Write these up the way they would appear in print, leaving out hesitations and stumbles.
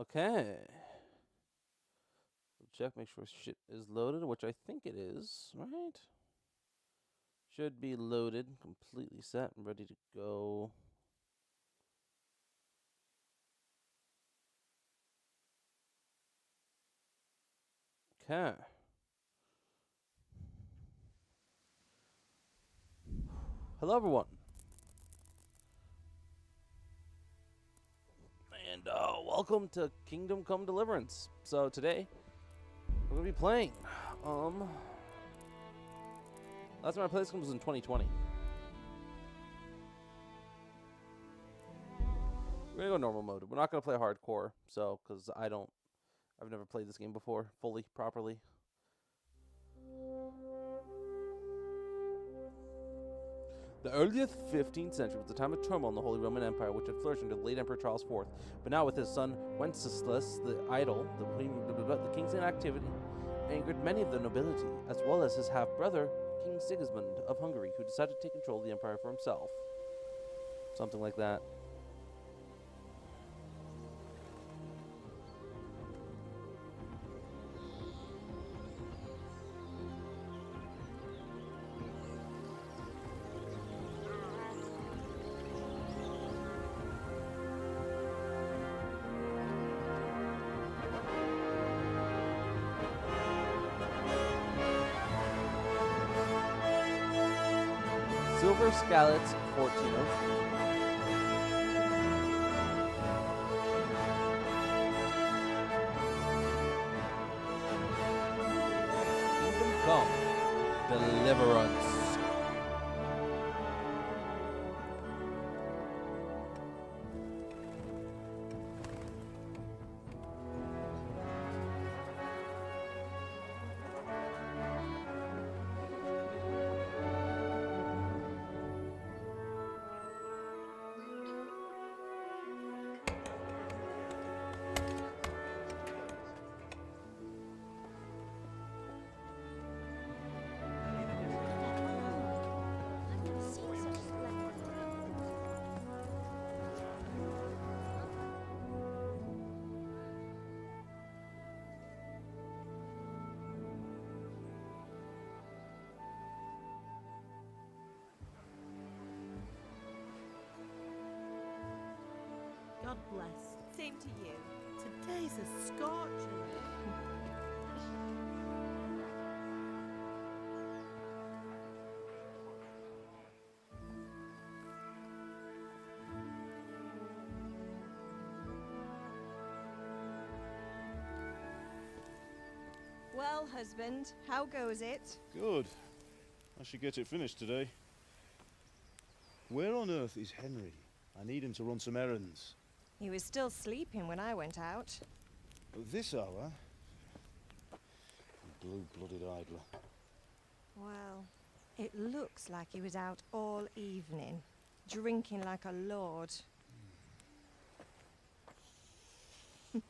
Okay. Check, make sure shit is loaded, which I think it is, right? Should be loaded, completely set and ready to go. Okay. Hello, everyone. And welcome to Kingdom Come Deliverance. So today, we're going to be playing. Last time I played this game was in 2020. We're going to go normal mode. We're not going to play hardcore, so, because I've never played this game before, fully, properly. The earliest 15th century was the time of turmoil in the Holy Roman Empire, which had flourished under the late Emperor Charles IV. But now, with his son Wenceslas, the idol, the king's inactivity angered many of the nobility, as well as his half-brother, King Sigismund of Hungary, who decided to take control of the empire for himself. Something like that. Silver Scallots 1403. Kingdom Come Deliverance. God bless. Same to you. Today's a scorcher. Well, husband, how goes it? Good. I should get it finished today. Where on earth is Henry? I need him to run some errands. He was still sleeping when I went out. At this hour? Blue-blooded idler. Well, it looks like he was out all evening, drinking like a lord. Go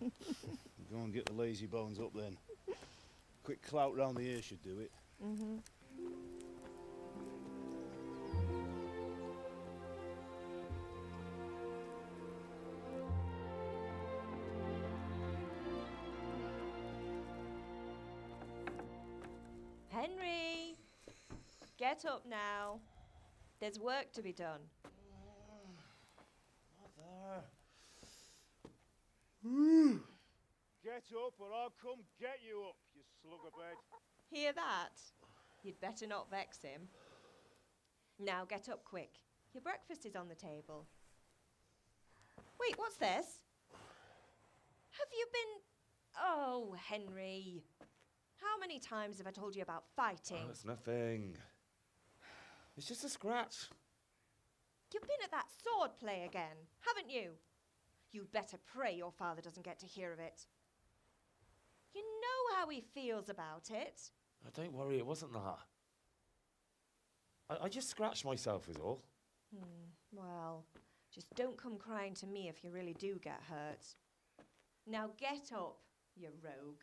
and get the lazy bones up then. Quick clout round the ear should do it. Mm-hmm. Henry! Get up now. There's work to be done. Mother. Get up or I'll come get you up, you slugabed. Hear that? You'd better not vex him. Now get up quick. Your breakfast is on the table. Wait, what's this? Have you been... Oh, Henry. How many times have I told you about fighting? Oh, it's nothing. It's just a scratch. You've been at that sword play again, haven't you? You'd better pray your father doesn't get to hear of it. You know how he feels about it. Oh, don't worry, it wasn't that. I just scratched myself is all. Well, just don't come crying to me if you really do get hurt. Now get up, you rogue.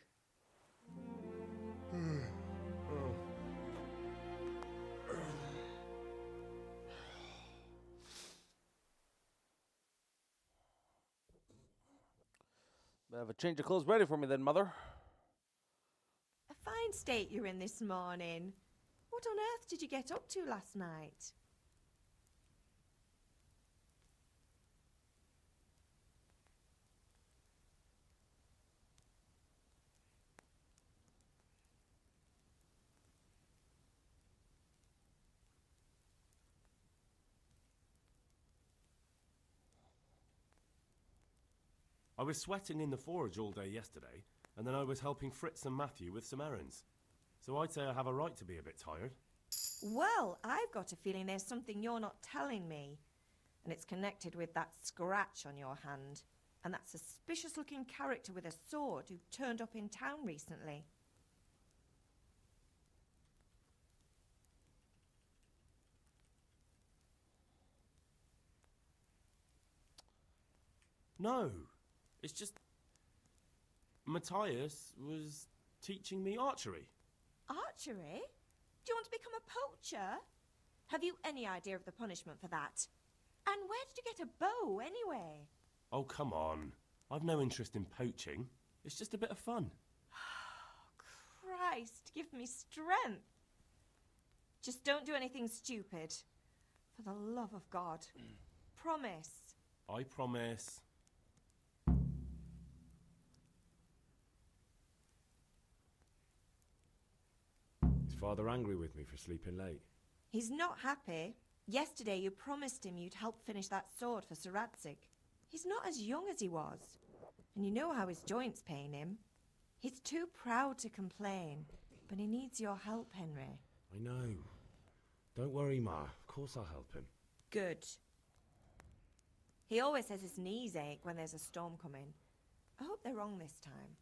Have a change of clothes ready for me then, Mother. A fine state you're in this morning. What on earth did you get up to last night? I was sweating in the forge all day yesterday, and then I was helping Fritz and Matthew with some errands. So I'd say I have a right to be a bit tired. Well, I've got a feeling there's something you're not telling me. And it's connected with that scratch on your hand. And that suspicious-looking character with a sword who turned up in town recently. No, it's just... Matthias was teaching me archery. Archery? Do you want to become a poacher? Have you any idea of the punishment for that? And where did you get a bow, anyway? Oh, come on. I've no interest in poaching. It's just a bit of fun. Christ, give me strength. Just don't do anything stupid. For the love of God. Promise. I promise. Is Father angry with me for sleeping late? He's not happy. Yesterday you promised him you'd help finish that sword for Sir Radzig. He's not as young as he was. And you know how his joints pain him. He's too proud to complain, but he needs your help, Henry. I know. Don't worry, Ma. Of course I'll help him. Good. He always says his knees ache when there's a storm coming. I hope they're wrong this time.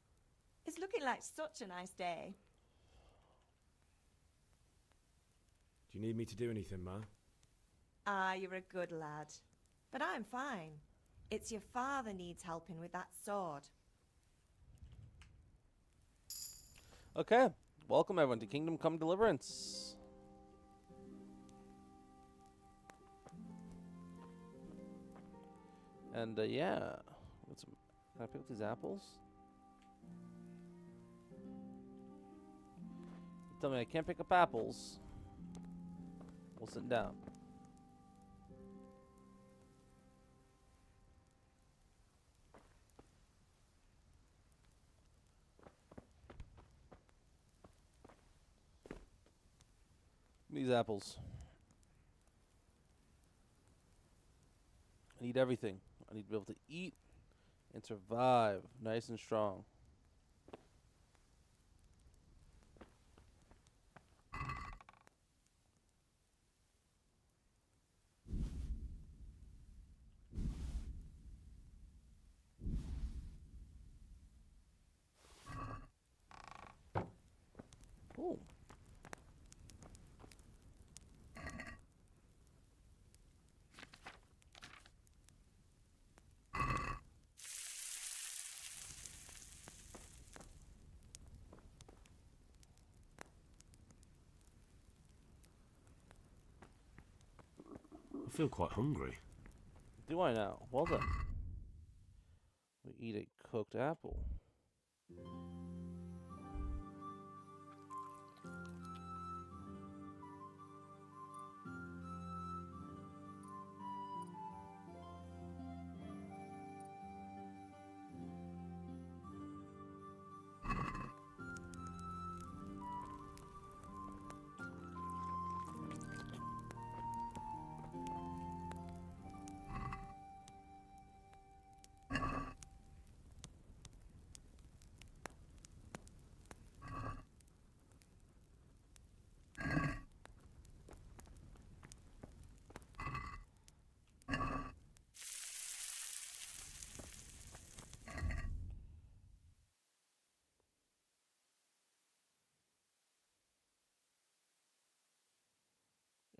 It's looking like such a nice day. Do you need me to do anything, Ma? Ah, you're a good lad. But I'm fine. It's your father needs helping with that sword. Okay, welcome everyone to Kingdom Come Deliverance. And yeah, can I pick up these apples? You tell me I can't pick up apples. We'll sit down. These apples. I need everything. I need to be able to eat and survive nice and strong. Ooh. I feel quite hungry. Do I now? Well done. We eat a cooked apple.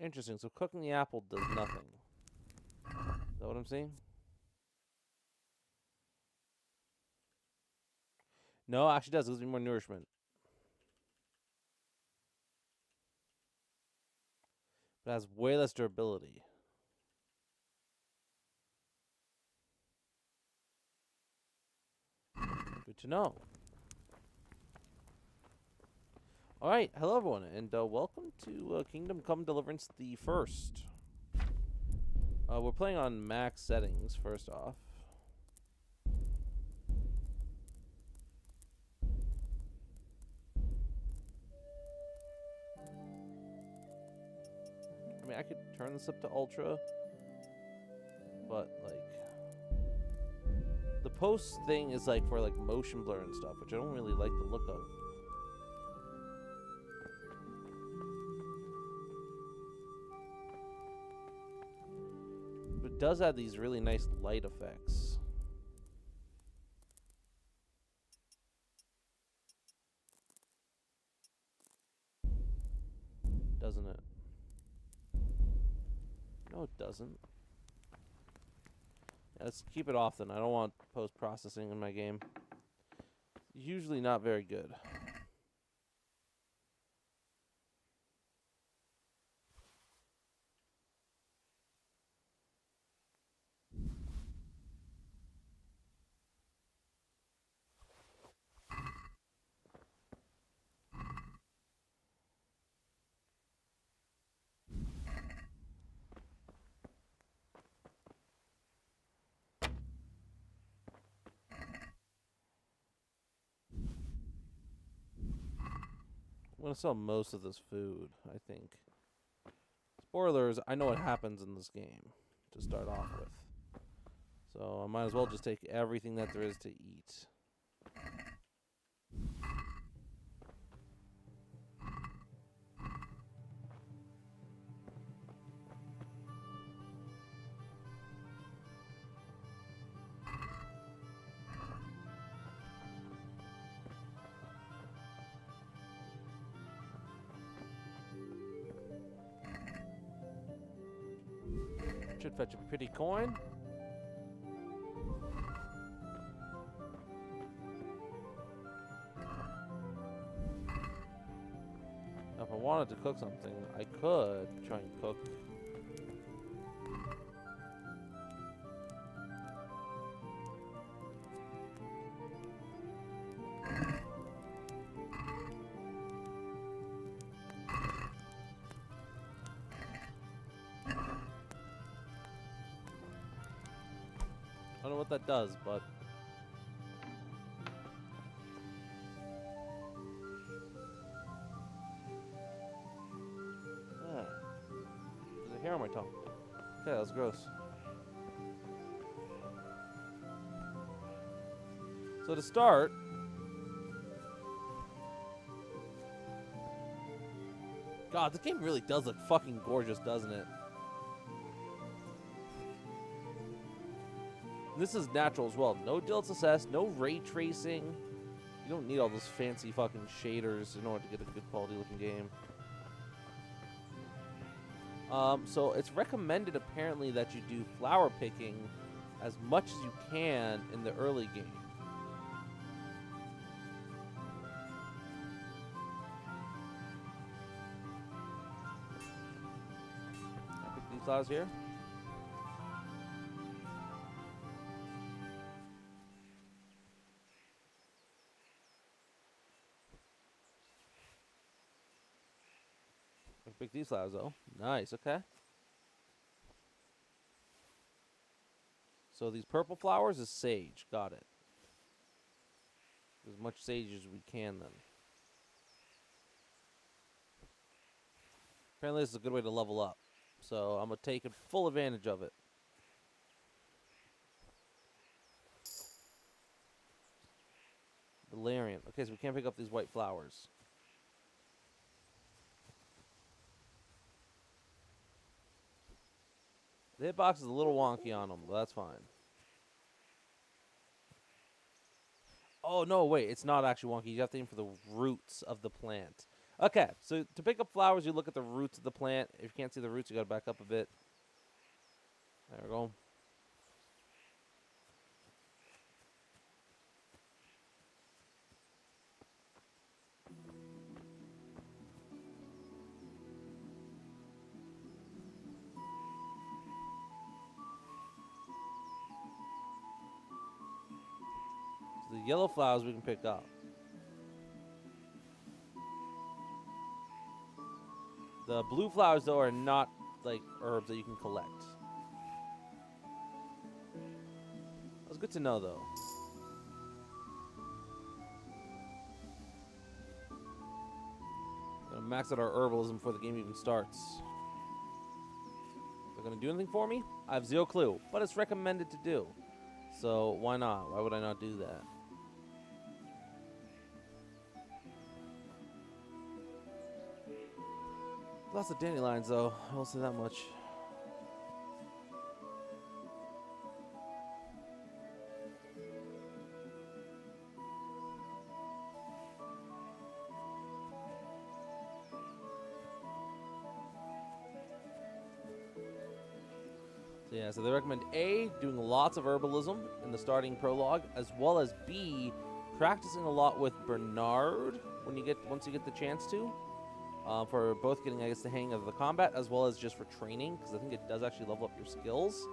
Interesting. So cooking the apple does nothing. Is that what I'm seeing? No, actually does. It gives me more nourishment. But it has way less durability. to know. Alright, hello everyone, and welcome to Kingdom Come Deliverance the First. We're playing on max settings, first off. I mean, I could turn this up to ultra, but, like, the post thing is, like, for, like, motion blur and stuff, which I don't really like the look of. But it does have these really nice light effects. Doesn't it? No, it doesn't. Yeah, let's keep it off then. I don't want post-processing in my game. Usually not very good. I'm gonna sell most of this food, I think. Spoilers, I know what happens in this game to start off with. So I might as well just take everything that there is to eat. Should fetch a pretty coin. Now, if I wanted to cook something, I could try and cook. I don't know what that does, but there's a hair on my tongue. Okay, that was gross. So to start, God, this game really does look fucking gorgeous, doesn't it? This is natural as well. No DLSS, no ray tracing. You don't need all those fancy fucking shaders in order to get a good quality looking game. So it's recommended apparently that you do flower picking as much as you can in the early game. I pick these flowers here. Pick these flowers though. Nice, okay. So these purple flowers is sage. Got it. As much sage as we can then. Apparently this is a good way to level up. So I'm going to take full advantage of it. Valerian. Okay, so we can't pick up these white flowers. The hitbox is a little wonky on them, but that's fine. Oh, no, wait. It's not actually wonky. You have to aim for the roots of the plant. Okay, so to pick up flowers, you look at the roots of the plant. If you can't see the roots, you got to back up a bit. There we go. The yellow flowers we can pick up. The blue flowers, though, are not like herbs that you can collect. That's good to know, though. Gonna max out our herbalism before the game even starts. They're gonna do anything for me? I have zero clue, but it's recommended to do. So why not? Why would I not do that? Lots of dandelions, though. I will say that much. So yeah, so they recommend A, doing lots of herbalism in the starting prologue, as well as B, practicing a lot with Bernard once you get the chance to. For both getting, I guess, the hang of the combat, as well as just for training, because I think it does actually level up your skills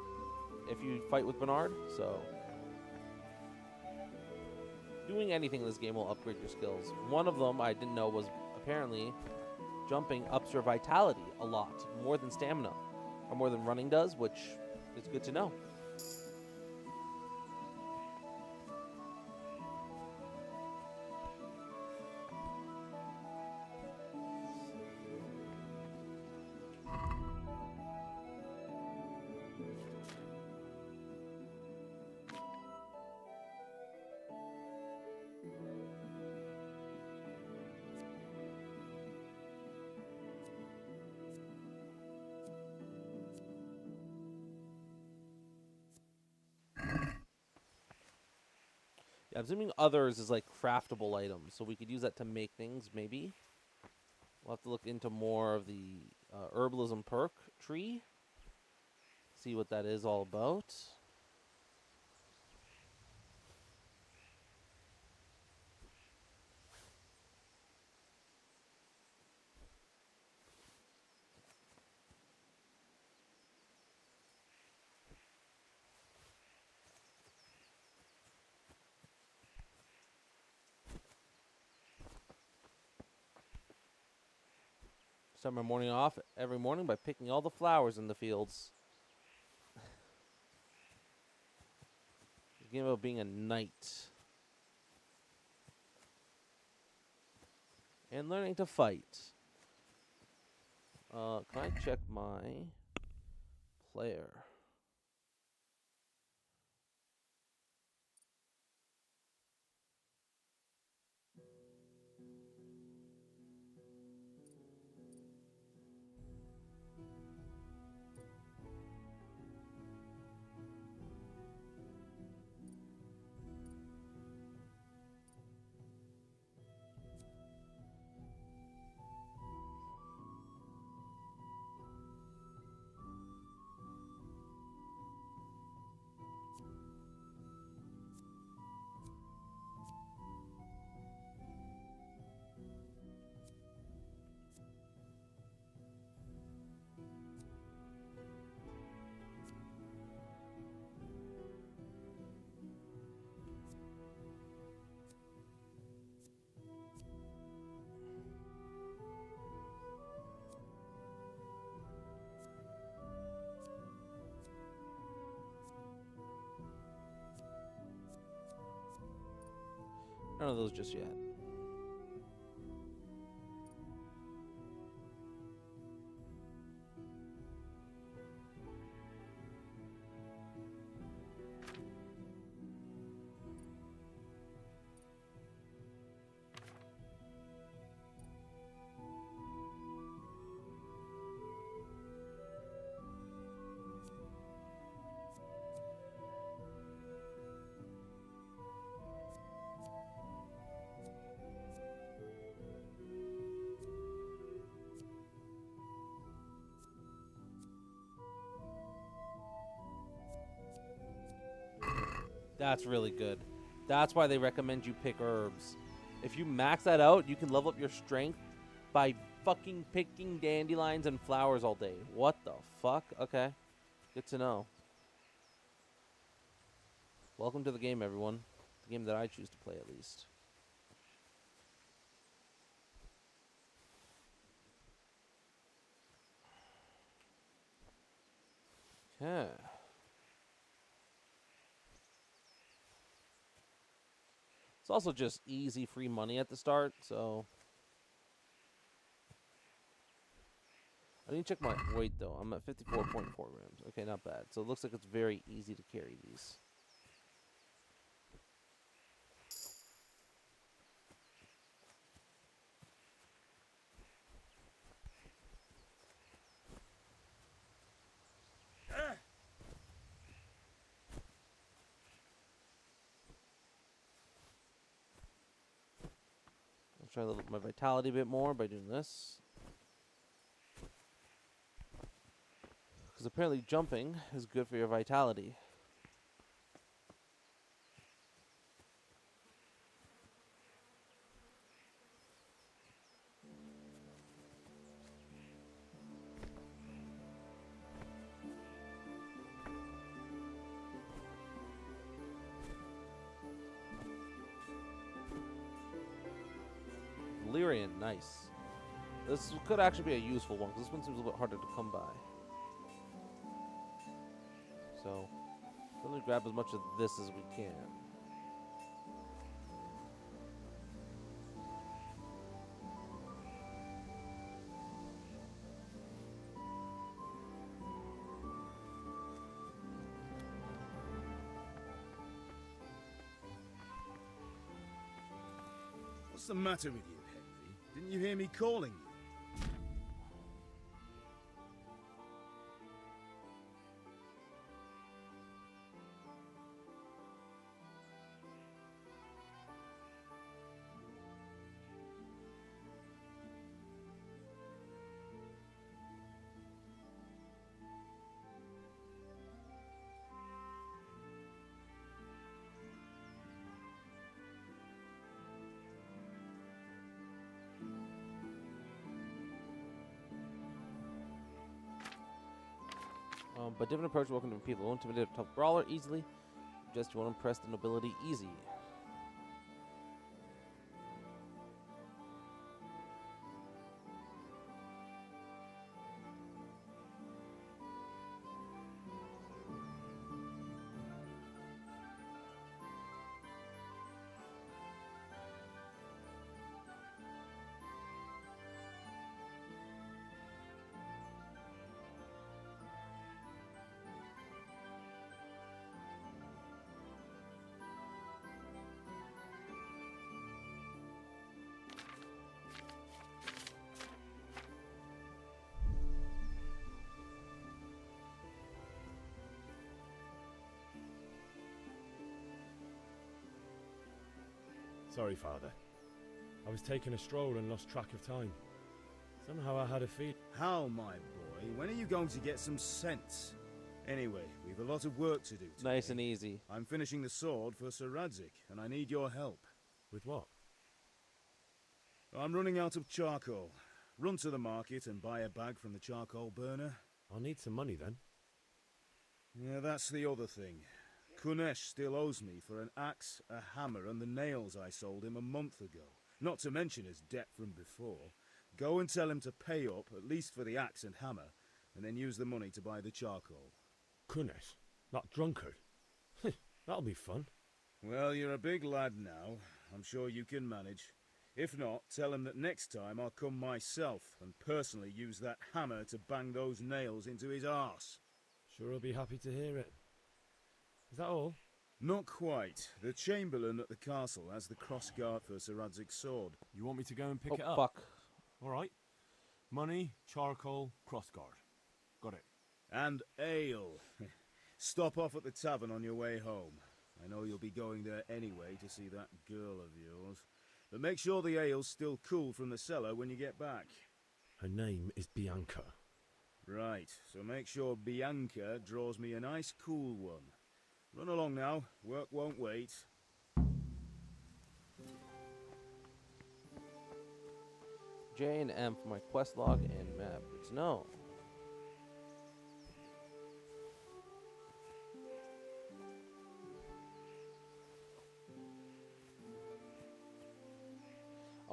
if you fight with Bernard. So, doing anything in this game will upgrade your skills. One of them I didn't know was apparently jumping ups your vitality a lot, more than stamina, or more than running does, which is good to know. I'm assuming others is like craftable items, so we could use that to make things, maybe. We'll have to look into more of the herbalism perk tree, see what that is all about. Start my morning off every morning by picking all the flowers in the fields. It's a game about being a knight. And learning to fight. Can I check my player? None of those just yet. That's really good. That's why they recommend you pick herbs. If you max that out, you can level up your strength by fucking picking dandelions and flowers all day. What the fuck? Okay. Good to know. Welcome to the game, everyone. The game that I choose to play, at least. Okay. It's also just easy free money at the start, so I need to check my weight though. I'm at 54.4 grams. Okay, not bad. So it looks like it's very easy to carry these. I'll try my vitality a bit more by doing this. Because apparently jumping is good for your vitality. Lyrian, nice. This could actually be a useful one, because this one seems a little bit harder to come by. So, let me grab as much of this as we can. What's the matter with you, Henry? Didn't you hear me calling you? But different approach, welcome to people. Won't intimidate a tough brawler easily. Just you want to impress the nobility easy. Sorry, Father. I was taking a stroll and lost track of time. Somehow I had a feed. How, my boy? When are you going to get some sense? Anyway, we've a lot of work to do today. Nice and easy. I'm finishing the sword for Sir Radzig, and I need your help. With what? I'm running out of charcoal. Run to the market and buy a bag from the charcoal burner. I'll need some money then. Yeah, that's the other thing. Kunesh still owes me for an axe, a hammer, and the nails I sold him a month ago. Not to mention his debt from before. Go and tell him to pay up, at least for the axe and hammer, and then use the money to buy the charcoal. Kunesh? That drunkard? That'll be fun. Well, you're a big lad now. I'm sure you can manage. If not, tell him that next time I'll come myself and personally use that hammer to bang those nails into his arse. Sure I'll be happy to hear it. Is that all? Not quite. The Chamberlain at the castle has the cross-guard for Sir Radzig's sword. You want me to go and pick Oh, it up? fuck. All right. Money, charcoal, crossguard. Got it. And ale. Stop off at the tavern on your way home. I know you'll be going there anyway to see that girl of yours. But make sure the ale's still cool from the cellar when you get back. Her name is Bianca. Right, so make sure Bianca draws me a nice cool one. Run along now. Work won't wait. J and M for my quest log and map. It's no.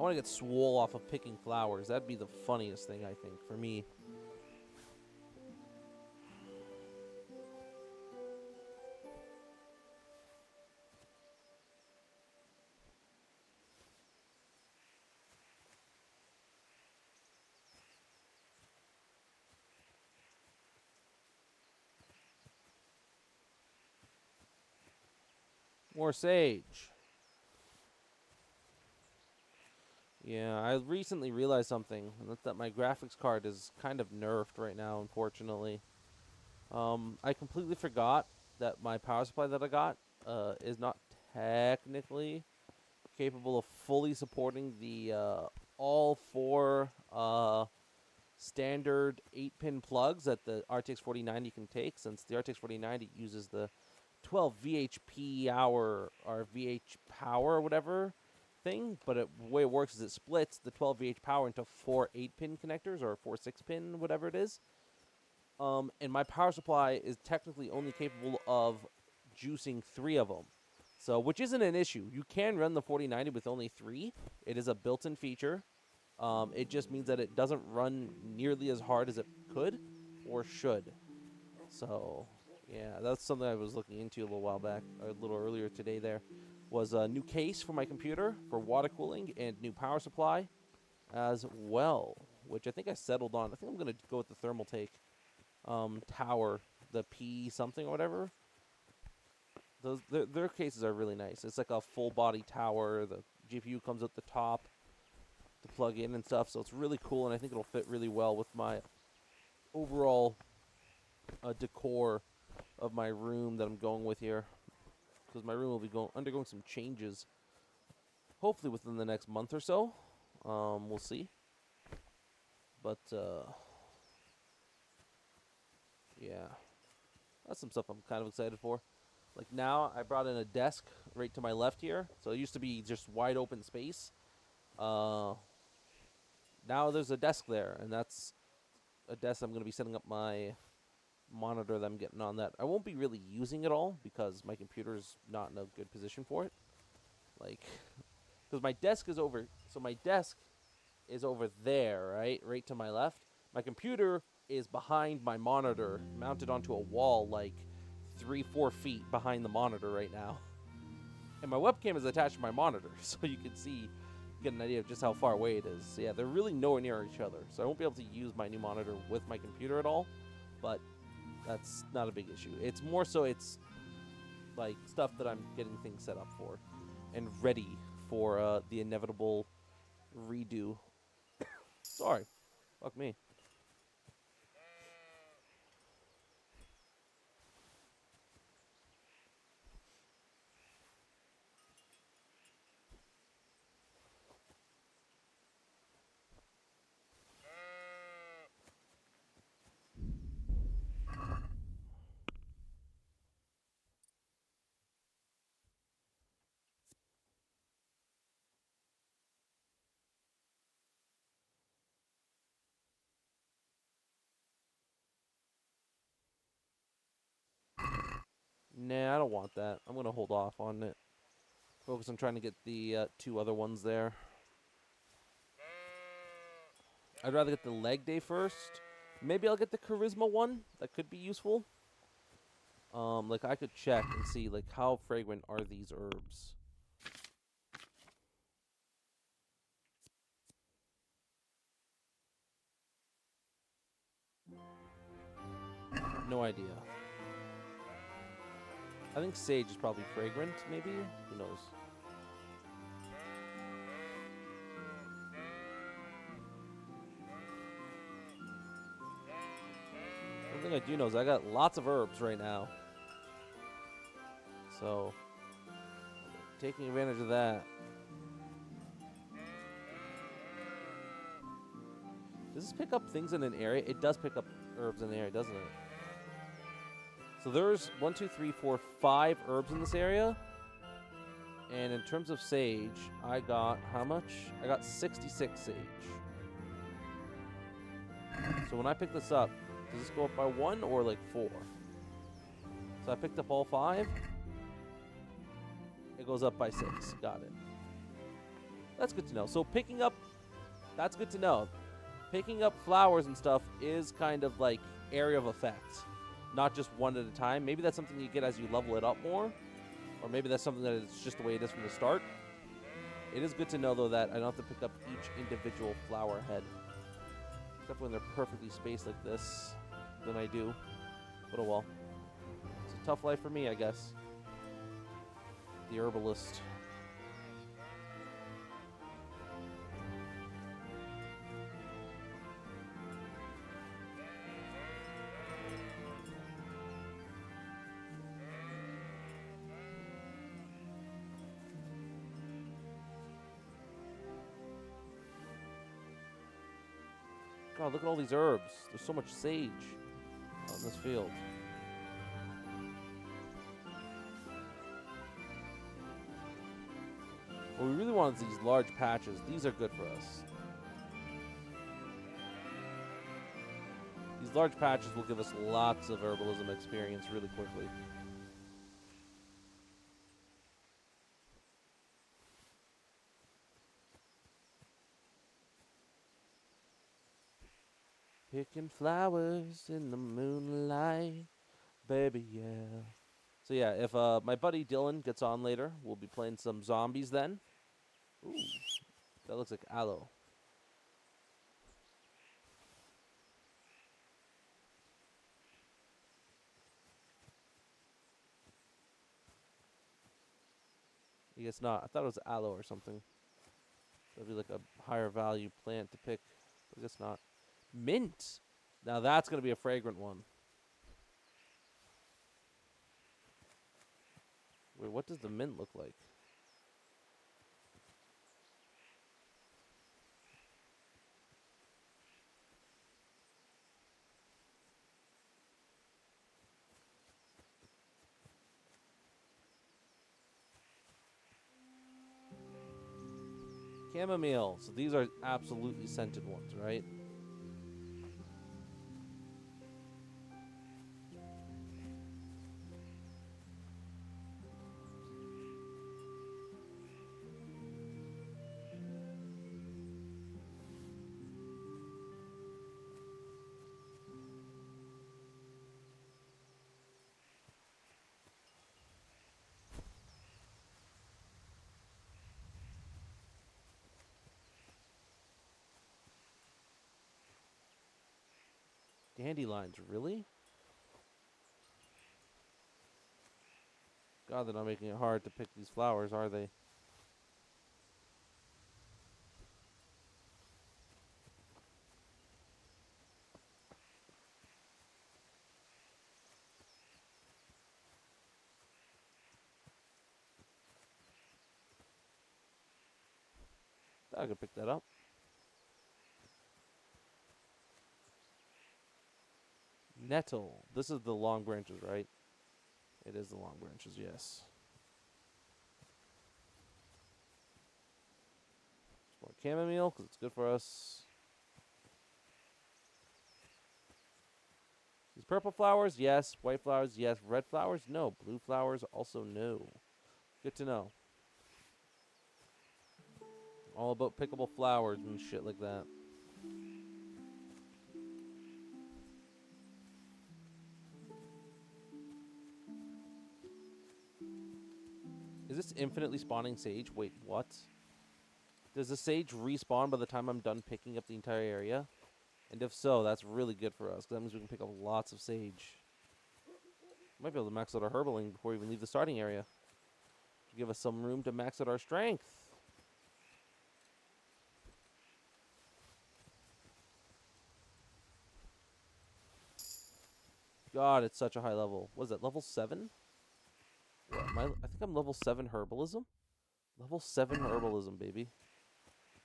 want to get swole off of picking flowers. That'd be the funniest thing, I think, for me. More sage. Yeah, I recently realized something, and that's that my graphics card is kind of nerfed right now, unfortunately. I completely forgot that my power supply that I got is not technically capable of fully supporting the all four standard 8-pin plugs that the RTX 4090 can take, since the RTX 4090 uses the 12 VHP hour or VH power or whatever thing, but the way it works is it splits the 12 VH power into 4 8-pin connectors or 4 6-pin, whatever it is. And my power supply is technically only capable of juicing 3 of them. So, which isn't an issue. You can run the 4090 with only 3. It is a built-in feature. It just means that it doesn't run nearly as hard as it could or should. So, yeah, that's something I was looking into a little while back, or a little earlier today there, was a new case for my computer for water cooling and new power supply as well, which I think I settled on. I think I'm going to go with the Thermaltake tower, the P something or whatever. Those their cases are really nice. It's like a full body tower. The GPU comes at the top to plug in and stuff, so it's really cool, and I think it'll fit really well with my overall decor of my room that I'm going with here, because my room will be undergoing some changes, hopefully within the next month or so. We'll see, but yeah, that's some stuff I'm kind of excited for. Like now, I brought in a desk right to my left here, so it used to be just wide open space. Now there's a desk there, and that's a desk I'm going to be setting up my monitor that I'm getting on that. I won't be really using it all because my computer's not in a good position for it. Like, because my desk is over, so my desk is over there, right to my left. My computer is behind my monitor, mounted onto a wall, like 3-4 feet behind the monitor right now. And my webcam is attached to my monitor, so you can see, get an idea of just how far away it is. So yeah, they're really nowhere near each other, so I won't be able to use my new monitor with my computer at all, but that's not a big issue. It's more so it's like stuff that I'm getting things set up for and ready for the inevitable redo. Sorry. Fuck me. Nah, I don't want that. I'm going to hold off on it. Focus on trying to get the 2 other ones there. I'd rather get the leg day first. Maybe I'll get the charisma one. That could be useful. Like I could check and see like how fragrant are these herbs. No idea. I think sage is probably fragrant, maybe? Who knows? One thing I do know is I got lots of herbs right now. So, taking advantage of that. Does this pick up things in an area? It does pick up herbs in an area, doesn't it? So there's 1, 2, 3, 4, 5 herbs in this area. And in terms of sage, I got how much? I got 66 sage. So when I pick this up, does this go up by 1 or like 4? So I picked up all 5. It goes up by 6. Got it. That's good to know. So picking up, that's good to know. Picking up flowers and stuff is kind of like area of effect, not just one at a time. Maybe that's something you get as you level it up more, or maybe that's something that it's just the way it is from the start. It is good to know, though, that I don't have to pick up each individual flower head. Except when they're perfectly spaced like this, then I do. But oh well. It's a tough life for me, I guess. The herbalist. God, look at all these herbs. There's so much sage on this field. What we really want is these large patches. These are good for us. These large patches will give us lots of herbalism experience really quickly. Picking flowers in the moonlight, baby, yeah. So yeah, if my buddy Dylan gets on later, we'll be playing some zombies then. Ooh, that looks like aloe. I guess not. I thought it was aloe or something. That'd be like a higher value plant to pick. But I guess not. Mint. Now that's going to be a fragrant one. Wait, what does the mint look like? Chamomile. So these are absolutely scented ones, right? Dandelions, really? God, they're not making it hard to pick these flowers, are they? I could pick that up. Nettle. This is the long branches, right? It is the long branches, yes. More chamomile, because it's good for us. These purple flowers, yes. White flowers, yes. Red flowers, no. Blue flowers, also no. Good to know. All about pickable flowers and shit like that. Is this infinitely spawning sage? Wait, what? Does the sage respawn by the time I'm done picking up the entire area? And if so, that's really good for us, because that means we can pick up lots of sage. Might be able to max out our herbaling before we even leave the starting area. To give us some room to max out our strength. God, it's such a high level. What is that, level 7? What, I think I'm level 7 herbalism? Level 7 herbalism, baby.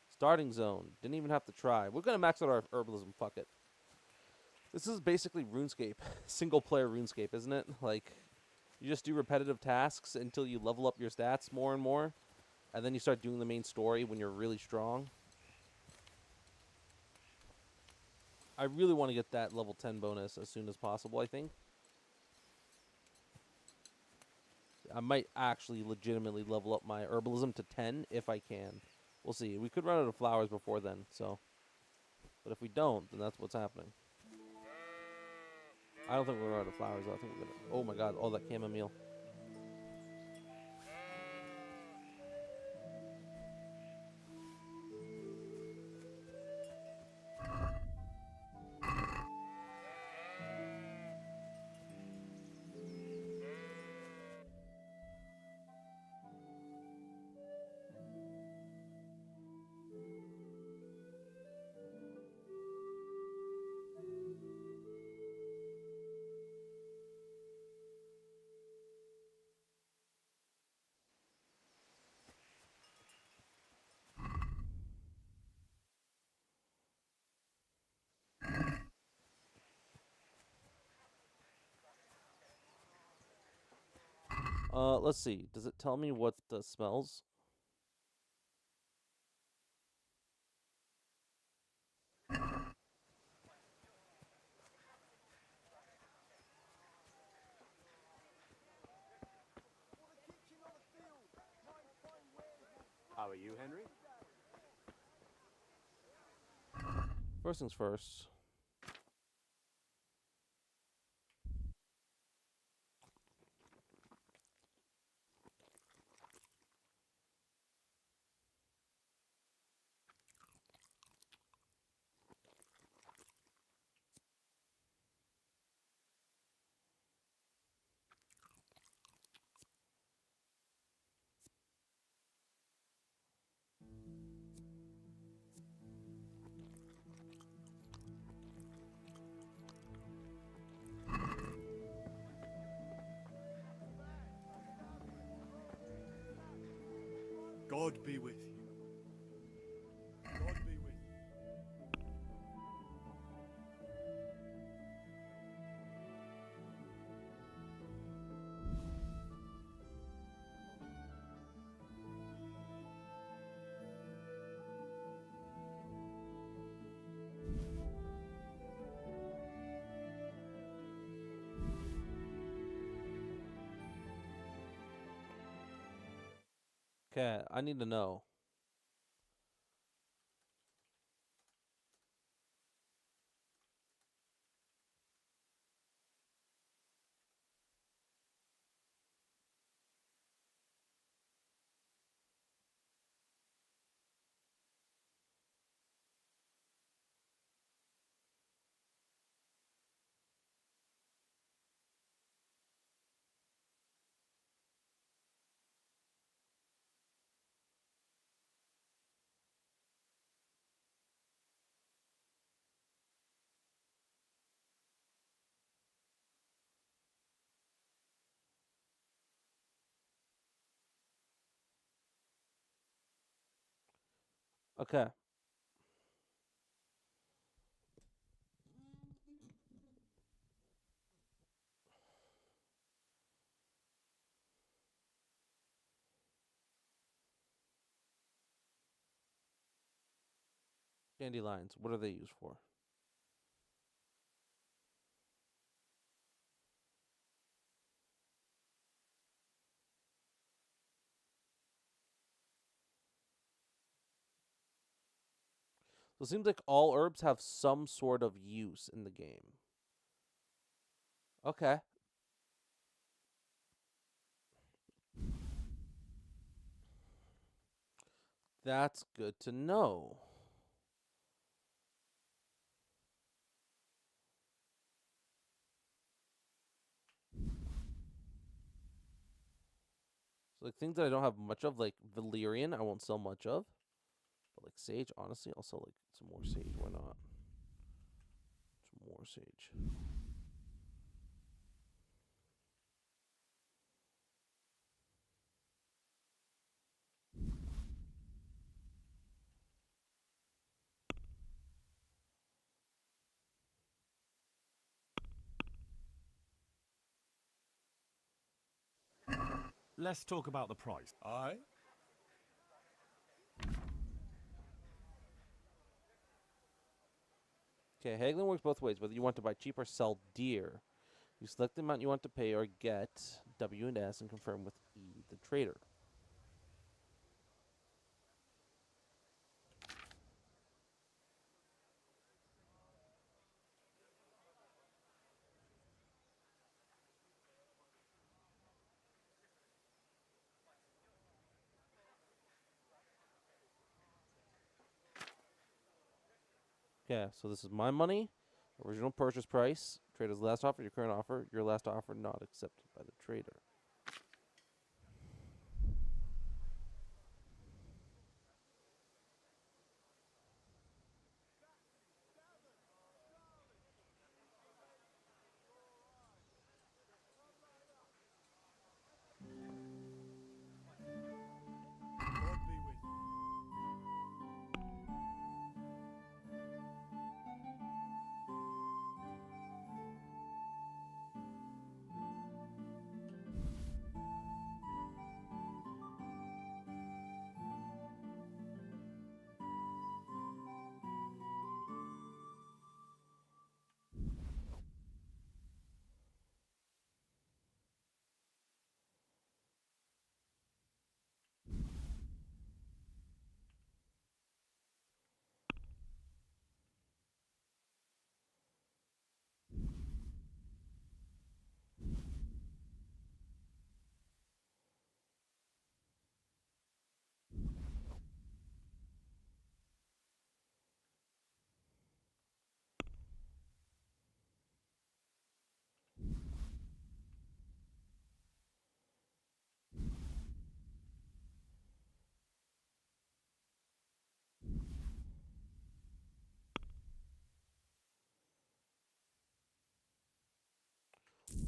Starting zone. Didn't even have to try. We're going to max out our herbalism. Fuck it. This is basically RuneScape. Single player RuneScape, isn't it? Like, you just do repetitive tasks until you level up your stats more and more. And then you start doing the main story when you're really strong. I really want to get that level 10 bonus as soon as possible, I think. I might actually legitimately level up my herbalism to 10 if I can. We'll see. We could run out of flowers before then, so. But if we don't, then that's what's happening. I don't think we're out of flowers, though. I think we're gonna. Oh my god, all that chamomile. Let's see. Does it tell me what the smells? How are you, Henry? First things first. God be with you. God be with you. Okay, I need to know. Okay. Dandelions. What are they used for? So it seems like all herbs have some sort of use in the game. Okay. That's good to know. So like things that I don't have much of, like valerian, I won't sell much of. But like sage, honestly, I'll sell like some more sage. Why not? Some more sage. Let's talk about the price. Aye? Okay, haggling works both ways. Whether you want to buy cheap or sell dear, you select the amount you want to pay or get W and S and confirm with E, the trader. Yeah, so this is my money. Original purchase price. Trader's last offer, your current offer. Your last offer not accepted by the trader. God be with you.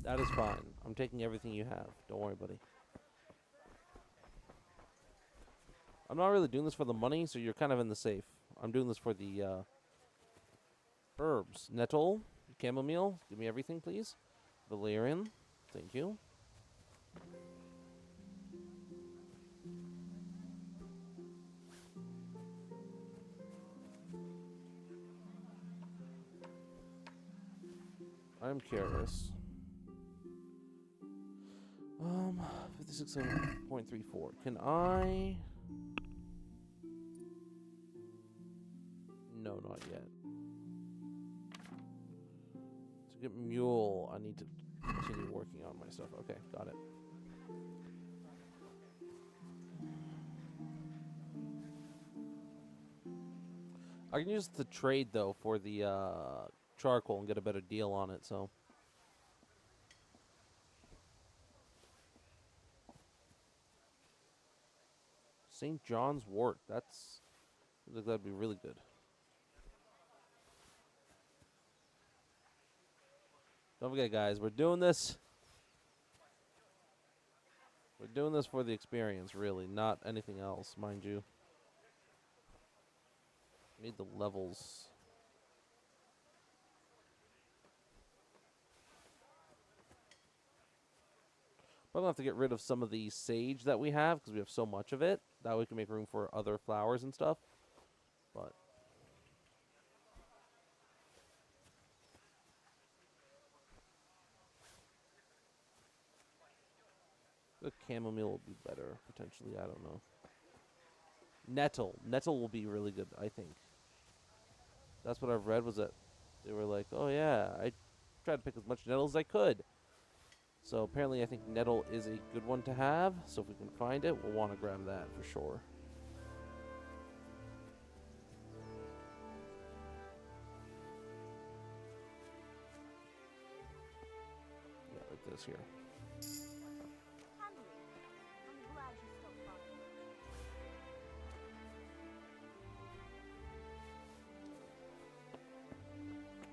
That is fine. I'm taking everything you have. Don't worry, buddy. I'm not really doing this for the money, so you're kind of in the safe. I'm doing this for the herbs. Nettle, chamomile. Give me everything, please. Valerian. Thank you. I'm curious. 56.34. Can I? No, not yet. To get mule, I need to continue working on my stuff. Okay, got it. I can use the trade though for the charcoal and get a better deal on it. So. St. John's Wort. That's looks like that'd be really good. Don't forget, guys, we're doing this. We're doing this for the experience, really, not anything else, mind you. Need the levels. Probably have to get rid of some of the sage that we have because we have so much of it. That way we can make room for other flowers and stuff. But the chamomile will be better potentially. I don't know. Nettle. Nettle will be really good, I think. That's what I've read was that they were like, oh yeah, I tried to pick as much nettle as I could. So apparently I think nettle is a good one to have. So if we can find it, we'll want to grab that for sure. Yeah, like this here. Henry, I'm glad you stopped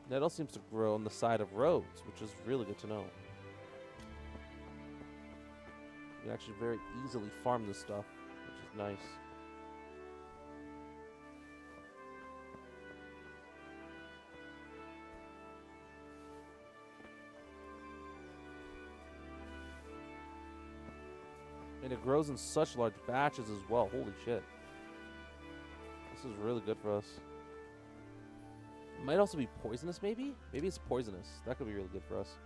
by. Nettle seems to grow on the side of roads, which is really good to know. You can actually very easily farm this stuff, which is nice. And it grows in such large batches as well. Holy shit. This is really good for us. It might also be poisonous, maybe? Maybe it's poisonous. That could be really good for us.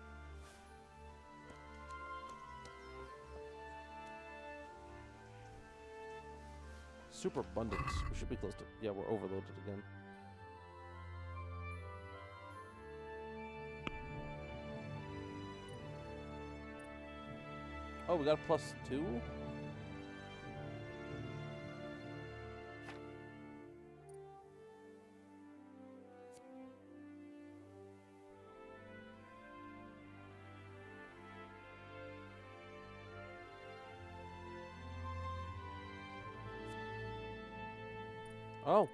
Super abundant. We should be close to... Yeah, we're overloaded again. Oh, we got a +2? Oh.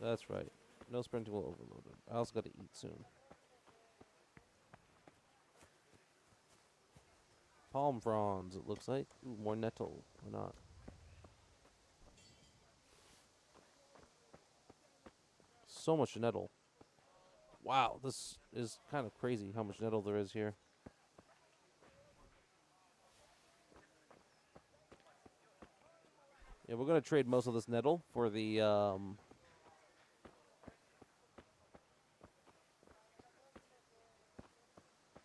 That's right. No sprinting will overload it. I also got to eat soon. Palm fronds, it looks like. Ooh, more nettle. Why not? So much nettle. Wow, this is kind of crazy how much nettle there is here. Yeah, we're going to trade most of this nettle for the,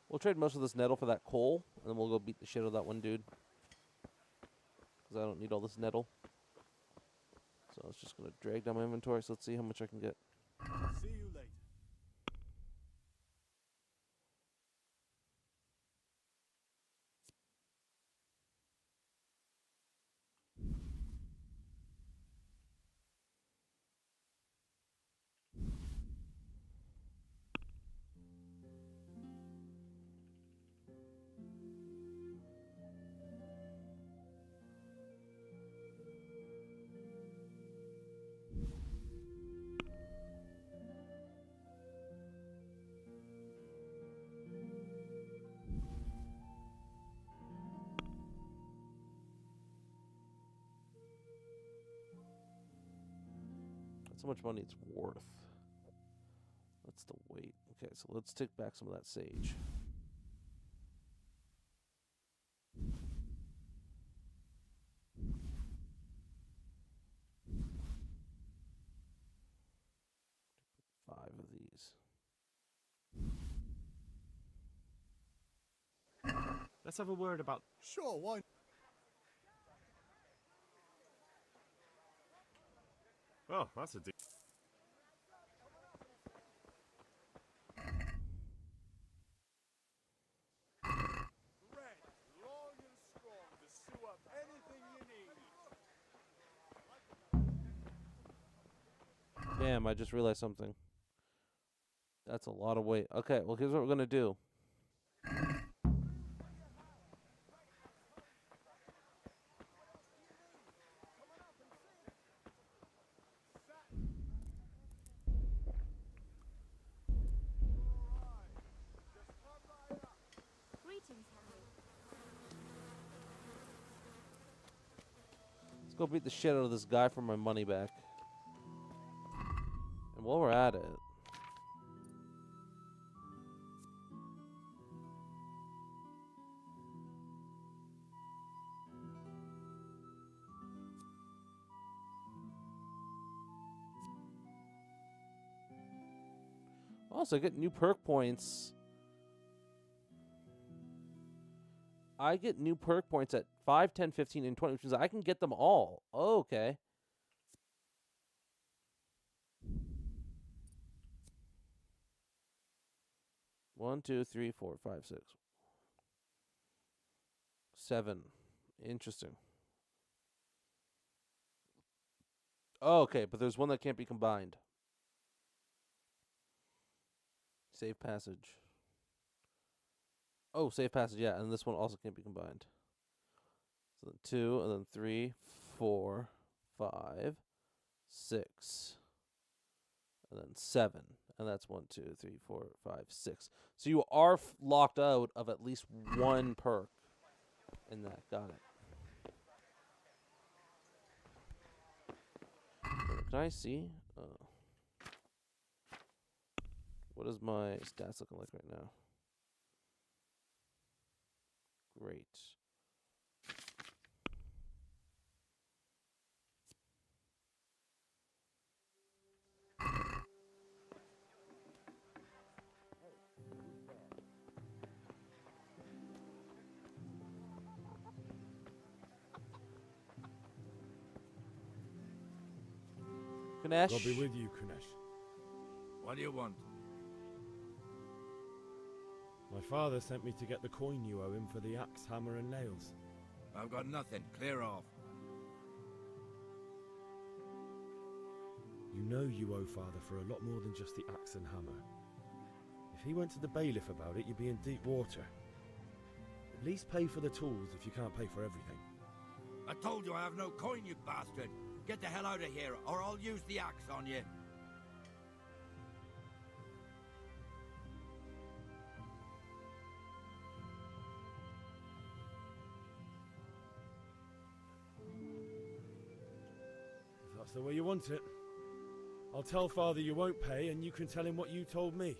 we'll trade most of this nettle for that coal, and then we'll go beat the shit out of that one dude. Because I don't need all this nettle. So it's just going to drag down my inventory, so let's see how much I can get. See you later. That's how much money it's worth. That's the weight. Okay, so let's take back some of that sage. Five of these. Let's have a word about. Sure, why? Oh, that's a deal. Red, long and strong to sew up anything you need. Damn, I just realized something. That's a lot of weight. Okay, well, here's what we're going to do. Greetings, Henry. Let's go beat the shit out of this guy for my money back. And while we're at it... Also, I get new perk points. I get new perk points at 5, 10, 15, and 20, which means I can get them all. Oh, okay. One, two, three, four, five, 6, 7. Interesting. Oh, okay, but there's one that can't be combined. Save passage. Oh, save passage, yeah, and this one also can't be combined. So then 2, and then 3, 4, 5, 6, and then 7. And that's 1, 2, 3, 4, 5, 6. So you are locked out of at least one perk in that. Got it. Can I see? What is my stats looking like right now? Great. Ganesh. God be with you, Kunesh. What do you want? father sent me to get the coin you owe him for the axe, hammer, and nails. I've got nothing. Clear off. You know you owe father for a lot more than just the axe and hammer. If he went to the bailiff about it, you'd be in deep water. At least pay for the tools if you can't pay for everything. I told you I have no coin, you bastard. Get the hell out of here, or I'll use the axe on you. If that's the way you want it. I'll tell father you won't pay, and you can tell him what you told me.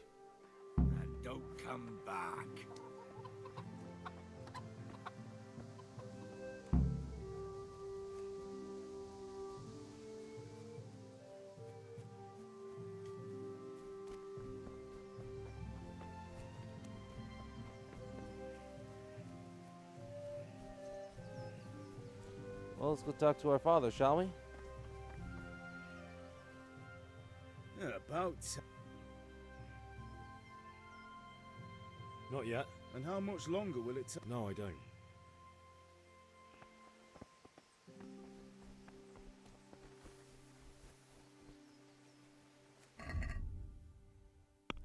And don't come back. Well, let's go talk to our father, shall we? Yeah, about. Not yet. And how much longer will it take? No, I don't.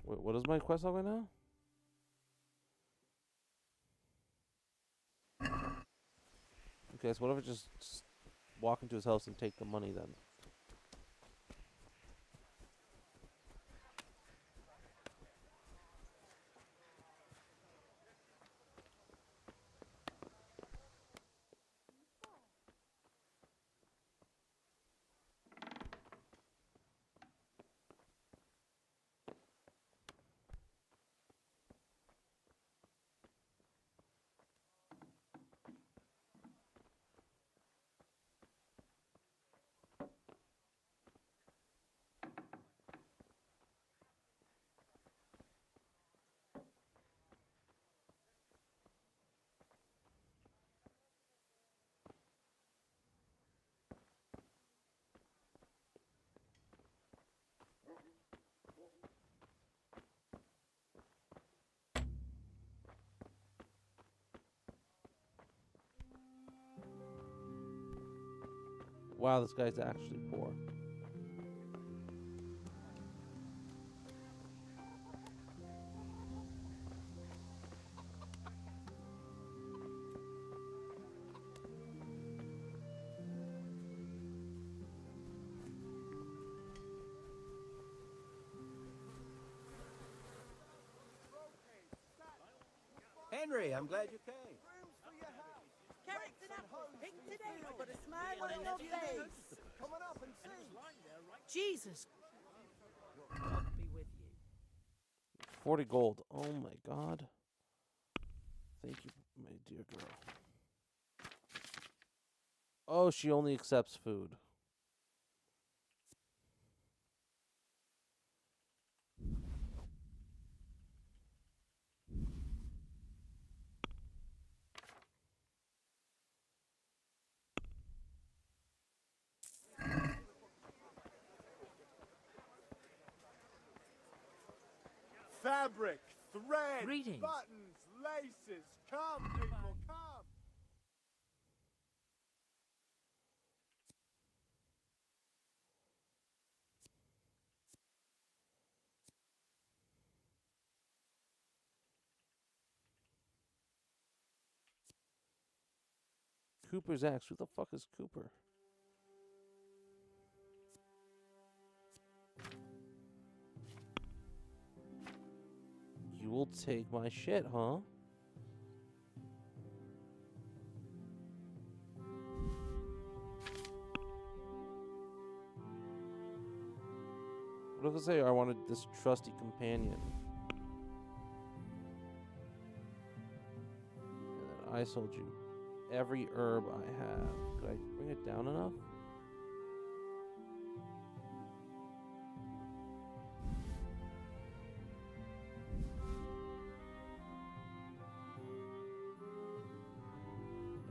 Wait, what is my quest log right now? Okay, so what if I just walk into his house and take the money then? Wow, this guy's actually poor. Henry, I'm glad you came. Character up. Pink today, but a smile on your face. Coming up and see. Jesus. God be with you. 40 gold. Oh my god. Thank you, my dear girl. Oh, she only accepts food. Fabric, thread, Greetings. buttons, laces. Come, people, come. Cooper's axe. Who the fuck is Cooper? You will take my shit, huh? What if I say I wanted this trusty companion? And then I sold you every herb I have. Could I bring it down enough?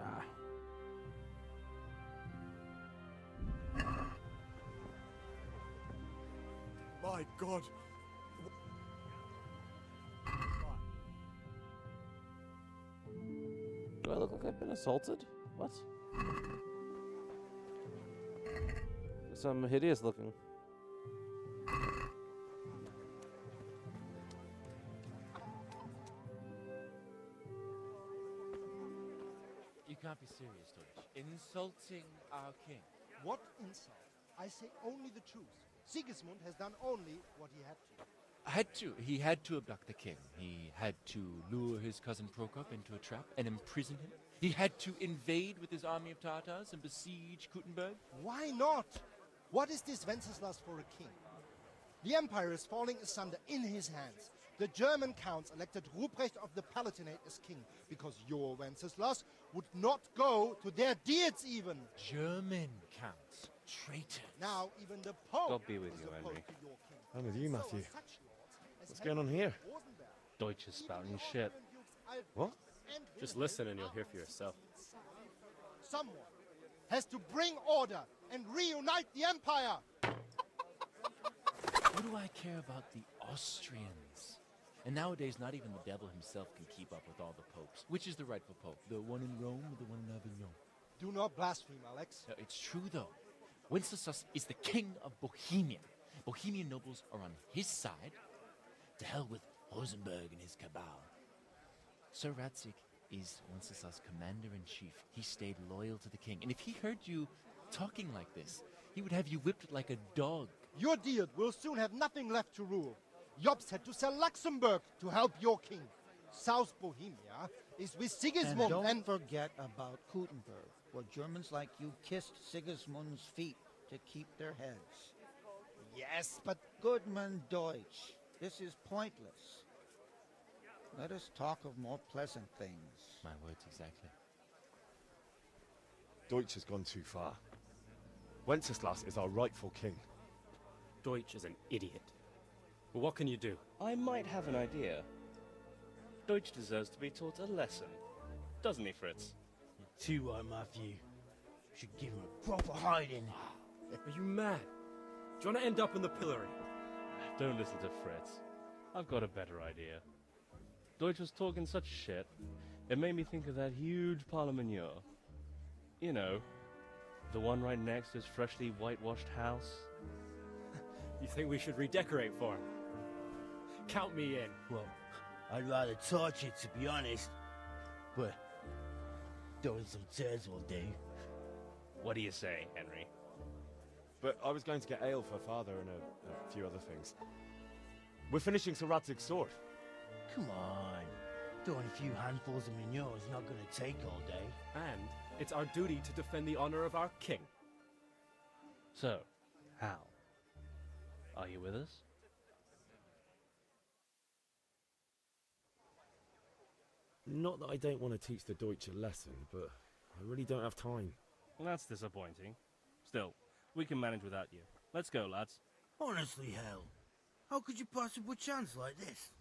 Ah. My God. Look, I've been assaulted? What? Some hideous looking. You can't be serious, Deutsch. Insulting our king. What insult? I say only the truth. Sigismund has done only what he had to. He had to abduct the king. He had to lure his cousin Prokop into a trap and imprison him. He had to invade with his army of Tartars and besiege Kuttenberg. Why not? What is this Wenceslas for a king? The empire is falling asunder in his hands. The German counts elected Ruprecht of the Palatinate as king because your Wenceslas would not go to their deeds even. German counts. Traitor. Now even the Pope God be with is you, opposed Henry. to your king. I'm with you, Matthew. So such lords as What's going on Henry here? Rosenberg, Deutsch is spouting shit. What? and Just Wilhelm listen and you'll are hear for yourself. Someone has to bring order and reunite the empire. What do I care about the Austrians? And nowadays, not even the devil himself can keep up with all the popes. Which is the rightful pope? The one in Rome or the one in Avignon? Do not blaspheme, Alex. No, it's true, though. Wenceslas is the king of Bohemia. Bohemian nobles are on his side. To hell with Rosenberg and his cabal. Sir Ratzik is Wenceslas' commander-in-chief. He stayed loyal to the king. And if he heard you talking like this, he would have you whipped like a dog. Your deed will soon have nothing left to rule. Jobst had to sell Luxembourg to help your king. South Bohemia is with Sigismund And and... don't forget about Kuttenberg, where Germans like you kissed Sigismund's feet to keep their heads. Yes, but... Goodman Deutsch, this is pointless. Let us talk of more pleasant things. My words exactly. Deutsch has gone too far. Wenceslas is our rightful king. Deutsch is an idiot. But what can you do? I might have an idea. Deutsch deserves to be taught a lesson. Doesn't he, Fritz? Too right, Matthew. Should give him a proper hiding. Are you mad? Do you want to end up in the pillory? Don't listen to Fritz. I've got a better idea. Deutsch was talking such shit, it made me think of that huge parliament. You know, the one right next to his freshly whitewashed house. You think we should redecorate for him? Count me in. Well, I'd rather torch it, to be honest. But throwing some tears will do. What do you say, Henry? But I was going to get ale for father and a few other things. We're finishing Sir Radzig's sword. Come on. Throwing a few handfuls of manure is not going to take all day. And it's our duty to defend the honor of our king. So, how? Are you with us? Not that I don't want to teach the Deutsch a lesson, but I really don't have time. Well, that's disappointing. Still, we can manage without you. Let's go, lads. Honestly, hell. How could you possibly chance like this?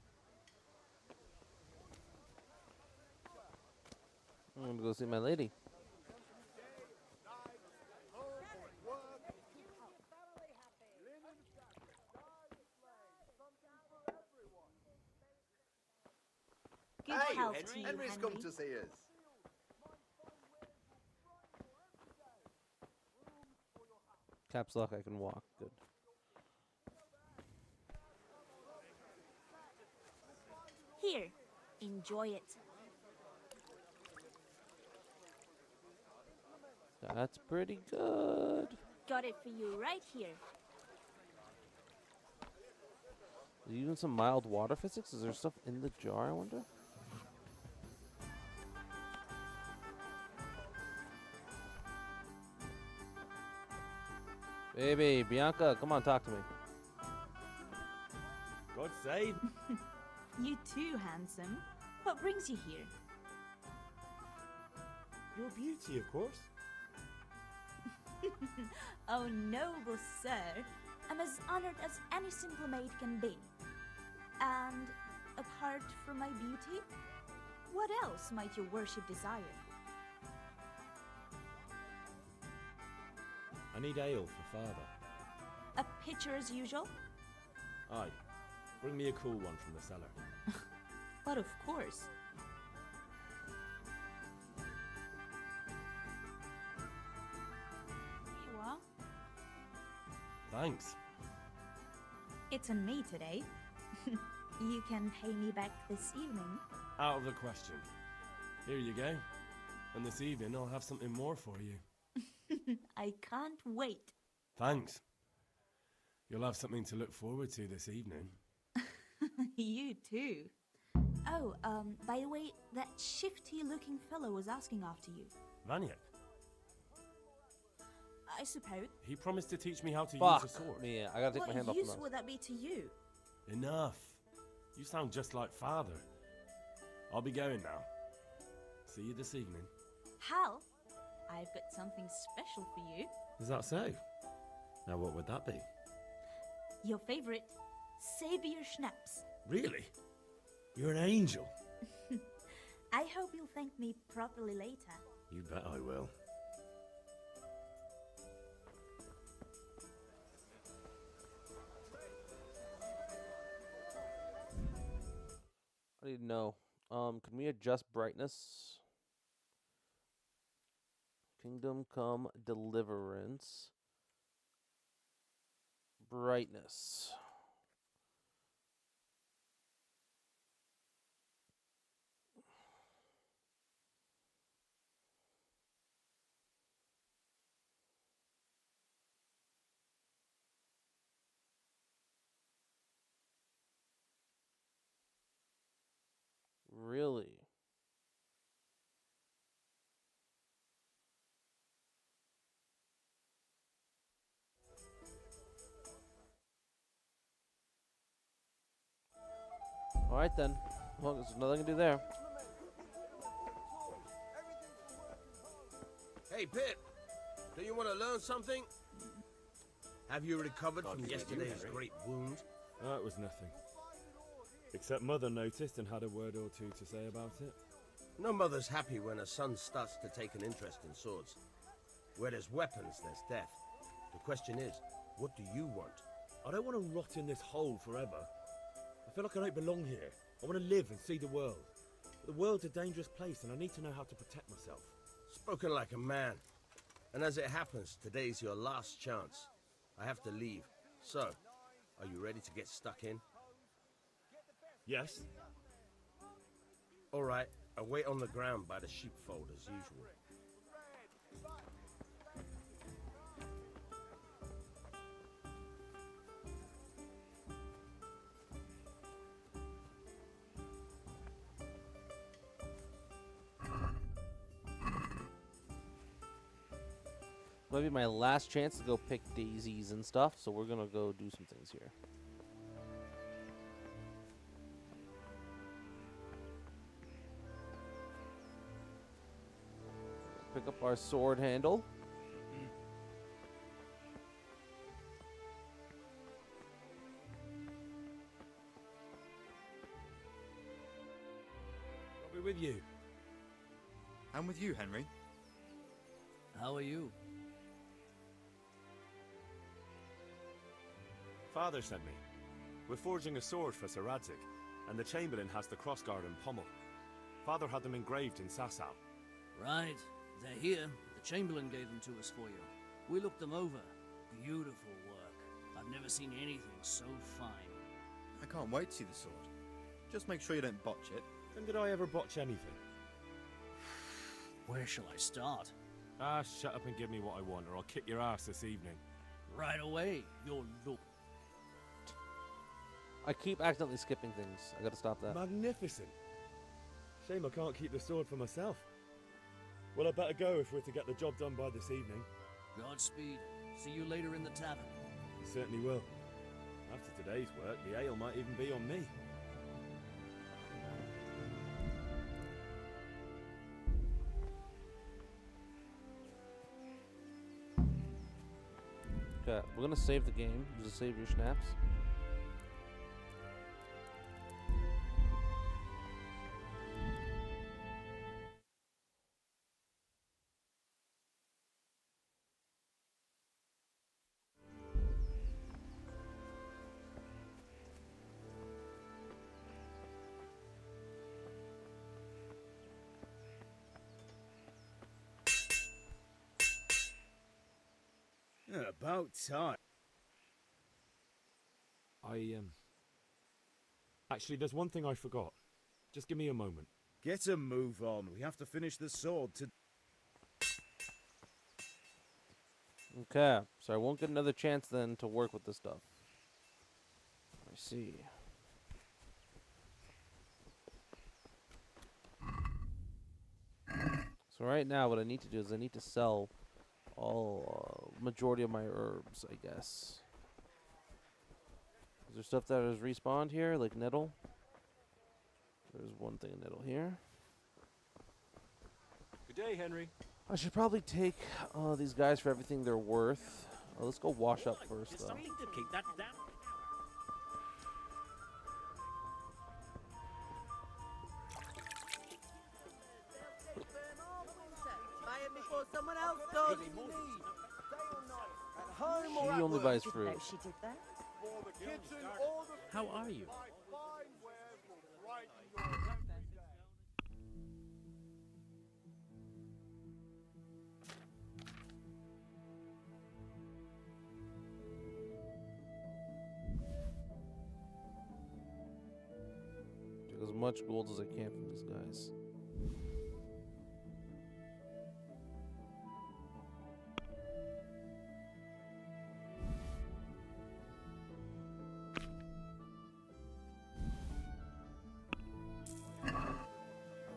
I'm gonna go see my lady. Good health to you, Henry's Henry. come to see us. Caps lock, I can walk. Good. Here, enjoy it. That's pretty good. Got it for you right here. Are you doing some mild water physics? Is there stuff in the jar, I wonder? Baby, Bianca, come on, talk to me. God save. You too, handsome. What brings you here? Your beauty, of course. Oh, noble sir. I'm as honored as any simple maid can be. And apart from my beauty, what else might your worship desire? I need ale for father. A pitcher as usual? Aye. Bring me a cool one from the cellar. But of course. Thanks. It's on me today. You can pay me back this evening. Out of the question. Here you go. And this evening I'll have something more for you. I can't wait. Thanks. You'll have something to look forward to this evening. You too. Oh, by the way, that shifty-looking fellow was asking after you. Vaniak. I suppose. He promised to teach me how to Fuck use a sword. me, I gotta take my hand off What the use mouse. would that be to you? Enough. You sound just like Father. I'll be going now. See you this evening. Hal, I've got something special for you. Is that so? Now, what would that be? Your favorite Savior Schnapps. Really? You're an angel. I hope you'll thank me properly later. You bet I will. I need to know. Can we adjust brightness? Kingdom Come Deliverance. Brightness. Really? Alright then. Well, there's nothing I can do there. Hey, Pip. Do you want to learn something? Have you recovered from yesterday's great wound? It was nothing. Except Mother noticed and had a word or two to say about it. No mother's happy when her son starts to take an interest in swords. Where there's weapons, there's death. The question is, what do you want? I don't want to rot in this hole forever. I feel like I don't belong here. I want to live and see the world. But the world's a dangerous place and I need to know how to protect myself. Spoken like a man. And as it happens, today's your last chance. I have to leave. So, are you ready to get stuck in? Yes. All right, I'll wait on the ground by the sheepfold as usual. Might be my last chance to go pick daisies and stuff, so we're gonna go do some things here. Pick up our sword handle. I'll be with you. I'm with you, Henry. How are you? Father sent me. We're forging a sword for Sir Radzig, and the Chamberlain has the crossguard and pommel. Father had them engraved in Sasau. Right. They're here. The Chamberlain gave them to us for you. We looked them over. Beautiful work. I've never seen anything so fine. I can't wait to see the sword. Just make sure you don't botch it. When did I ever botch anything? Where shall I start? Shut up and give me what I want, or I'll kick your ass this evening. Right away. Your look. I keep accidentally skipping things. I gotta stop that. Magnificent. Shame I can't keep the sword for myself. Well, I better go if we're to get the job done by this evening. Godspeed. See you later in the tavern. You certainly will. After today's work, the ale might even be on me. Okay, we're gonna save the game. Use the save your snaps. About time. Actually, there's one thing I forgot. Just give me a moment. Get a move on. We have to finish the sword to... Okay, so I won't get another chance then to work with this stuff. I see. So right now what I need to do is I need to sell all majority of my herbs, I guess. Is there stuff that is respawned here, like nettle? There's one thing of nettle here. Good day, Henry. I should probably take these guys for everything they're worth. Let's go wash up first, though. Keep that down. Buy it before someone else does. At home or She at only work? buys fruit. She did that. For the kitchen or the How are you? my fine wares will brighten your every day. Take as much gold as I can from these guys.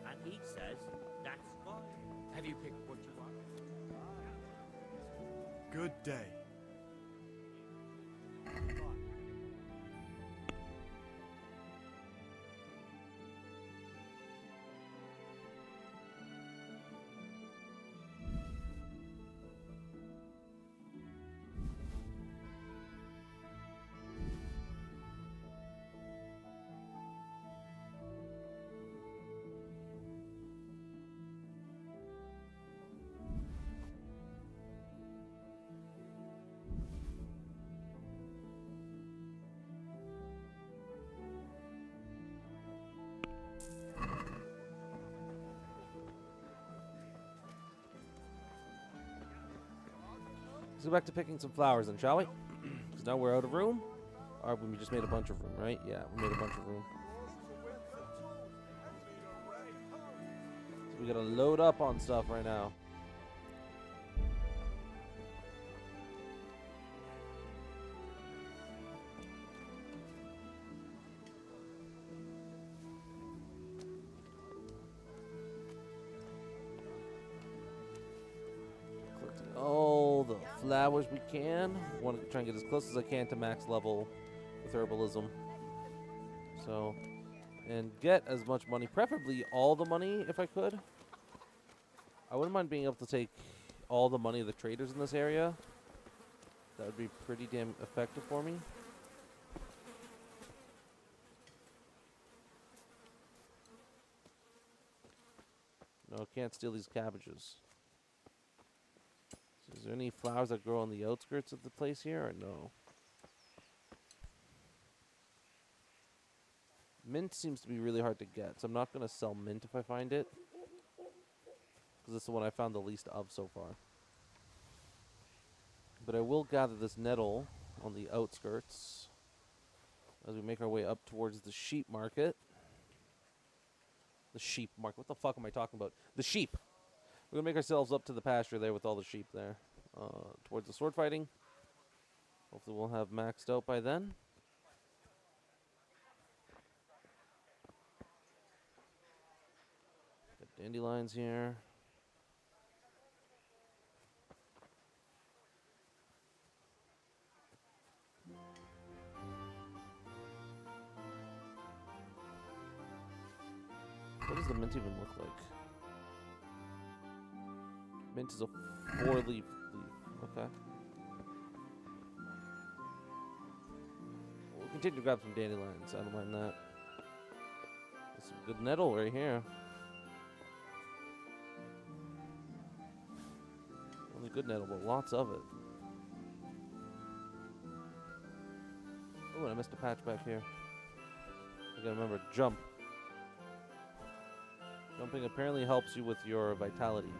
And he says that's fine. Have you picked what you want? Good day. Let's go back to picking some flowers then, shall we? Because now we're out of room. Or we just made a bunch of room, right? Yeah, we made a bunch of room. So we gotta load up on stuff right now. Collecting all the flowers we can. Want to try and get as close as I can to max level with herbalism. So, and get as much money, preferably all the money if I could. I wouldn't mind being able to take all the money of the traders in this area. That would be pretty damn effective for me. No, can't steal these cabbages. So is there any flowers that grow on the outskirts of the place here, or no? Mint seems to be really hard to get, so I'm not going to sell mint if I find it. Because this is the one I found the least of so far. But I will gather this nettle on the outskirts as we make our way up towards the sheep market. The sheep market. What the fuck am I talking about? The sheep. We're going to make ourselves up to the pasture there with all the sheep there. Towards the sword fighting. Hopefully we'll have maxed out by then. Got dandelions here. What does the mint even look like? Mint is a 4-leaf leaf. Okay. We'll continue to grab some dandelions. I don't mind that. There's some good nettle right here. Only good nettle, but lots of it. Oh, and I missed a patch back here. I gotta remember, jump. Jumping apparently helps you with your vitality.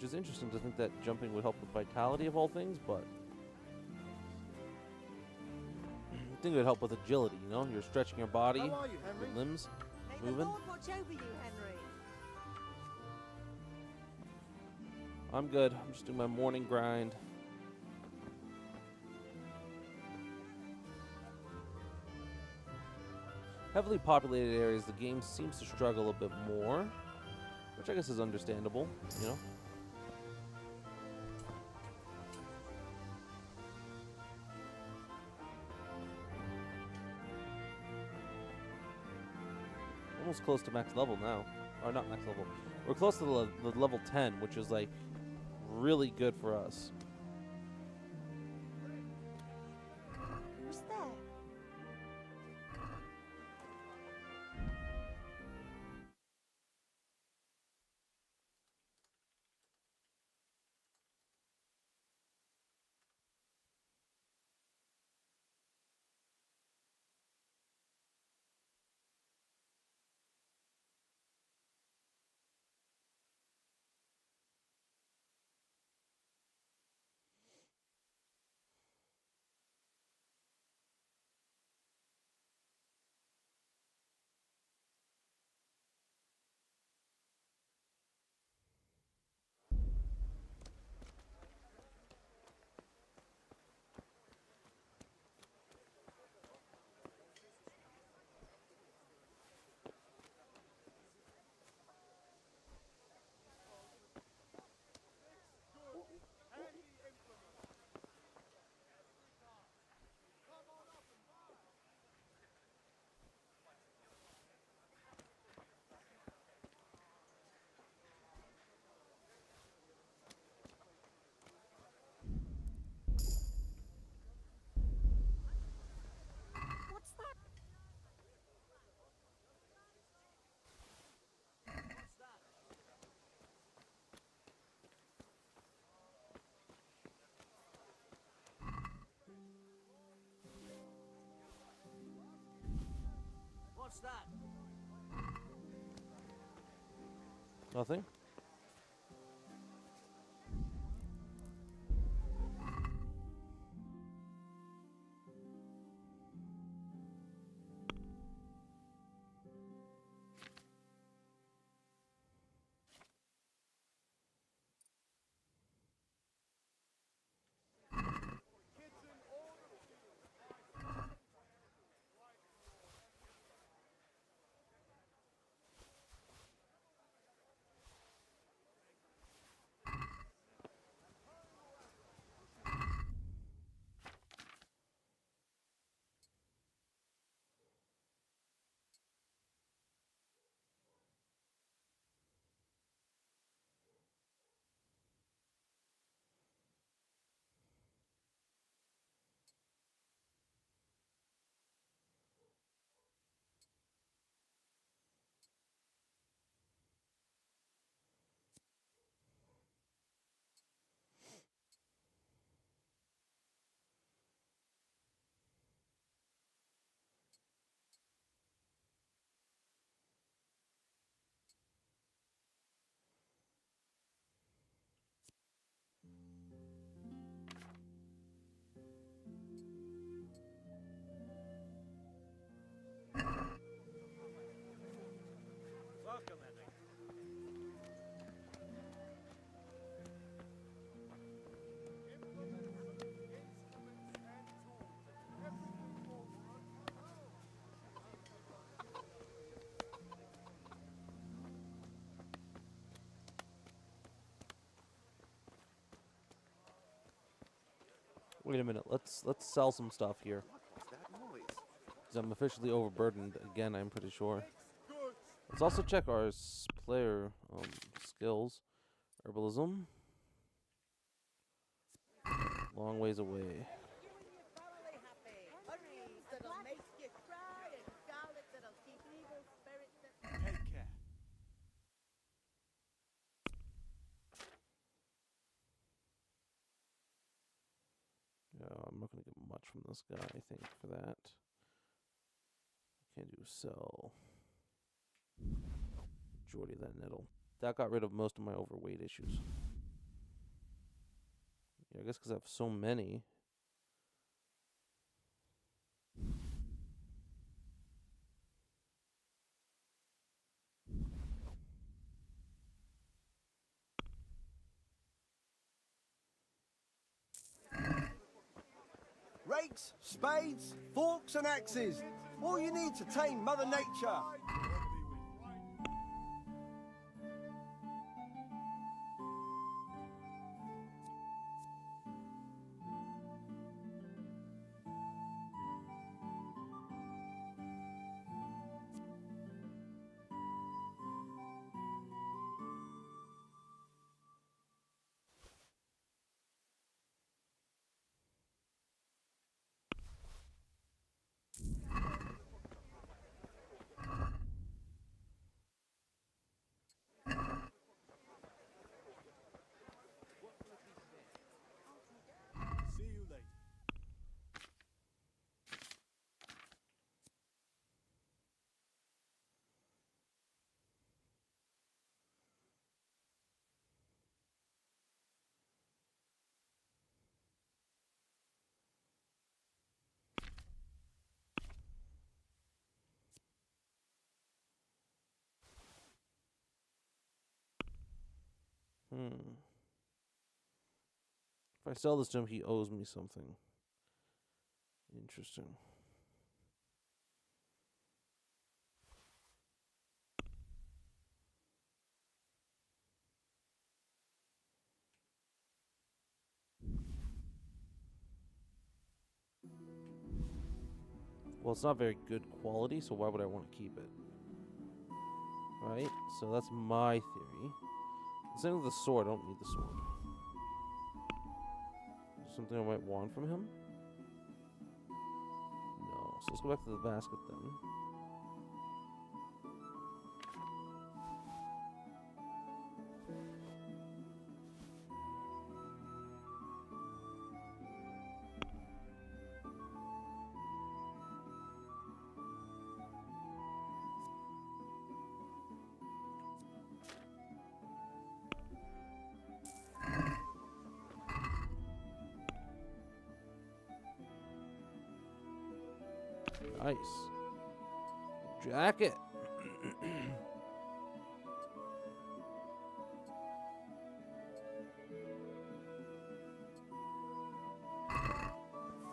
which is interesting to think that jumping would help with vitality of all things, but I think it would help with agility, you know? You're stretching your body, How are you, your Henry? limbs, May the moving. Lord watch over you, Henry. I'm good. I'm just doing my morning grind. Heavily populated areas, the game seems to struggle a bit more, which I guess is understandable, you know? Almost close to max level now. Or not max level. We're close to the level 10, which is like really good for us. Who's there? What's that? What's that? Nothing? Welcome, Henry. Wait a minute. Let's sell some stuff here. What's that noise? Because I'm officially overburdened again, I'm pretty sure. Let's also check our player skills. Herbalism. Long ways away. Hurries that'll make you cry and garlic that'll keep evil spirits at Take care. Yeah, I'm not going to get much from this guy, I think, for that. Can't do sell. Majority of that nettle. That got rid of most of my overweight issues. Yeah, I guess because I have so many. Rakes, spades, forks and axes. All you need to tame Mother Nature. See you later. If I sell this to him, he owes me something. Interesting. Well, it's not very good quality, so why would I want to keep it? Right? So that's my theory. Same with the sword. I don't need the sword. Something I might want from him? No. So let's go back to the basket then. Nice. Jacket.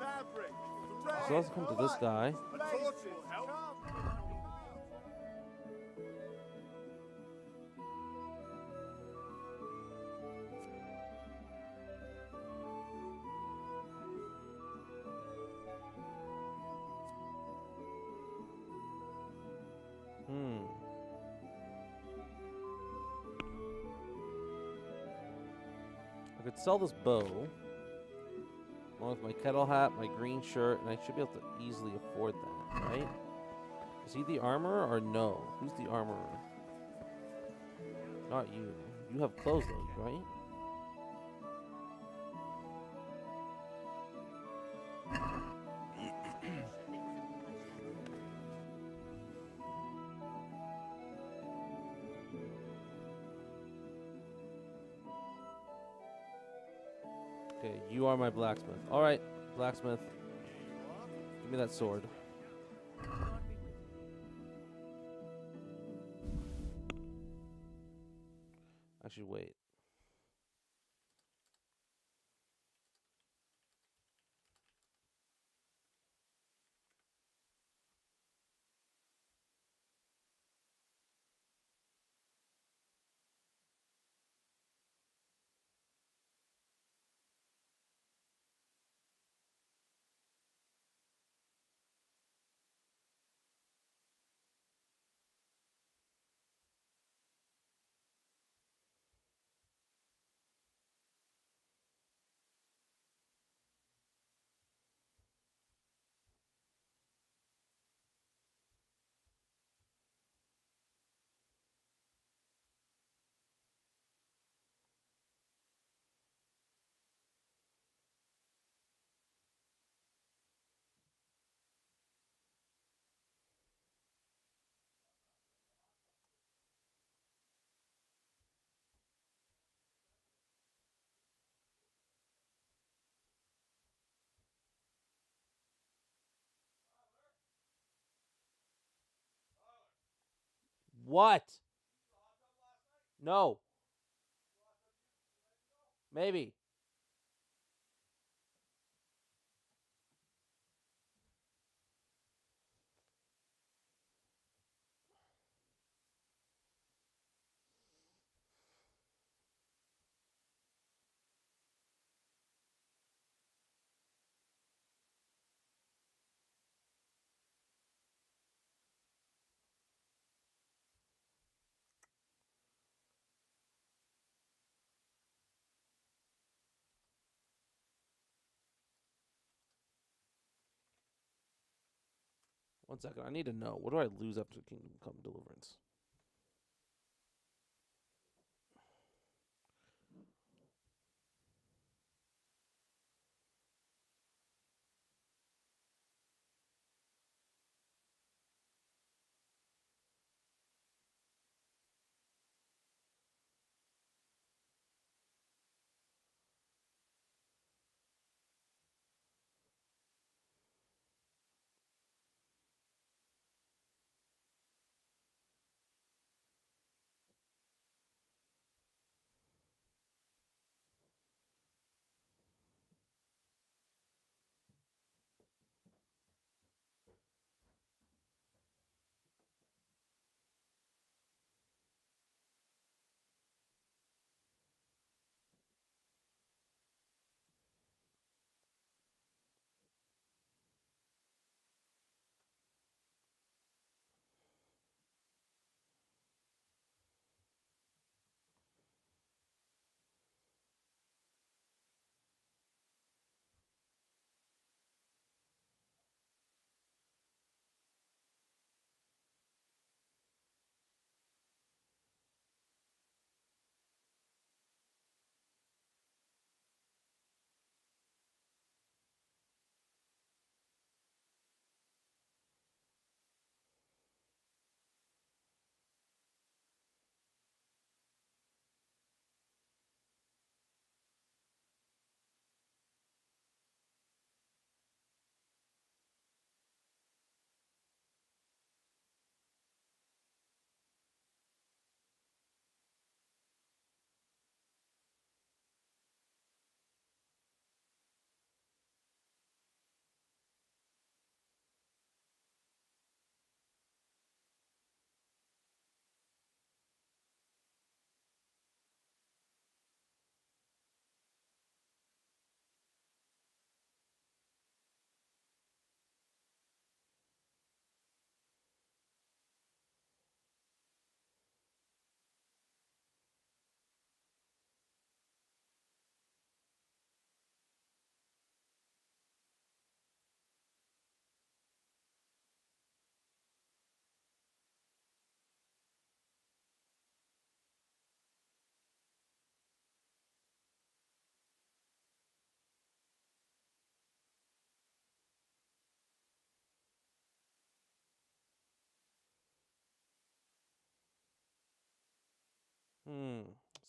Fabric. So let's come to this guy. A torch will help. I could sell this bow, along with my kettle hat, my green shirt, and I should be able to easily afford that, right? Is he the armorer or no? Who's the armorer? Not you. You have clothes though, right? Okay, you are my blacksmith. All right, blacksmith. Give me that sword. Actually, wait. What? No. Maybe. One second. I need to know. What do I lose after Kingdom Come Deliverance?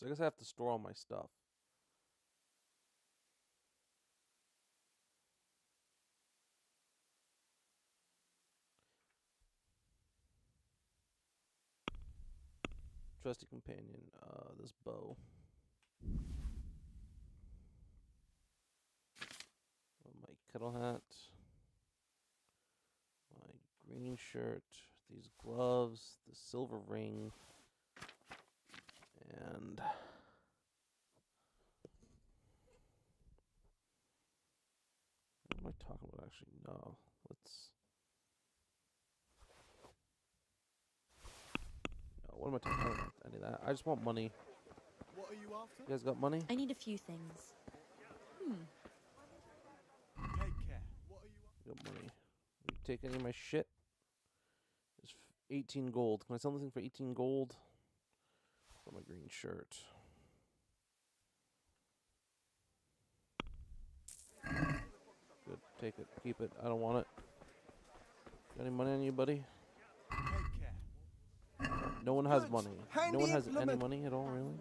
So I guess I have to store all my stuff. Trusty companion, this bow. My kettle hat. My green shirt. These gloves. The silver ring. And what am I talking about actually? No. What am I talking about? Any of that? I just want money. What are you after? You guys got money? I need a few things. Take care. What are you You got money. You take any of my shit? It's 18 gold. Can I sell anything for 18 gold? For my green shirt. Good. Take it. Keep it. I don't want it. Got any money on you, buddy? No one has money. No one has any money at all, really?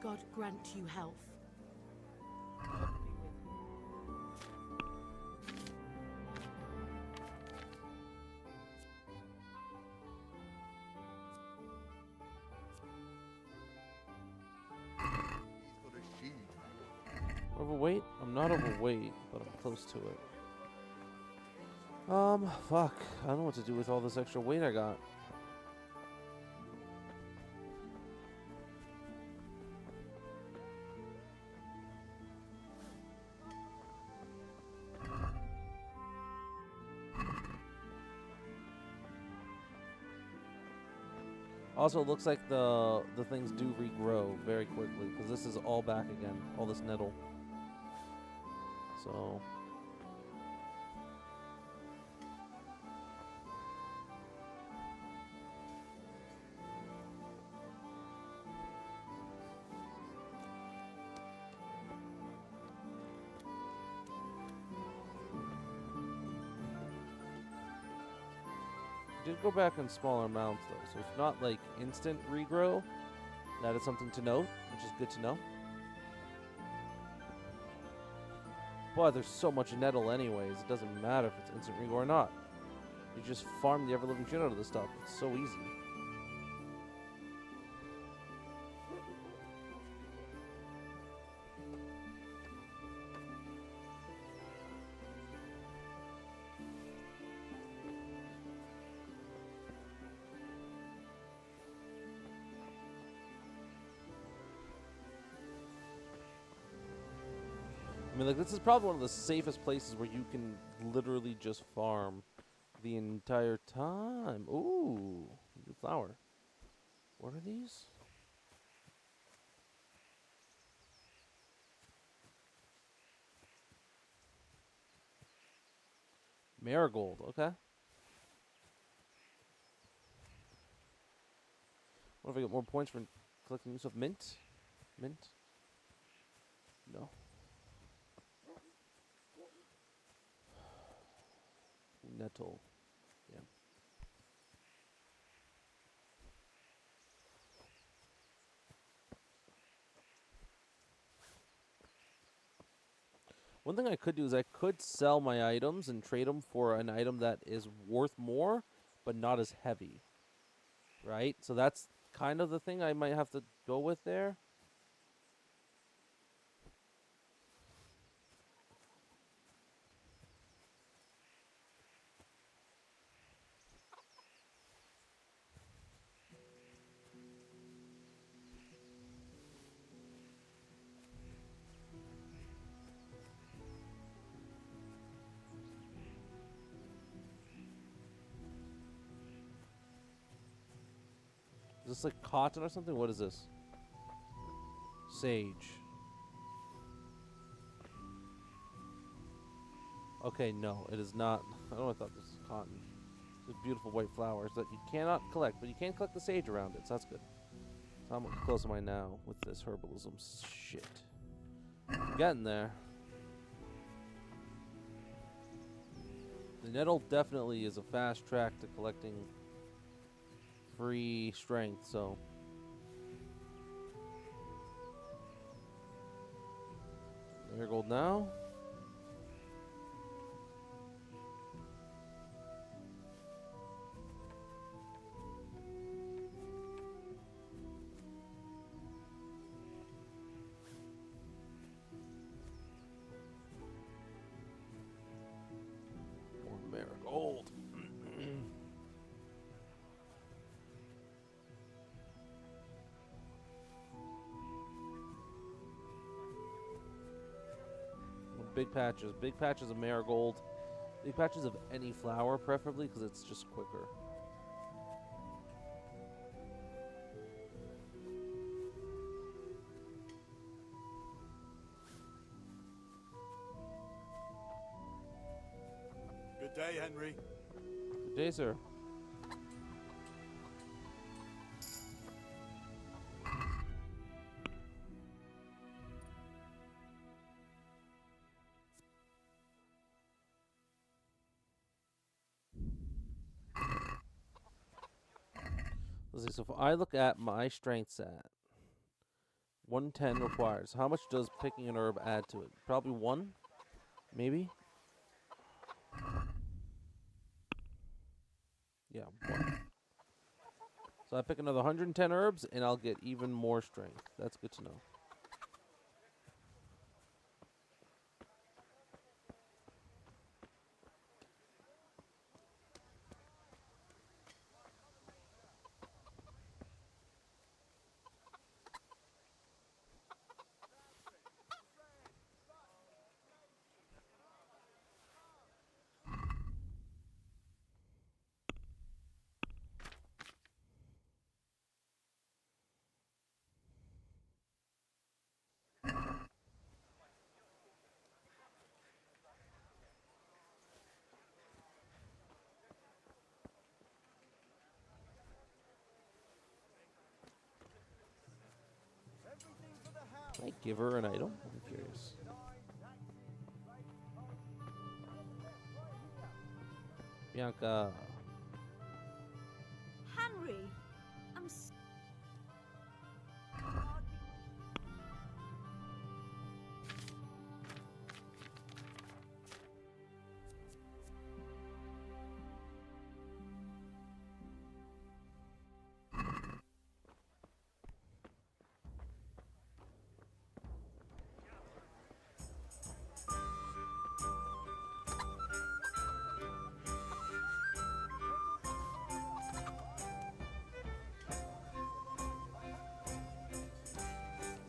God grant you health. Overweight? I'm not overweight, but I'm close to it. Fuck. I don't know what to do with all this extra weight I got. Also, it looks like the things do regrow very quickly, because this is all back again, all this nettle. So... did go back in smaller amounts though, so it's not like instant regrow. That is something to note, which is good to know. But there's so much nettle anyways, it doesn't matter if it's instant regrow or not. You just farm the ever-living shit out of this stuff. It's so easy. I mean, like, this is probably one of the safest places where you can literally just farm the entire time. Ooh, new flower. What are these? Marigold, okay. What if I get more points for collecting use of mint? Mint? No. Nettle. Yeah. One thing I could do is I could sell my items and trade them for an item that is worth more, but not as heavy. Right? So that's kind of the thing I might have to go with there. Is this like cotton or something? What is this? Sage. Okay, no, it is not. I don't know, I thought this was cotton. These beautiful white flowers that you cannot collect, but you can collect the sage around it, so that's good. So how close am I now with this herbalism shit? I'm getting there. The nettle definitely is a fast track to collecting free strength, so... Marigold now. More marigold. Big patches of marigold, big patches of any flower preferably, because it's just quicker. Good day, Henry. Good day, sir. Let's see, so if I look at my strength stat, 110 required. So how much does picking an herb add to it? Probably 1, maybe. Yeah, 1. So I pick another 110 herbs, and I'll get even more strength. That's good to know. Can I give her an item? I'm curious. Bianca. Henry,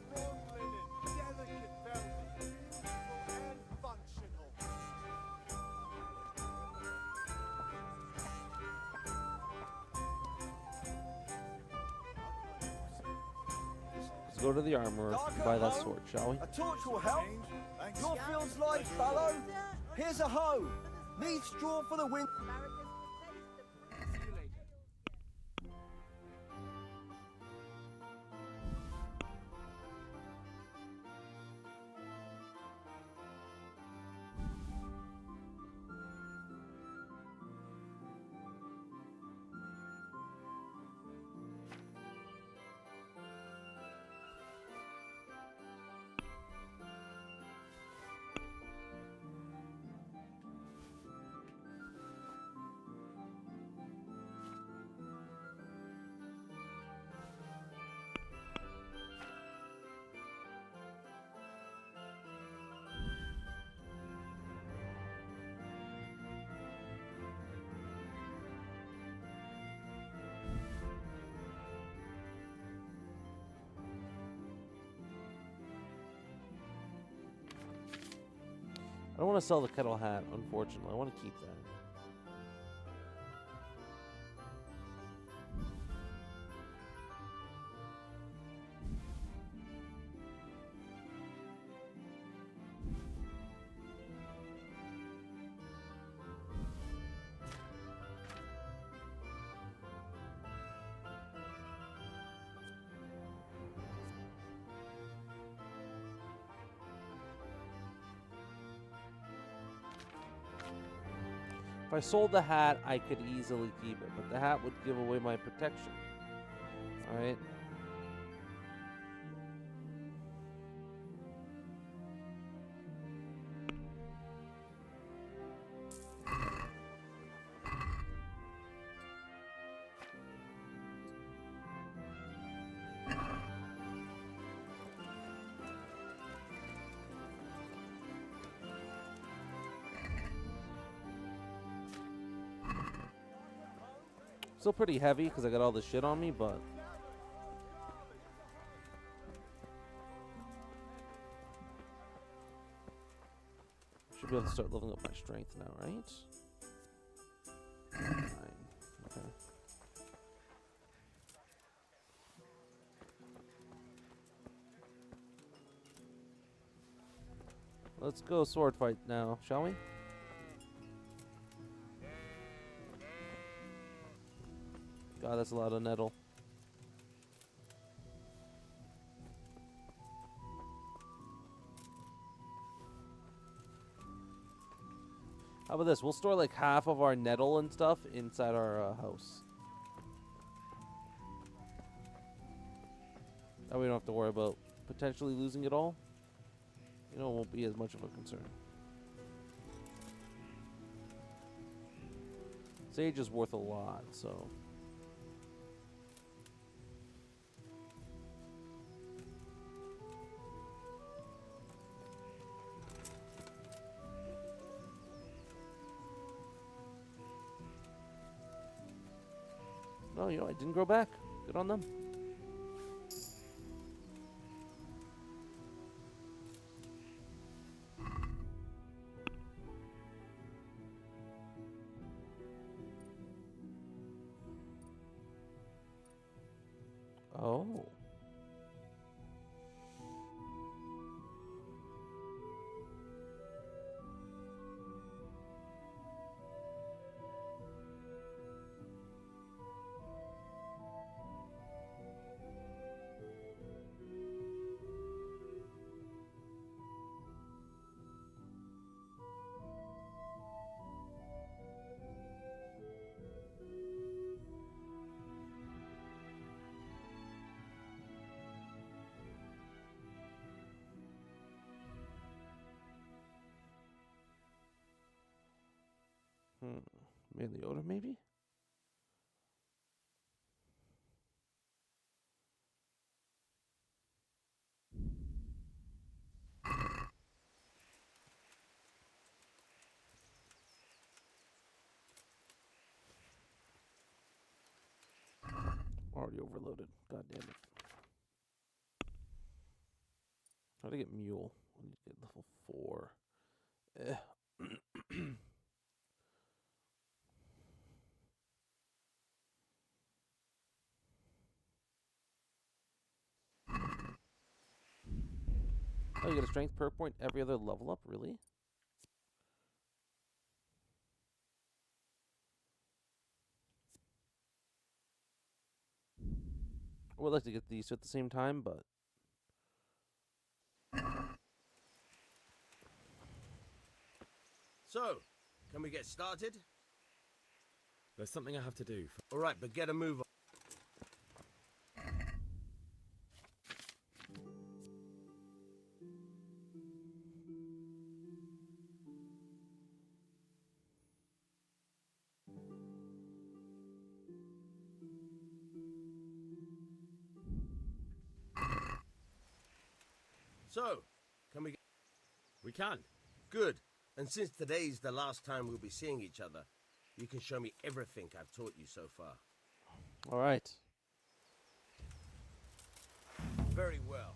Strong linen, delicate velvet, beautiful and functional. Let's go to the armor and buy that sword, shall we? A torch will help. Your field's light, fellow. Here's a hoe. Need straw for the wind. I don't want to sell the kettle hat, unfortunately. I want to keep that. If I sold the hat, I could easily keep it, but the hat would give away my protection. Alright? Still pretty heavy because I got all this shit on me, but should be able to start leveling up my strength now, right? 9. Okay. Let's go sword fight now, shall we? God, that's a lot of nettle. How about this? We'll store like half of our nettle and stuff inside our house. That we don't have to worry about potentially losing it all, it won't be as much of a concern. Sage is worth a lot, so. No, I didn't grow back. Good on them. Oh. Mainly Oda, maybe? Already overloaded. God damn it. How to get Mule? I need to get level 4. Oh, you get a strength perk point every other level up? Really? I would like to get these two at the same time, but... So, can we get started? There's something I have to do. All right, but get a move on. So, can we... We can. Good. And since today's the last time we'll be seeing each other, you can show me everything I've taught you so far. All right. Very well.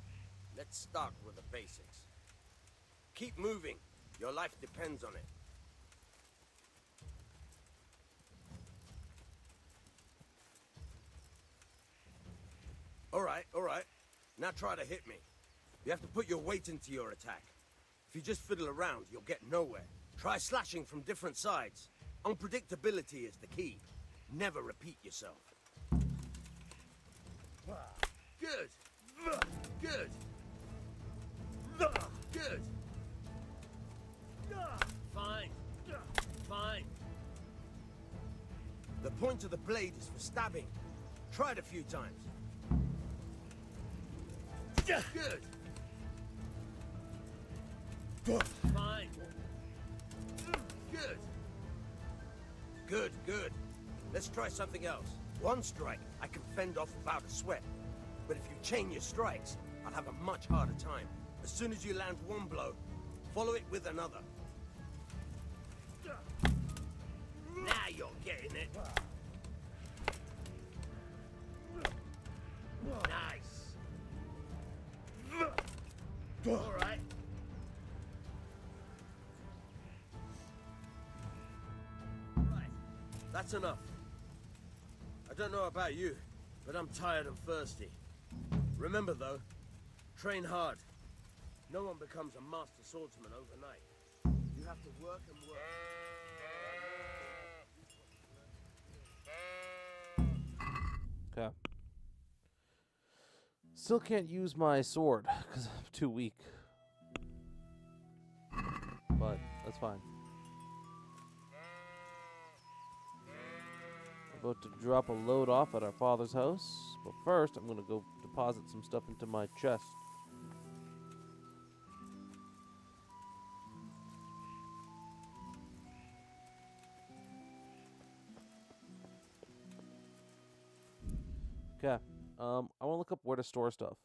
Let's start with the basics. Keep moving. Your life depends on it. All right. Now try to hit me. You have to put your weight into your attack. If you just fiddle around, you'll get nowhere. Try slashing from different sides. Unpredictability is the key. Never repeat yourself. Good. Good. Good. Fine. Fine. The point of the blade is for stabbing. Try it a few times. Good. Fine. Good. Good. Let's try something else. One strike, I can fend off without a sweat. But if you chain your strikes, I'll have a much harder time. As soon as you land one blow, follow it with another. Now you're getting it. Nice. All right. That's enough. I don't know about you, but I'm tired and thirsty. Remember though, train hard. No one becomes a master swordsman overnight. You have to work and work. Okay. Still can't use my sword because I'm too weak. But that's fine. I'm about to drop a load off at our father's house. But first, I'm going to go deposit some stuff into my chest. Okay. I want to look up where to store stuff.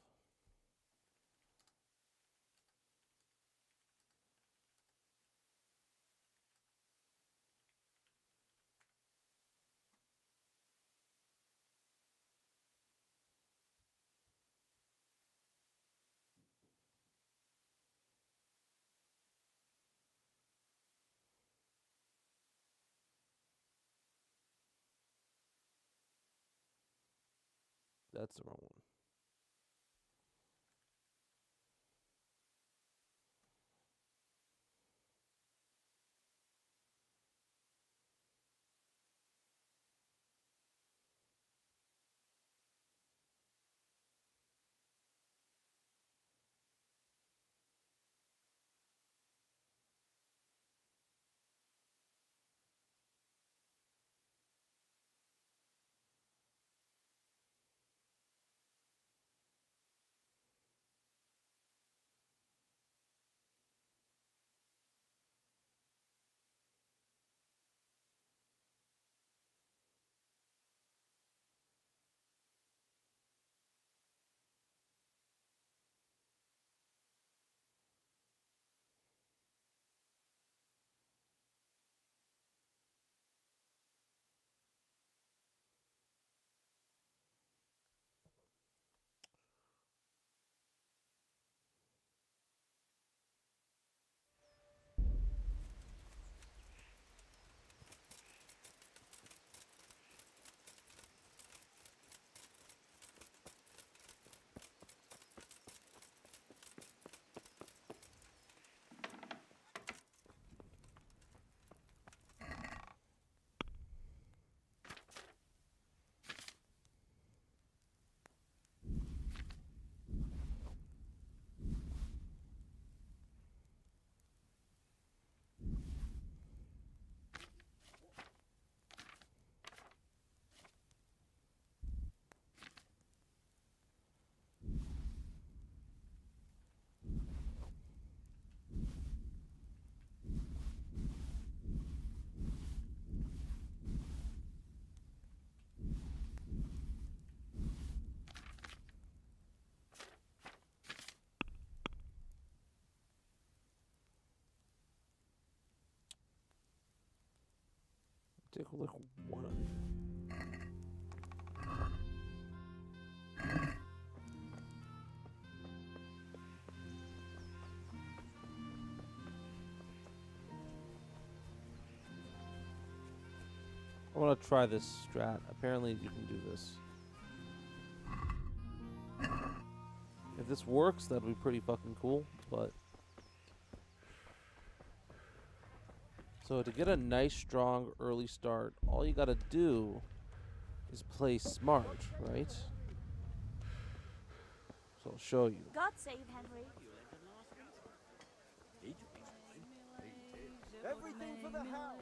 That's the wrong one. Take a look at one of these. I want to try this strat. Apparently you can do this. If this works, that'd be pretty fucking cool, but... So to get a nice, strong, early start, all you gotta do is play smart, right? So I'll show you. God save Henry. Everything for the house.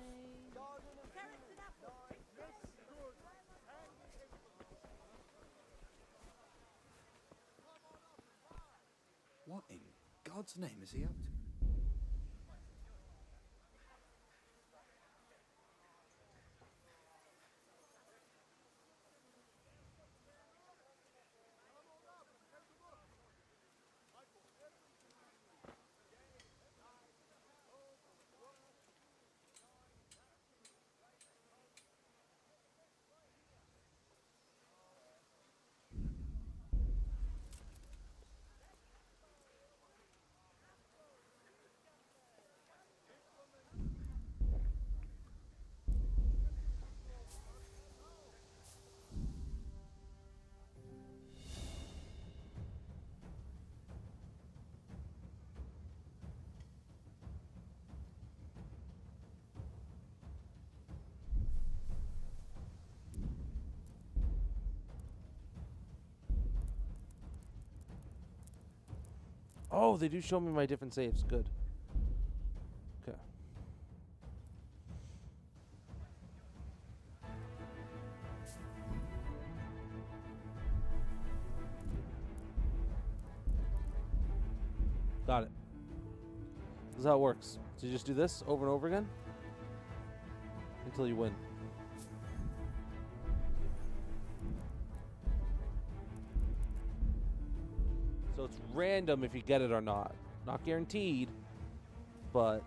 What in God's name is he up to? Oh, they do show me my different saves. Good. Okay. Got it. This is how it works. So you just do this over and over again until you win. So it's random if you get it or not. Not guaranteed, but...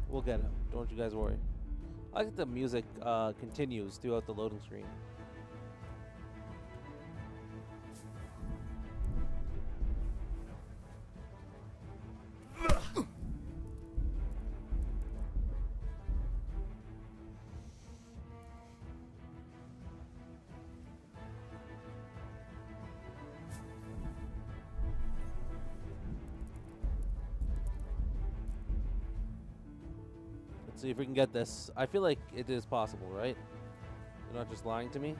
We'll get him. Don't you guys worry. I like that the music continues throughout the loading screen. Let's see if we can get this. I feel like it is possible, right? You're not just lying to me?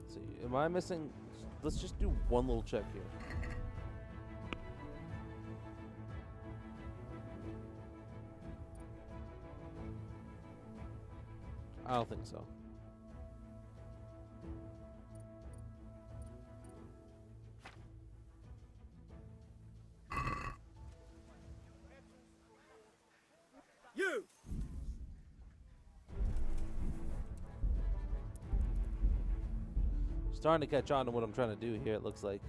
Let's see, am I missing? Let's just do one little check here. I don't think so. You! Starting to catch on to what I'm trying to do here, it looks like.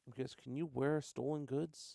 I guess, can you wear stolen goods?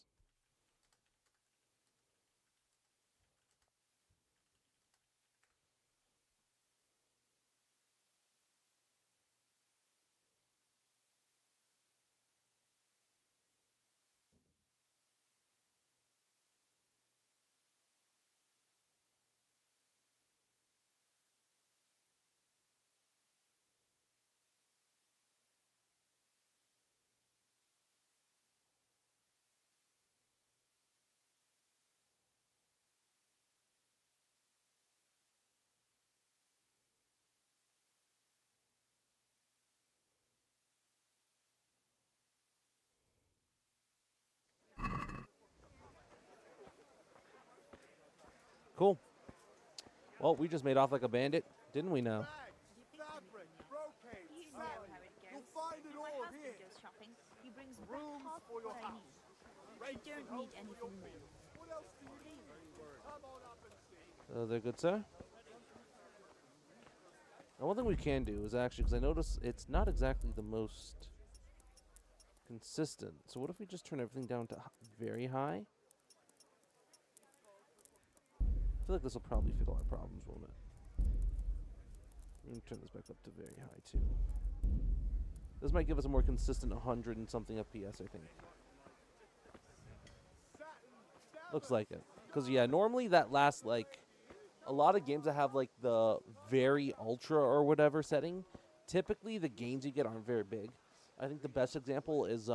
Cool. Well, we just made off like a bandit, didn't we now? Fabric, brocade, satin, rooms for your house. I don't need anything more. What else do you need? Come on up and see. They're good, sir. Now, one thing we can do is actually, because I notice it's not exactly the most consistent. So what if we just turn everything down to very high? I feel like this will probably fix all our problems, won't it? We can turn this back up to very high, too. This might give us a more consistent 100 and something FPS, I think. Looks like it. Because, yeah, normally that lasts, like, a lot of games that have, like, the very ultra or whatever setting, typically the gains you get aren't very big. I think the best example is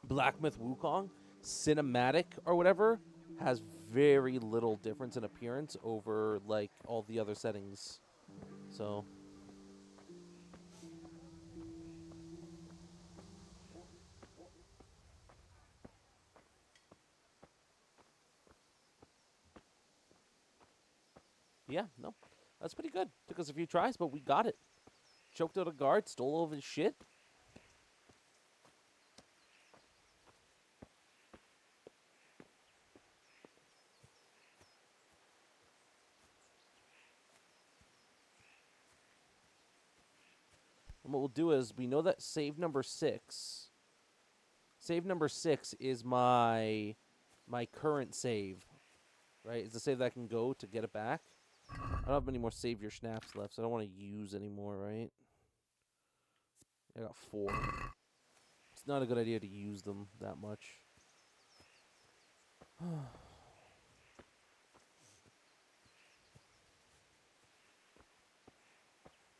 Black Myth Wukong. Cinematic or whatever has very little difference in appearance over, like, all the other settings. So... yeah, no. That's pretty good. Took us a few tries, but we got it. Choked out a guard, stole all of his shit. And what we'll do is, we know that save number 6. Save number 6 is my current save. Right? It's the save that I can go to get it back. I don't have any more save your snaps left, so I don't want to use anymore, right? I got 4. It's not a good idea to use them that much.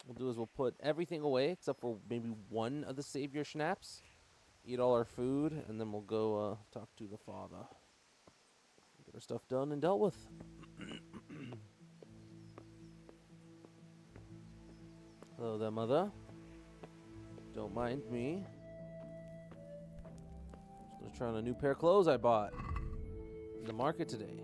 We'll do is we'll put everything away except for maybe one of the save your snaps. Eat all our food, and then we'll go talk to the father. Get our stuff done and dealt with. Hello there, mother. Don't mind me. Just trying a new pair of clothes I bought in the market today.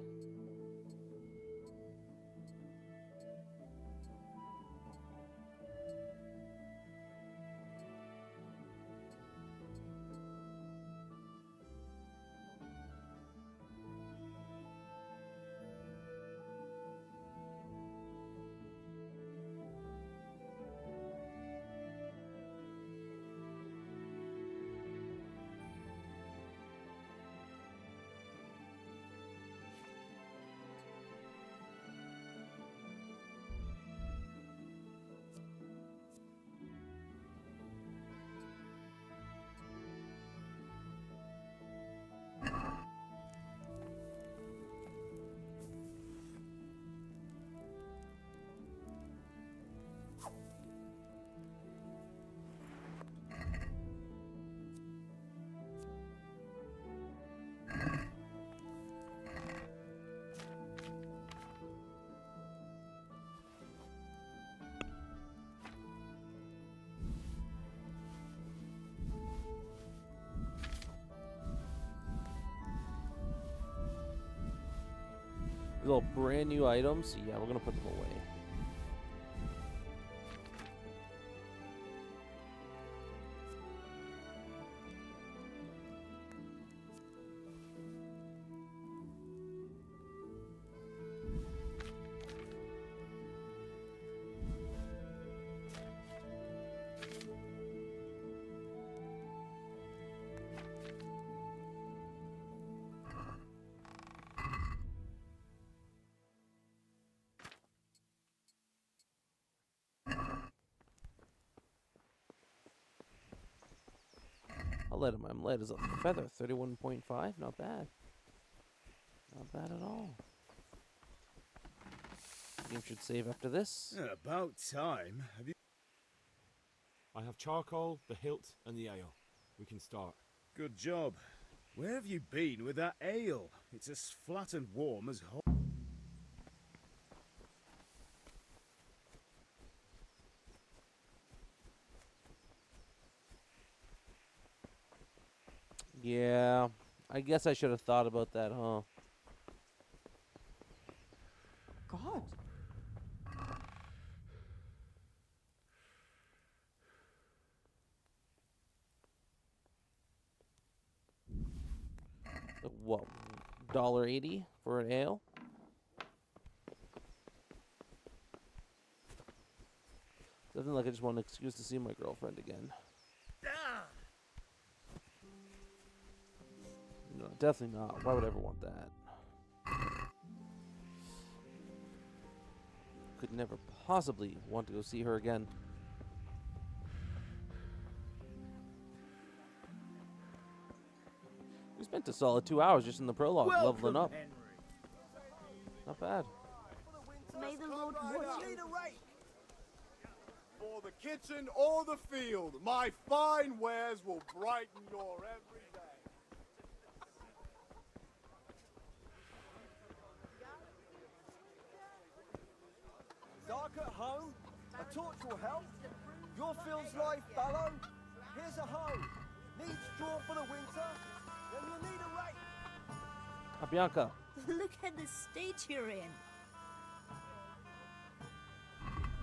These all brand new items. Yeah, we're gonna put them away. I'll let him. I'm light as a feather. 31.5. Not bad. Not bad at all. Game should save after this. About time. Have you? I have charcoal, the hilt, and the ale. We can start. Good job. Where have you been with that ale? It's as flat and warm as home. Yeah, I guess I should have thought about that, huh? God. what, $1.80 for an ale? Doesn't look like I just want an excuse to see my girlfriend again. No, definitely not. Why would I ever want that? Could never possibly want to go see her again. We spent a solid 2 hours just in the prologue leveling up. Henry. Not bad. May the Lord watch you. For the kitchen or the field, my fine wares will brighten your every day. Dark at home? A torch will help. Your field's life fallow? Here's a hoe. Need straw for the winter? Then you need a rake. Bianca. Look at the state you're in.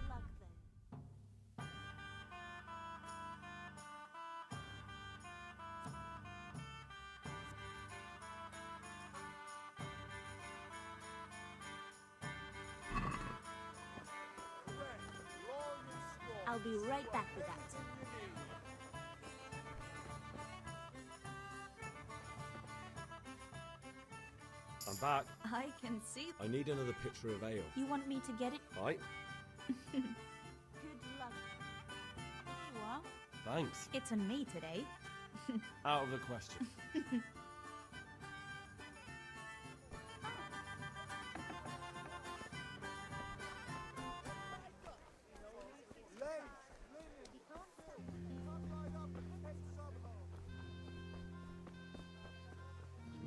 Luck then. I'll be right back with that. I'm back. I can see. I need another pitcher of ale. You want me to get it? Right? Good luck. There you are. Thanks. It's on me today. Out of the question.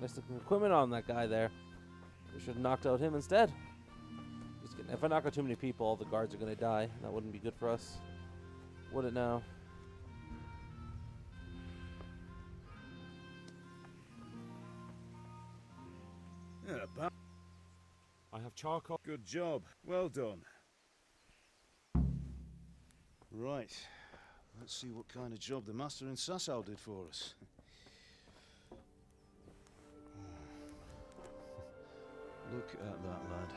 Nice looking equipment on that guy there. We should have knocked out him instead. Just kidding. If I knock out too many people, all the guards are going to die. That wouldn't be good for us. Would it now? Yeah, pal. I have charcoal. Good job. Well done. Right. Let's see what kind of job the master in Sasau did for us. Look at that, lad.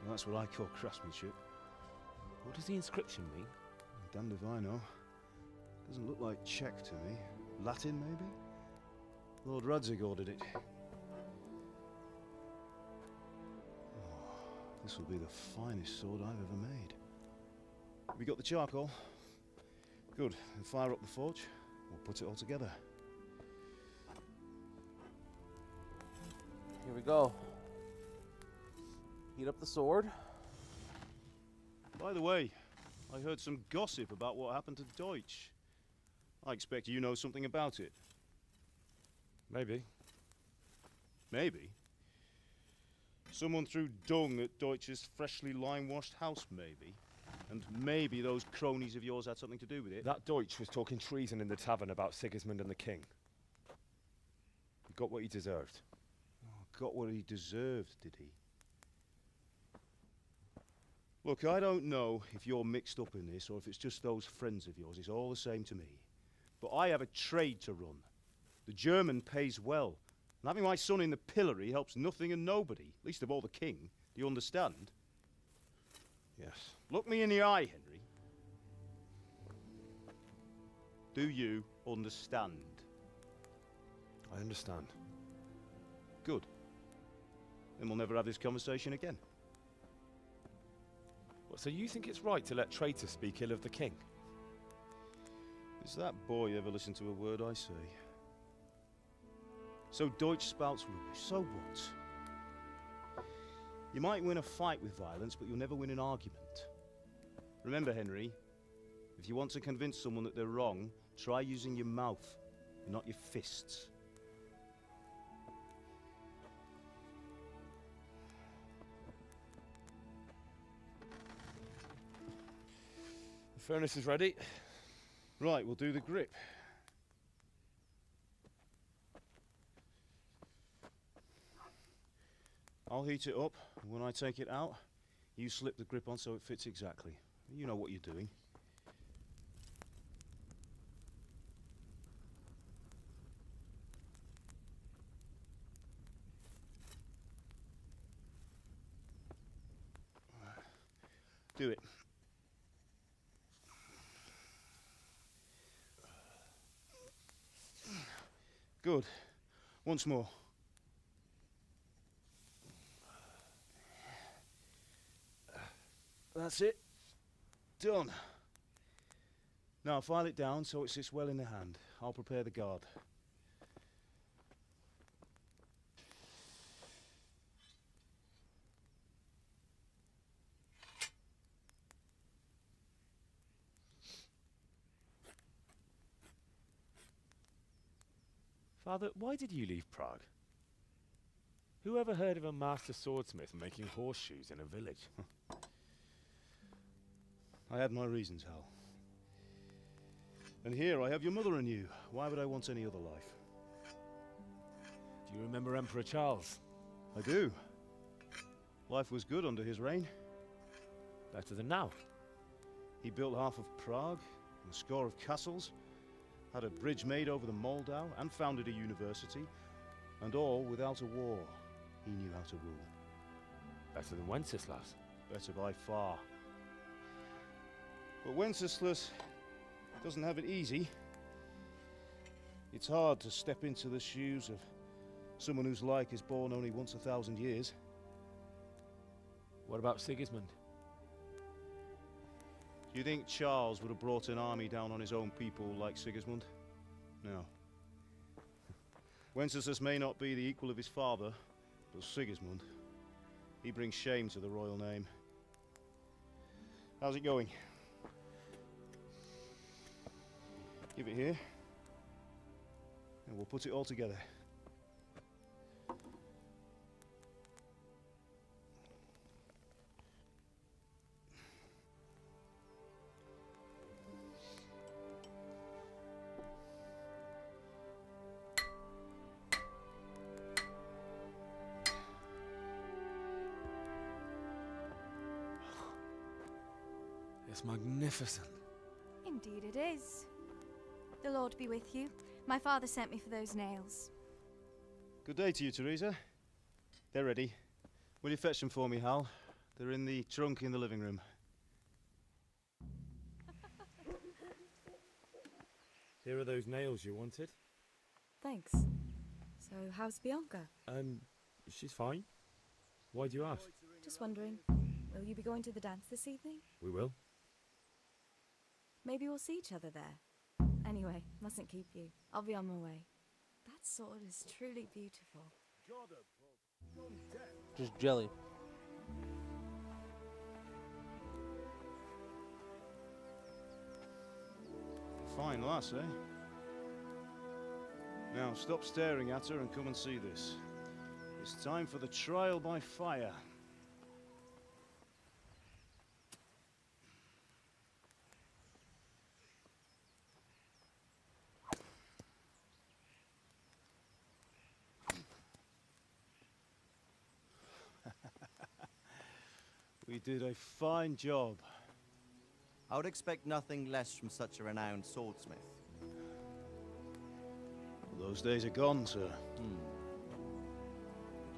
That's what I call craftsmanship. What does the inscription mean? Damned if I know. Doesn't look like Czech to me. Latin, maybe? Lord Radzig ordered it. Oh, this will be the finest sword I've ever made. We got the charcoal? Good. Then fire up the forge. We'll put it all together. Here we go. Heat up the sword. By the way, I heard some gossip about what happened to Deutsch. I expect you know something about it. Maybe. Maybe? Someone threw dung at Deutsch's freshly lime-washed house, maybe? And maybe those cronies of yours had something to do with it? That Deutsch was talking treason in the tavern about Sigismund and the king. He got what he deserved. Oh, got what he deserved, did he? Look, I don't know if you're mixed up in this or if it's just those friends of yours. It's all the same to me. But I have a trade to run. The German pays well. And having my son in the pillory helps nothing and nobody, least of all the king. Do you understand? Yes. Look me in the eye, Henry. Do you understand? I understand. Good. Then we'll never have this conversation again. What, so you think it's right to let traitors speak ill of the king? Does that boy ever listen to a word I say? So Deutsch spouts rubbish. So what? You might win a fight with violence, but you'll never win an argument. Remember, Henry, if you want to convince someone that they're wrong, try using your mouth, not your fists. The furnace is ready. Right, we'll do the grip. I'll heat it up, and when I take it out, you slip the grip on so it fits exactly. You know what you're doing. Do it. Good. Once more. That's it. Done. Now file it down so it sits well in the hand. I'll prepare the guard. Father, why did you leave Prague? Who ever heard of a master swordsmith making horseshoes in a village? I had my reasons, Hal. And here I have your mother and you. Why would I want any other life? Do you remember Emperor Charles? I do. Life was good under his reign. Better than now. He built half of Prague, and a score of castles, had a bridge made over the Moldau, and founded a university, and all without a war. He knew how to rule. Better than Wenceslas. Better by far. But Wenceslas doesn't have it easy. It's hard to step into the shoes of someone whose like is born only once 1,000 years. What about Sigismund? Do you think Charles would have brought an army down on his own people like Sigismund? No. Wenceslas may not be the equal of his father, but Sigismund, he brings shame to the royal name. How's it going? Give it here, and we'll put it all together. It's magnificent. Indeed it is. The Lord be with you. My father sent me for those nails. Good day to you, Teresa. They're ready. Will you fetch them for me, Hal? They're in the trunk in the living room. Here are those nails you wanted. Thanks. So, how's Bianca? She's fine. Why do you ask? Just wondering, will you be going to the dance this evening? We will. Maybe we'll see each other there. Anyway, mustn't keep you. I'll be on my way. That sword is truly beautiful. Just jelly. Fine lass, eh? Now stop staring at her and come and see this. It's time for the trial by fire. We did a fine job. I would expect nothing less from such a renowned swordsmith. Well, those days are gone, sir.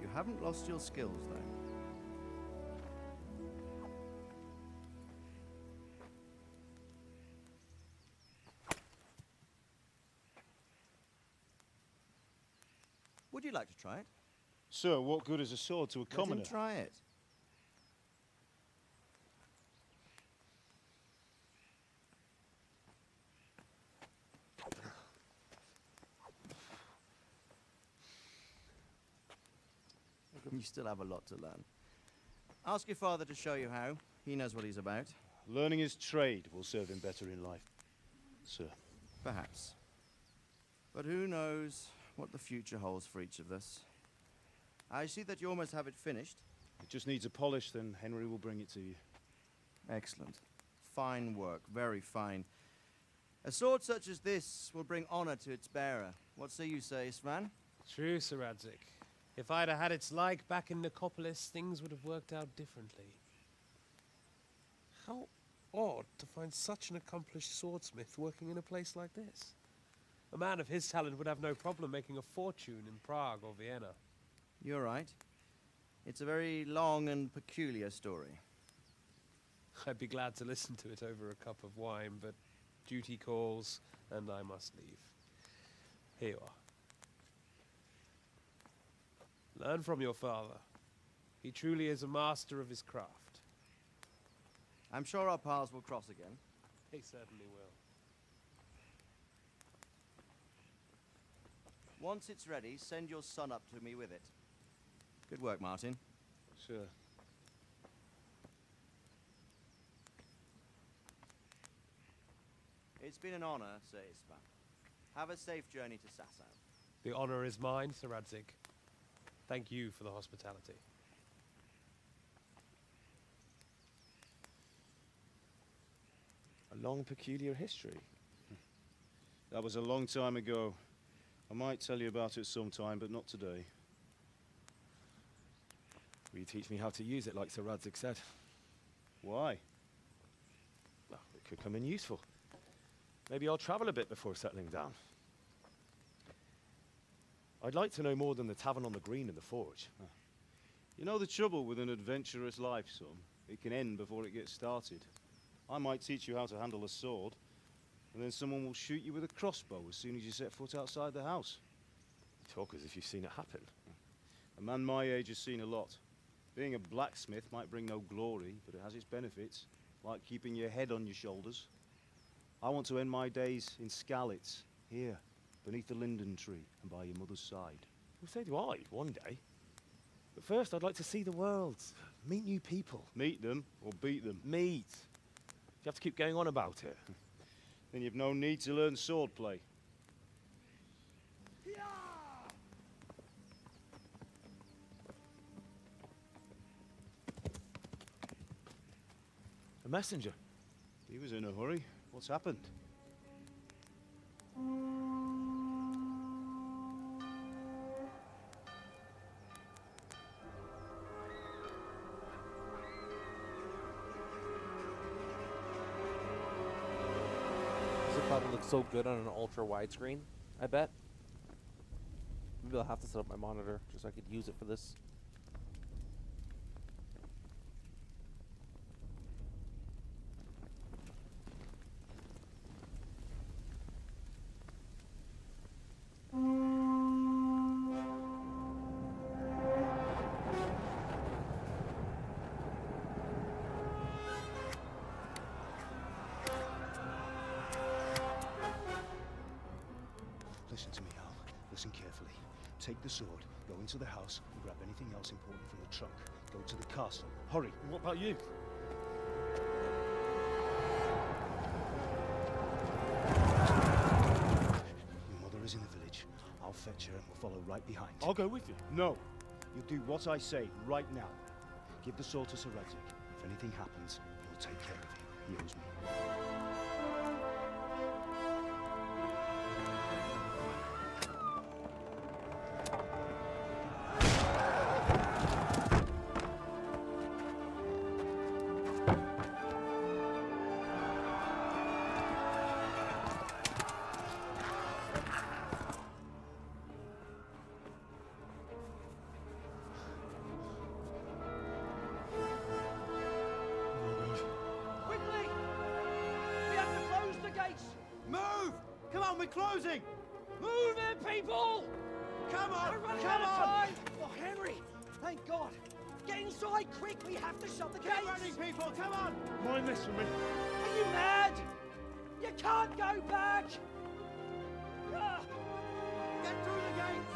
You haven't lost your skills, though. Would you like to try it? Sir, what good is a sword to a commoner? Let him try it. You still have a lot to learn. Ask your father to show you how. He knows what he's about. Learning his trade will serve him better in life, sir. Perhaps. But who knows what the future holds for each of us. I see that you almost have it finished. It just needs a polish, then Henry will bring it to you. Excellent. Fine work, very fine. A sword such as this will bring honor to its bearer. What say you, Svan? True, Sir Radzik. If I'd have had its like back in Nicopolis, things would have worked out differently. How odd to find such an accomplished swordsmith working in a place like this. A man of his talent would have no problem making a fortune in Prague or Vienna. You're right. It's a very long and peculiar story. I'd be glad to listen to it over a cup of wine, but duty calls, and I must leave. Here you are. Learn from your father. He truly is a master of his craft. I'm sure our paths will cross again. He certainly will. Once it's ready, send your son up to me with it. Good work, Martin. Sure. It's been an honor, Sir Istvan. Have a safe journey to Sasau. The honor is mine, Sir Radzig. Thank you for the hospitality. A long, peculiar history. That was a long time ago. I might tell you about it sometime, but not today. Will you teach me how to use it like Sir Radzig said? Why? Well, it could come in useful. Maybe I'll travel a bit before settling down. I'd like to know more than the tavern on the green and the forge. You know the trouble with an adventurous life, son? It can end before it gets started. I might teach you how to handle a sword, and then someone will shoot you with a crossbow as soon as you set foot outside the house. You talk as if you've seen it happen. A man my age has seen a lot. Being a blacksmith might bring no glory, but it has its benefits, like keeping your head on your shoulders. I want to end my days in Skalitz, here, beneath the linden tree and by your mother's side. Well, so do I, one day. But first, I'd like to see the world, meet new people. Meet them or beat them? Meet. You have to keep going on about it. Then you've no need to learn swordplay. A messenger. He was in a hurry. What's happened? This would probably look so good on an ultra widescreen, I bet. Maybe I'll have to set up my monitor just so I could use it for this. Listen to me, Al. Listen carefully. Take the sword, go into the house, and grab anything else important from the trunk. Go to the castle. Hurry. And what about you? Your mother is in the village. I'll fetch her and we'll follow right behind. I'll go with you. No. You'll do what I say right now. Give the sword to Sir Radzig. If anything happens, he'll take care of you. He owes me. Quickly! We have to close the gates! Move! Come on, we're closing! Move it, people! Come on! We're running Come out of on! time! Oh, Henry! Thank God! Get inside, quick! We have to shut the gates! Keep running, people! Come on! Mind this for me. Are you mad? You can't go back! Ah! Get through the gates!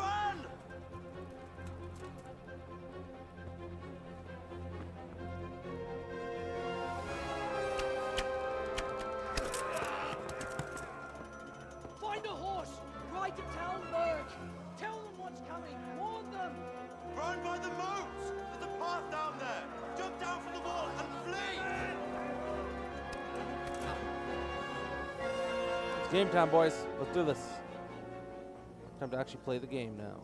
Run! Find a horse! Ride to Talmberg! Tell them what's coming! Warn them! Run by the moat! There's a path down there! Jump down from the wall and flee! It's game time, boys. Let's do this. Time to actually play the game now.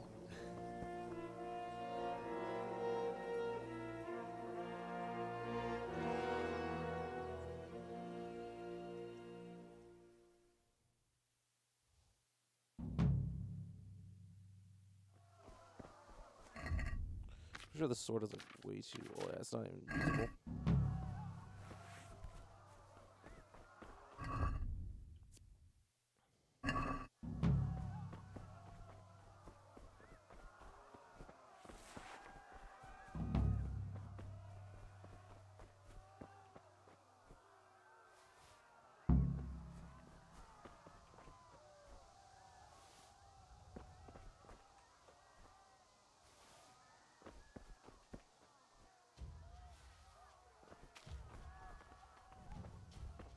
I'm sure the sword is like way too. Oh yeah, it's not even usable.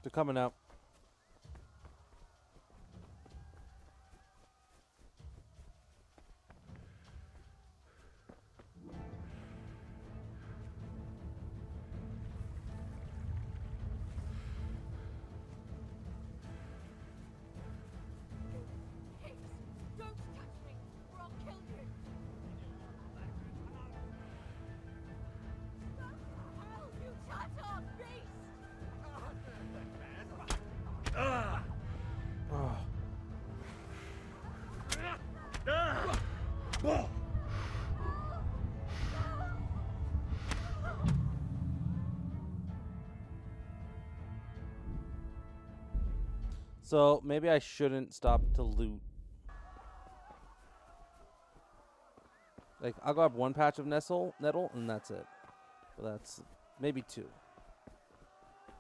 They're coming out. Don't touch me, or I'll kill you. Hell, you Tatar beast! So maybe I shouldn't stop to loot. Like I'll grab one patch of nettle, and that's it. But that's maybe two.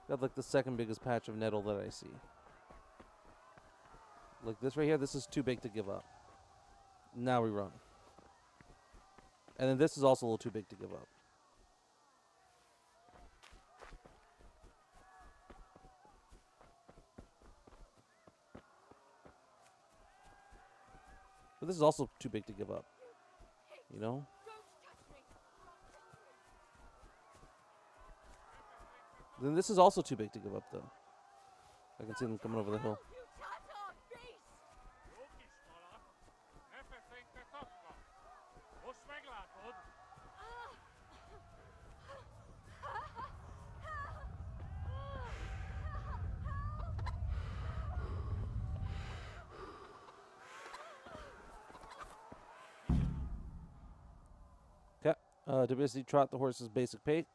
Got like the second biggest patch of nettle that I see. Like this right here, this is too big to give up. Now we run. And then this is also a little too big to give up. But this is also too big to give up. You know? Then this is also too big to give up, though. I can see them coming over the hill. Okay. WSD trot the horse's basic pace.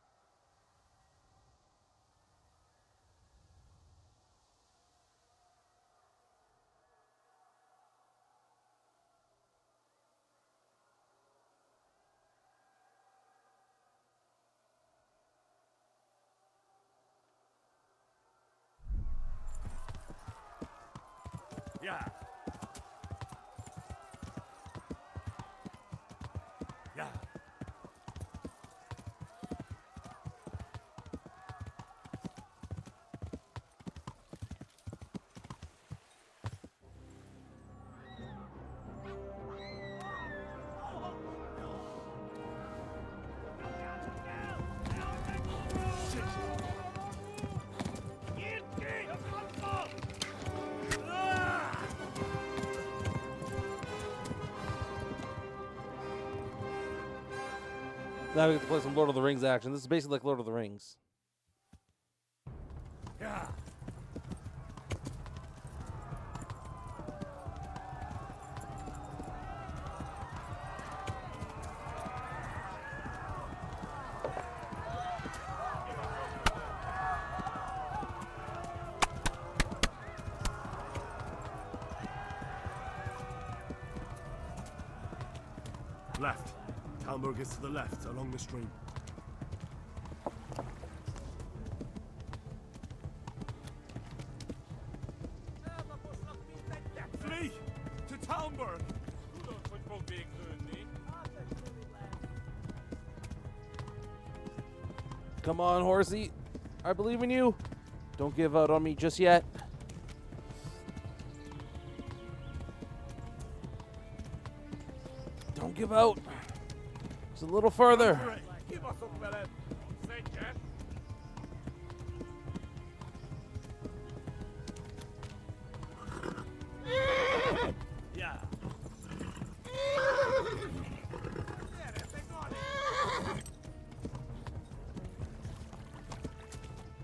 Yeah. Yeah. Now we get to play some Lord of the Rings action. This is basically like Lord of the Rings. Yeah. Left. Talmberg is to the left, along the stream. Flee! To Talmberg! Come on, horsey. I believe in you. Don't give out on me just yet. Don't give out. Just a little further. Yeah.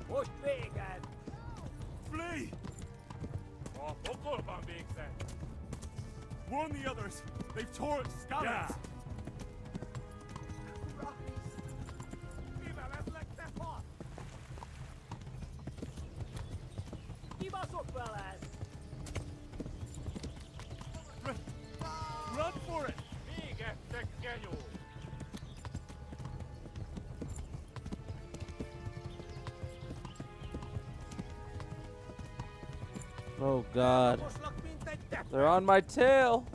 Push big, and Flee! Oh, don't go about being said. Warn the others. They've tore its scallops. Yeah. Keep us up, fellas. Run for it! Big pequeño. Oh, God. They're on my tail.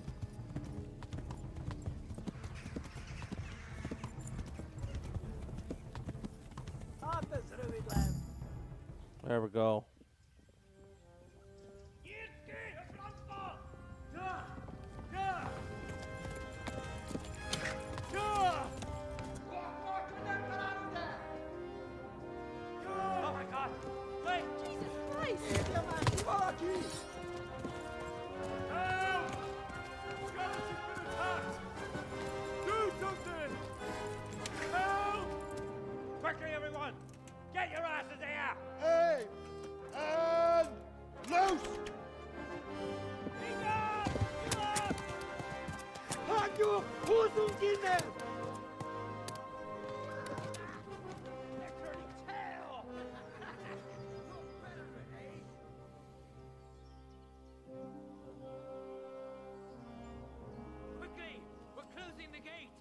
There we go. Oh my God! Wait! Jesus Christ! Help! Skeleton's been attacked! Do something! Help! Quickly, everyone! Get your asses here! Hey! And loose! Hanyo! Who's in there? They're turning tail! Quickly! We're closing the gate!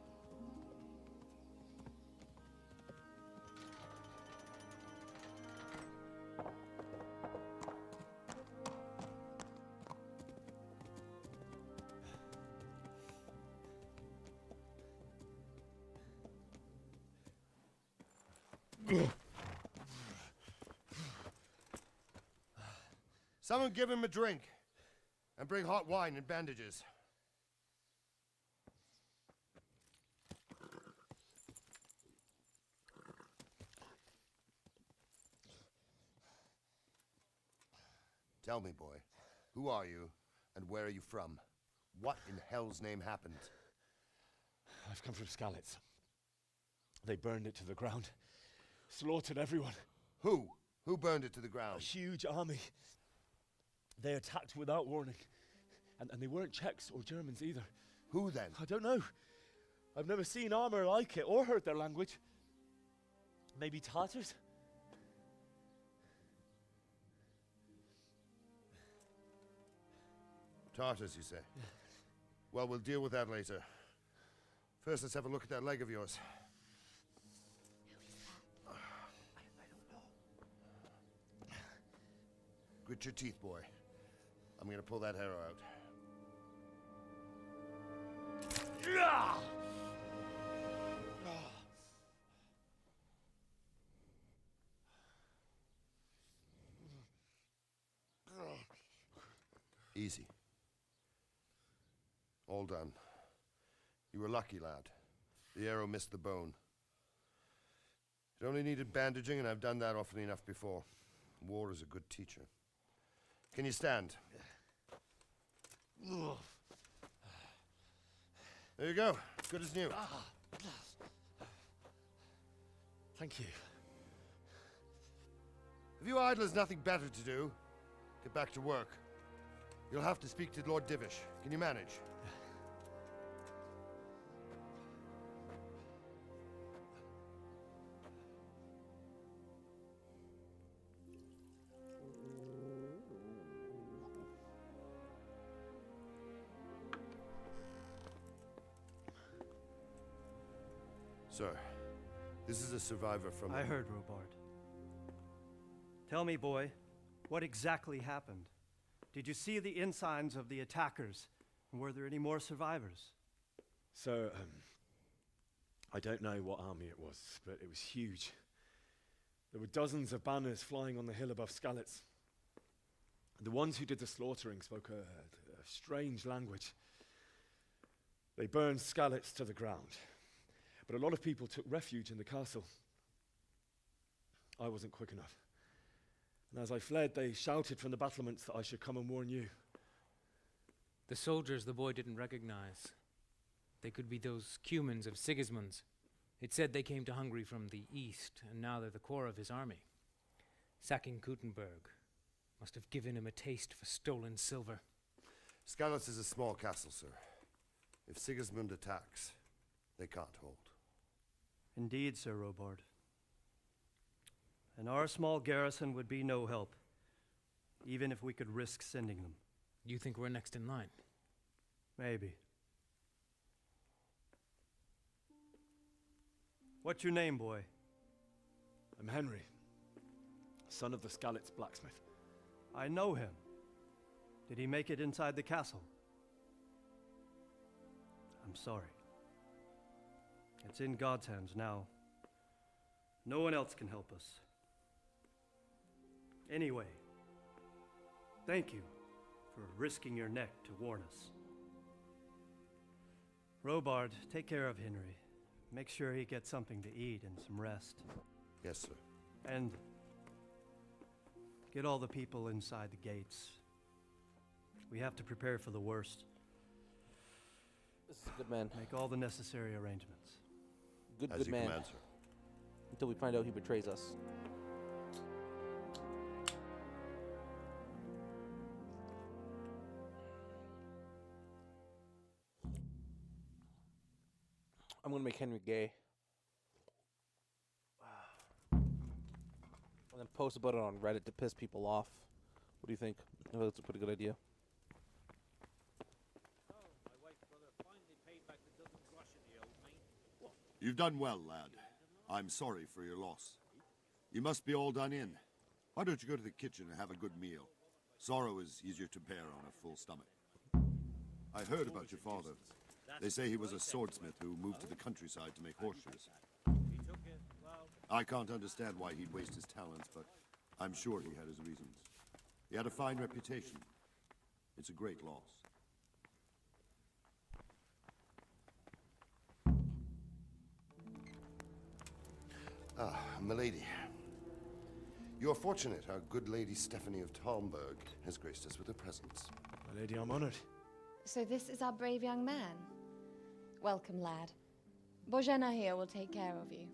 Someone give him a drink. And bring hot wine and bandages. Tell me, boy, who are you and where are you from? What in hell's name happened? I've come from Skalitz. They burned it to the ground. Slaughtered everyone. Who? Who burned it to the ground? A huge army. They attacked without warning. And they weren't Czechs or Germans either. Who then? I don't know. I've never seen armor like it or heard their language. Maybe Tatars? Tartars, you say? Yeah. Well, we'll deal with that later. First, let's have a look at that leg of yours. Grit your teeth, boy. I'm gonna pull that arrow out. Easy. All done. You were lucky, lad. The arrow missed the bone. It only needed bandaging, and I've done that often enough before. War is a good teacher. Can you stand? There you go. Good as new. Thank you. If you idlers nothing better to do, get back to work. You'll have to speak to Lord Divish. Can you manage? Sir, this is a survivor from... I heard, Robard. Tell me, boy, what exactly happened? Did you see the ensigns of the attackers? And were there any more survivors? Sir, I don't know what army it was, but it was huge. There were dozens of banners flying on the hill above Skalitz. The ones who did the slaughtering spoke a strange language. They burned Skalitz to the ground, but a lot of people took refuge in the castle. I wasn't quick enough. And as I fled, they shouted from the battlements that I should come and warn you. The soldiers the boy didn't recognize. They could be those Cumans of Sigismund's. It said they came to Hungary from the east, and now they're the core of his army. Sacking Kuttenberg must have given him a taste for stolen silver. Skalitz is a small castle, sir. If Sigismund attacks, they can't hold. Indeed, Sir Robard. And our small garrison would be no help, even if we could risk sending them. You think we're next in line? Maybe. What's your name, boy? I'm Henry, son of the Skalitz blacksmith. I know him. Did he make it inside the castle? I'm sorry. It's in God's hands now. No one else can help us. Anyway, thank you for risking your neck to warn us. Robard, take care of Henry. Make sure he gets something to eat and some rest. Yes, sir. And get all the people inside the gates. We have to prepare for the worst. This is a good man. Make all the necessary arrangements. Good man. Command, sir. Until we find out he betrays us. I'm gonna make Henry gay. And then post about it on Reddit to piss people off. What do you think? I think that's a pretty good idea. You've done well, lad. I'm sorry for your loss. You must be all done in. Why don't you go to the kitchen and have a good meal? Sorrow is easier to bear on a full stomach. I heard about your father. They say he was a swordsmith who moved to the countryside to make horseshoes. I can't understand why he'd waste his talents, but I'm sure he had his reasons. He had a fine reputation. It's a great loss. Ah, milady. You're fortunate our good lady Stephanie of Talmberg has graced us with her presence. My lady, I'm honored. So this is our brave young man. Welcome, lad. Bozhena here will take care of you.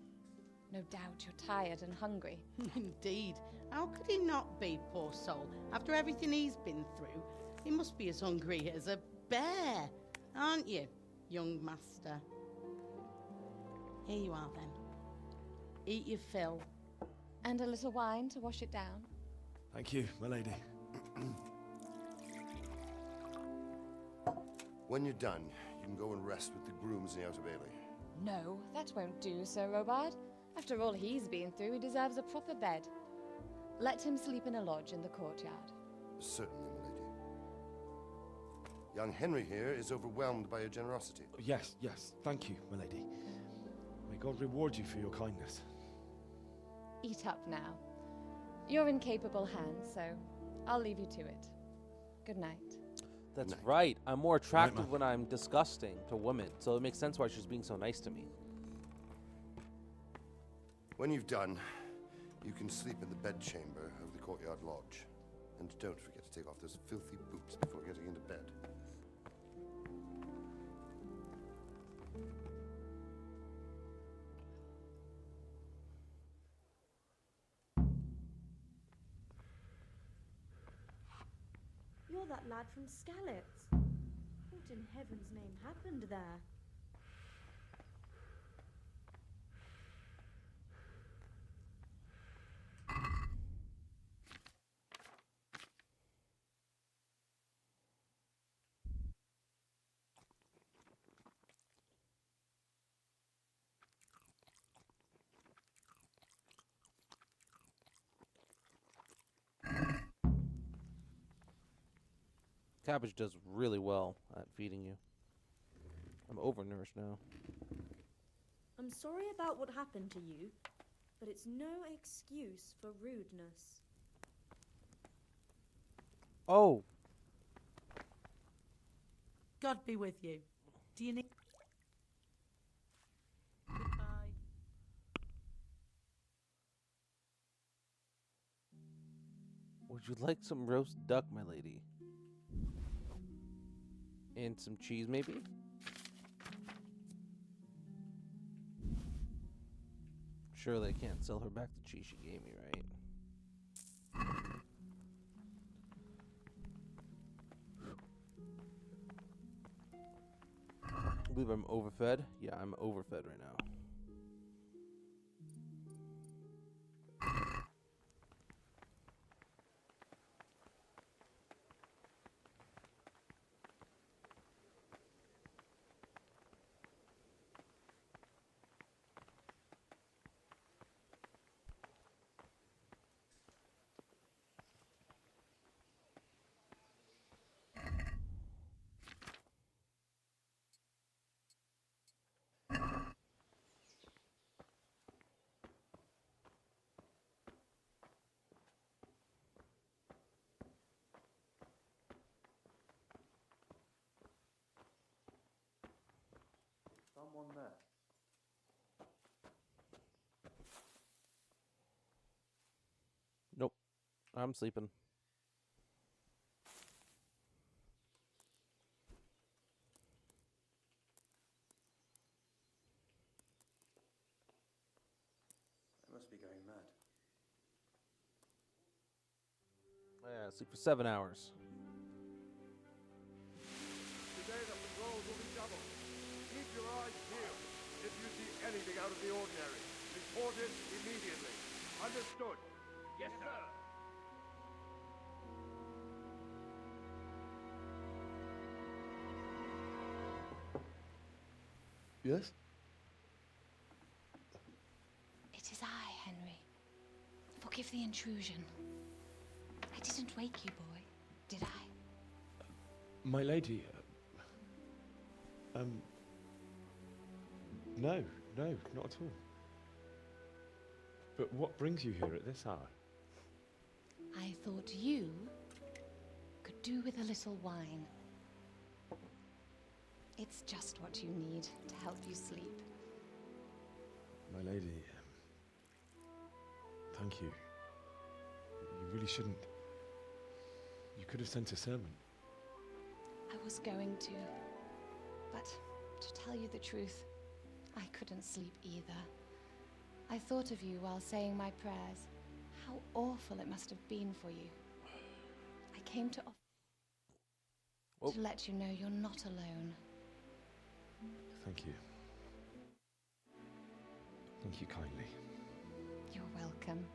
No doubt you're tired and hungry. Indeed. How could he not be, poor soul? After everything he's been through, he must be as hungry as a bear, aren't you, young master? Here you are, then. Eat your fill. And a little wine to wash it down. Thank you, my lady. When you're done, you can go and rest with the grooms in the Outer Bailey. No, that won't do, Sir Robard. After all he's been through, he deserves a proper bed. Let him sleep in a lodge in the courtyard. Certainly, my lady. Young Henry here is overwhelmed by your generosity. Yes, thank you, my lady. May God reward you for your kindness. Eat up now. You're in capable hands, so I'll leave you to it. Good night. That's right. I'm more attractive when I'm disgusting to women, so it makes sense why she's being so nice to me. When you've done, you can sleep in the bedchamber of the courtyard lodge. And don't forget to take off those filthy boots before getting into bed. You're that lad from Skalitz. What in heaven's name happened there? Cabbage does really well at feeding you. I'm overnourished now. I'm sorry about what happened to you, but it's no excuse for rudeness. Oh! God be with you. Do you need... Goodbye. Would you like some roast duck, my lady? And some cheese, maybe? Surely I can't sell her back the cheese she gave me, right? I believe I'm overfed. Yeah, I'm overfed right now. Someone there. Nope. I'm sleeping. I must be going mad. Yeah, sleep for 7 hours. Today the patrols will be doubled. Keep your eyes peeled. If you see anything out of the ordinary, report it immediately. Understood? Yes, sir. Yes? It is I, Henry. Forgive the intrusion. I didn't wake you, boy, did I? My lady, no, not at all. But what brings you here at this hour? I thought you could do with a little wine. It's just what you need to help you sleep. My lady, thank you. You really shouldn't. You could have sent a servant. I was going to, but to tell you the truth, I couldn't sleep either. I thought of you while saying my prayers. How awful it must have been for you. I came to let you know you're not alone. Thank you. Thank you kindly. You're welcome.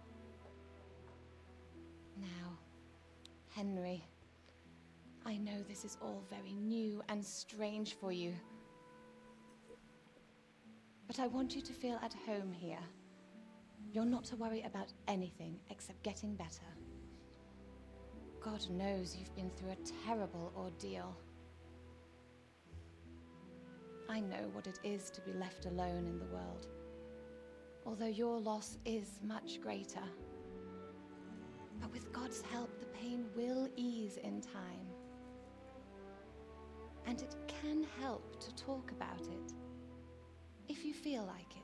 Now, Henry, I know this is all very new and strange for you. But I want you to feel at home here. You're not to worry about anything except getting better. God knows you've been through a terrible ordeal. I know what it is to be left alone in the world, although your loss is much greater. But with God's help, the pain will ease in time. And it can help to talk about it, if you feel like it.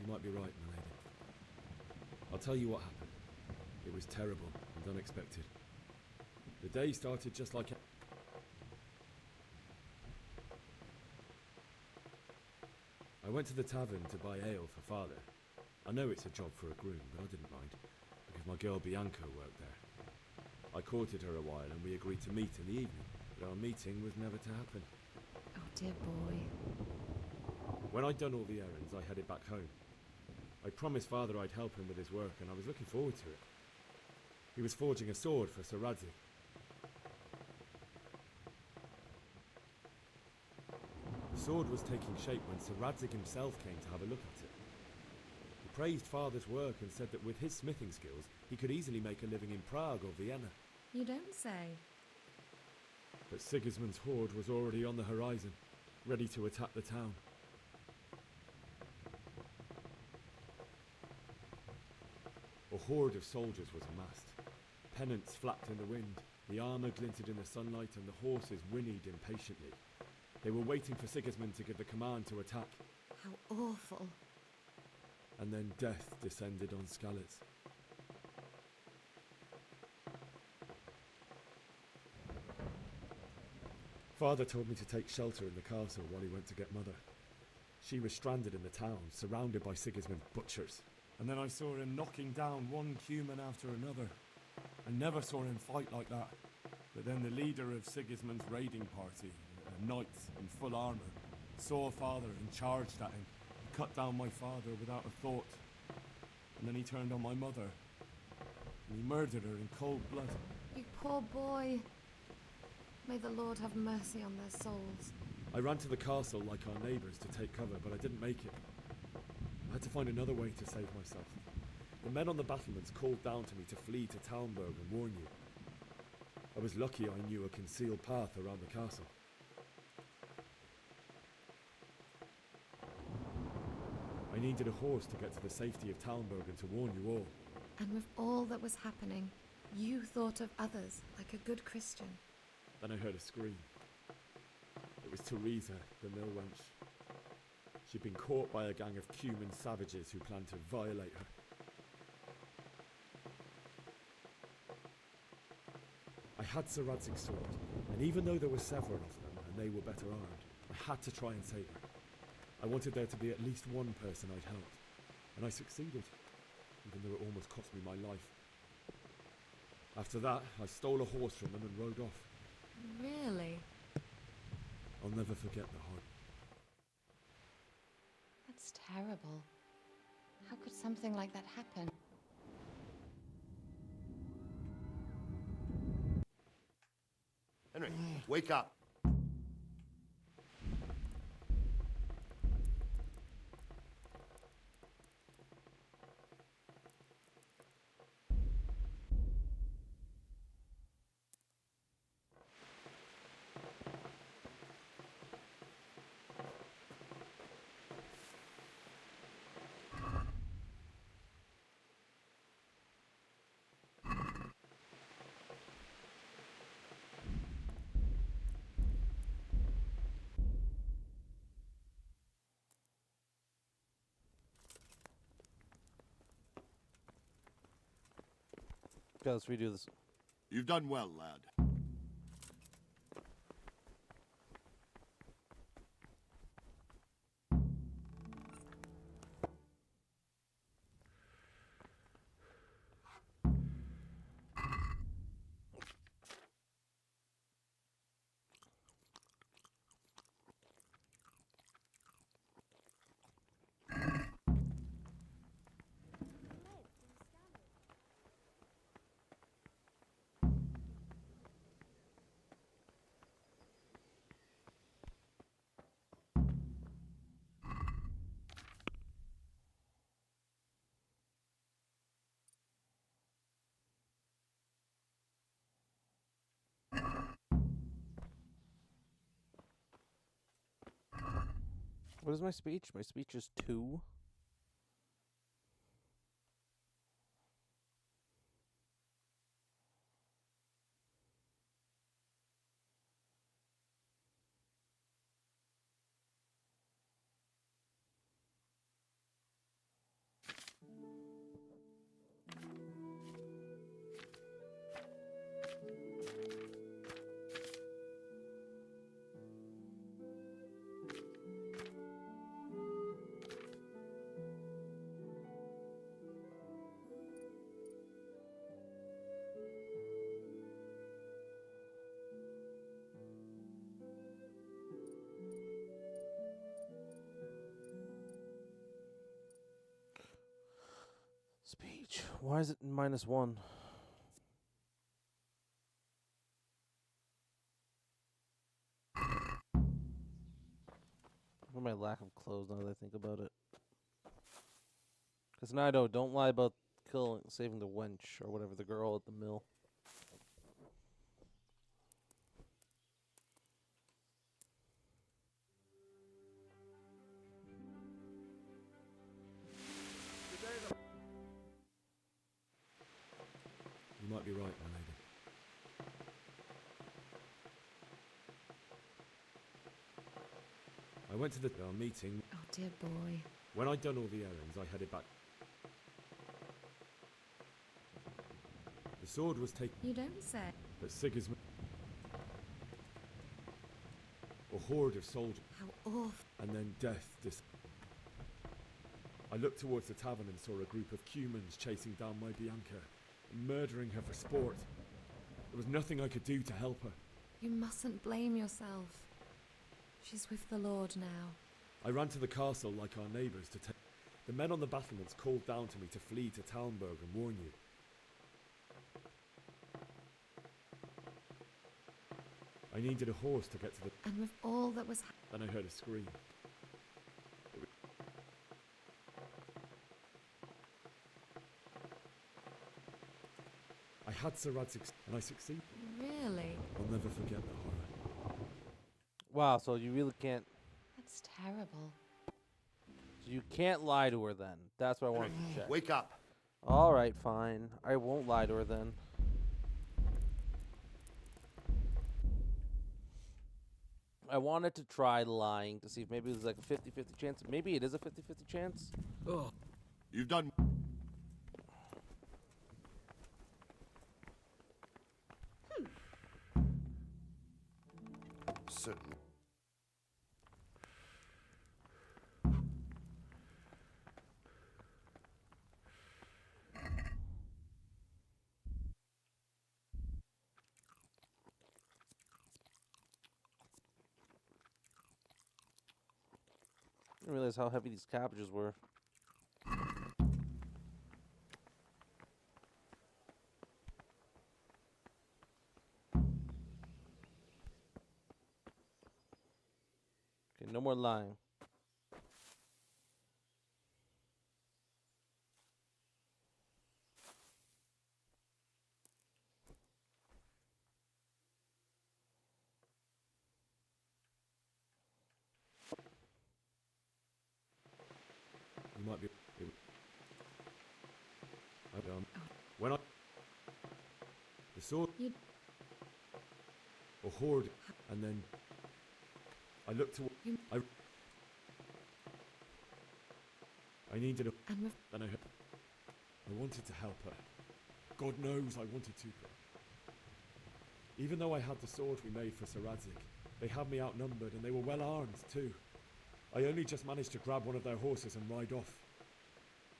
You might be right, my lady. I'll tell you what happened. It was terrible and unexpected. The day started just like... I went to the tavern to buy ale for father. I know it's a job for a groom, but I didn't mind, because my girl Bianca worked there. I courted her a while and we agreed to meet in the evening, but our meeting was never to happen. Oh, dear boy. When I'd done all the errands, I headed back home. I promised father I'd help him with his work, and I was looking forward to it. He was forging a sword for Sir Radzig. The sword was taking shape when Sir Radzig himself came to have a look at it. He praised Father's work and said that with his smithing skills, he could easily make a living in Prague or Vienna. You don't say. But Sigismund's horde was already on the horizon, ready to attack the town. A horde of soldiers was amassed. Pennants flapped in the wind, the armour glinted in the sunlight, and the horses whinnied impatiently. They were waiting for Sigismund to give the command to attack. How awful. And then death descended on Skalitz. Father told me to take shelter in the castle while he went to get Mother. She was stranded in the town, surrounded by Sigismund's butchers. And then I saw him knocking down one human after another. I never saw him fight like that. But then the leader of Sigismund's raiding party, a knight in full armour, saw Father and charged at him. He cut down my father without a thought. And then he turned on my mother. And he murdered her in cold blood. You poor boy. May the Lord have mercy on their souls. I ran to the castle like our neighbours to take cover, but I didn't make it. I had to find another way to save myself. The men on the battlements called down to me to flee to Talmberg and warn you. I was lucky I knew a concealed path around the castle. I needed a horse to get to the safety of Talmberg and to warn you all. And with all that was happening, you thought of others like a good Christian. Then I heard a scream. It was Teresa, the mill wench. She'd been caught by a gang of Cuman savages who planned to violate her. I had Sir Radzig's sword, and even though there were several of them and they were better armed, I had to try and save her. I wanted there to be at least one person I'd helped, and I succeeded, even though it almost cost me my life. After that, I stole a horse from them and rode off. Really? I'll never forget the hunt. That's terrible. How could something like that happen? Henry, wake up. Okay, let's redo this. You've done well, lad. What is my speech? My speech is 2. Speech. Why is it -1? Or my lack of clothes now that I think about it. Because now don't lie about saving the wench or whatever, the girl at the mill. You might be right, my lady. I went to the meeting. Oh, dear boy. When I'd done all the errands, I headed back. The sword was taken. You don't say. But Sigismund. A horde of soldiers. How awful. And then death. I looked towards the tavern and saw a group of Cumans chasing down my Bianca and murdering her for sport. There was nothing I could do to help her. You mustn't blame yourself. She's with the Lord now. I ran to the castle like our neighbours to take. The men on the battlements called down to me to flee to Talmberg and warn you. I needed a horse to get to the... And with all that was... Then I heard a scream. I had Sir Radzig, and I succeeded. Really? I'll never forget the horror. Wow, so you really can't... That's terrible. So you can't lie to her then. That's what I wanted to check. Wake up. Alright, fine. I won't lie to her then. I wanted to try lying to see if maybe it was like a 50-50 chance. Maybe it is a 50-50 chance. Ugh. You've done... Certainly. I didn't realize how heavy these cabbages were. Okay, no more lying. You might be... When I... The sword... You... A horde... And then... I looked toward... I needed a... And with... Then I wanted to help her. God knows I wanted to. Even though I had the sword we made for Sir Radzig, they had me outnumbered and they were well armed too. I only just managed to grab one of their horses and ride off.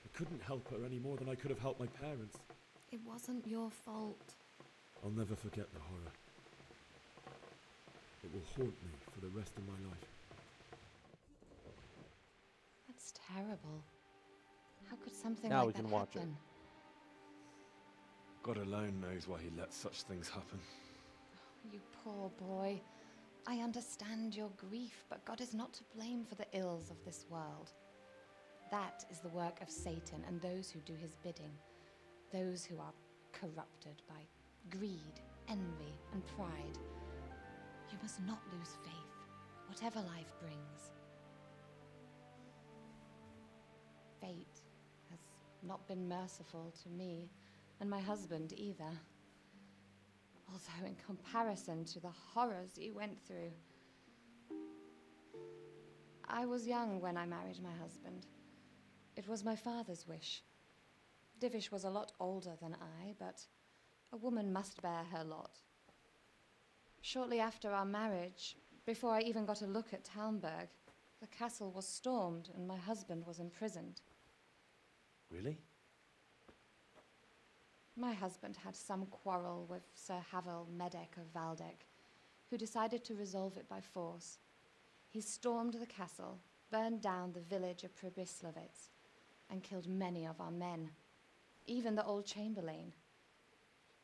I couldn't help her any more than I could have helped my parents. It wasn't your fault. I'll never forget the horror. It will haunt me for the rest of my life. That's terrible. How could something Now like we that can watch it. happen? God alone knows why he lets such things happen. You poor boy. I understand your grief, but God is not to blame for the ills of this world. That is the work of Satan and those who do his bidding. Those who are corrupted by greed, envy, and pride. You must not lose faith, whatever life brings. Fate has not been merciful to me, and my husband either. Although in comparison to the horrors you went through. I was young when I married my husband. It was my father's wish. Divish was a lot older than I, but a woman must bear her lot. Shortly after our marriage, before I even got a look at Talmberg, the castle was stormed and my husband was imprisoned. Really? My husband had some quarrel with Sir Havel Medek of Valdek, who decided to resolve it by force. He stormed the castle, burned down the village of Pribyslavitz, and killed many of our men, even the old chamberlain.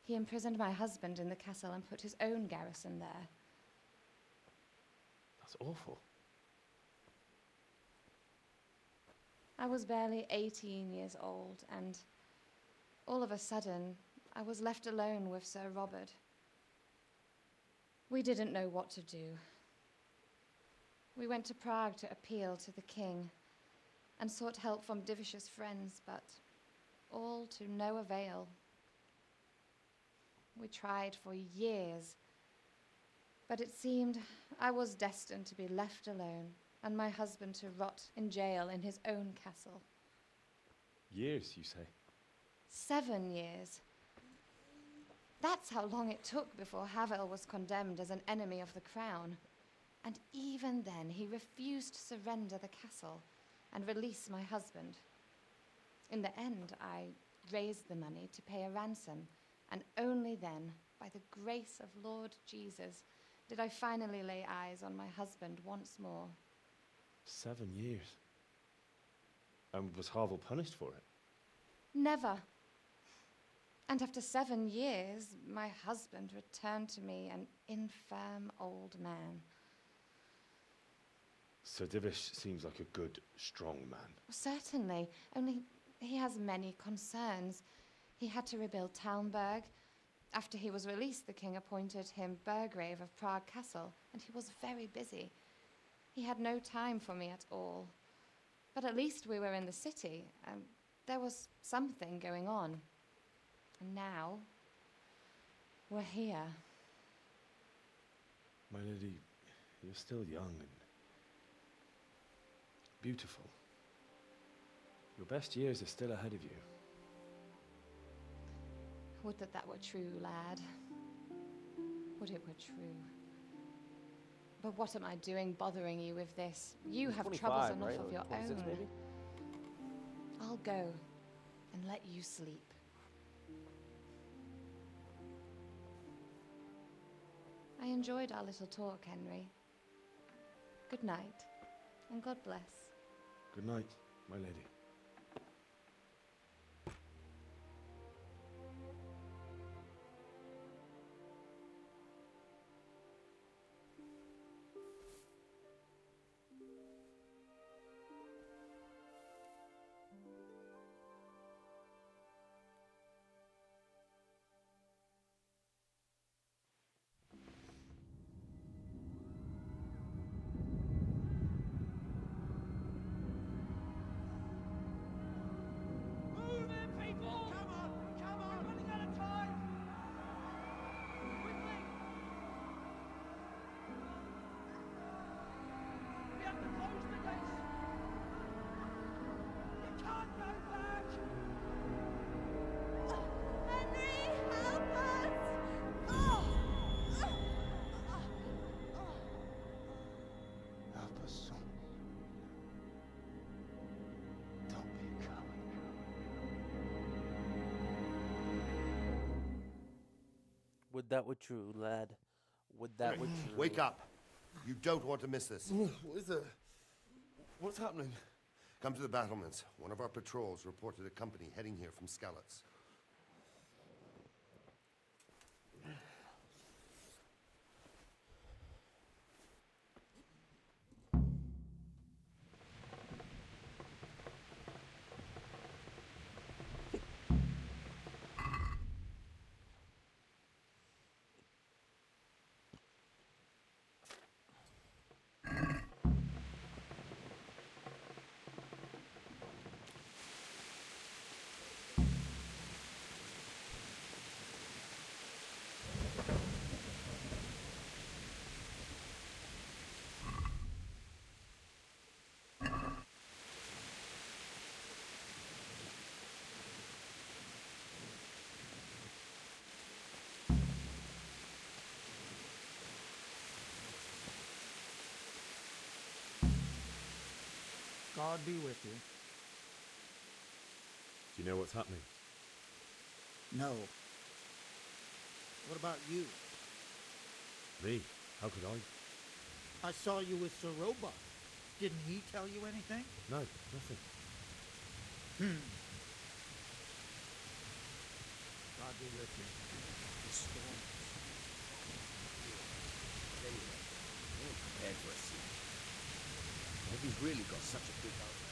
He imprisoned my husband in the castle and put his own garrison there. That's awful. I was barely 18 years old, and all of a sudden, I was left alone with Sir Robert. We didn't know what to do. We went to Prague to appeal to the king and sought help from Divish's friends, but all to no avail. We tried for years, but it seemed I was destined to be left alone and my husband to rot in jail in his own castle. Years, you say? 7 years. That's how long it took before Havel was condemned as an enemy of the crown. And even then, he refused to surrender the castle and release my husband. In the end, I raised the money to pay a ransom, and only then, by the grace of Lord Jesus, did I finally lay eyes on my husband once more. 7 years. And was Havel punished for it? Never. And after 7 years, my husband returned to me an infirm old man. Sir Divish seems like a good, strong man. Certainly, only he has many concerns. He had to rebuild Talmberg. After he was released, the king appointed him Burgrave of Prague Castle, and he was very busy. He had no time for me at all. But at least we were in the city, and there was something going on. And now, we're here. My lady, you're still young and beautiful. Your best years are still ahead of you. Would that that were true, lad. Would it were true. But what am I doing bothering you with this? You have troubles enough right? of your 26 own. maybe? I'll go and let you sleep. I enjoyed our little talk, Henry. Good night, and God bless. Good night, my lady. Would that were true, lad. Would that were true. Wake up. You don't want to miss this. What is it? What's happening? Come to the battlements. One of our patrols reported a company heading here from Skalitz. God be with you. Do you know what's happening? No. What about you? Me? How could I? I saw you with Sir Roebuck. Didn't he tell you anything? No, nothing. God be with you. The storm. Anyway, I ain't prepared for a siege. Have you really got such a big outfit?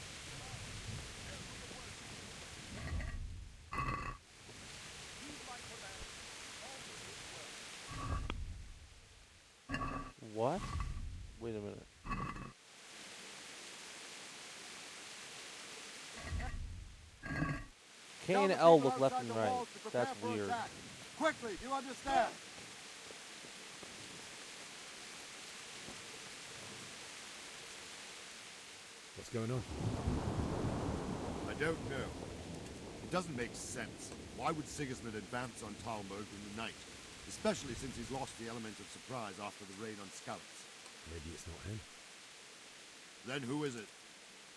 What? Wait a minute. K and L look left and right. That's weird. Quickly, do you understand? What's going on? I don't know. It doesn't make sense. Why would Sigismund advance on Talmberg in the night? Especially since he's lost the element of surprise after the raid on scouts. Maybe it's not him. Then who is it?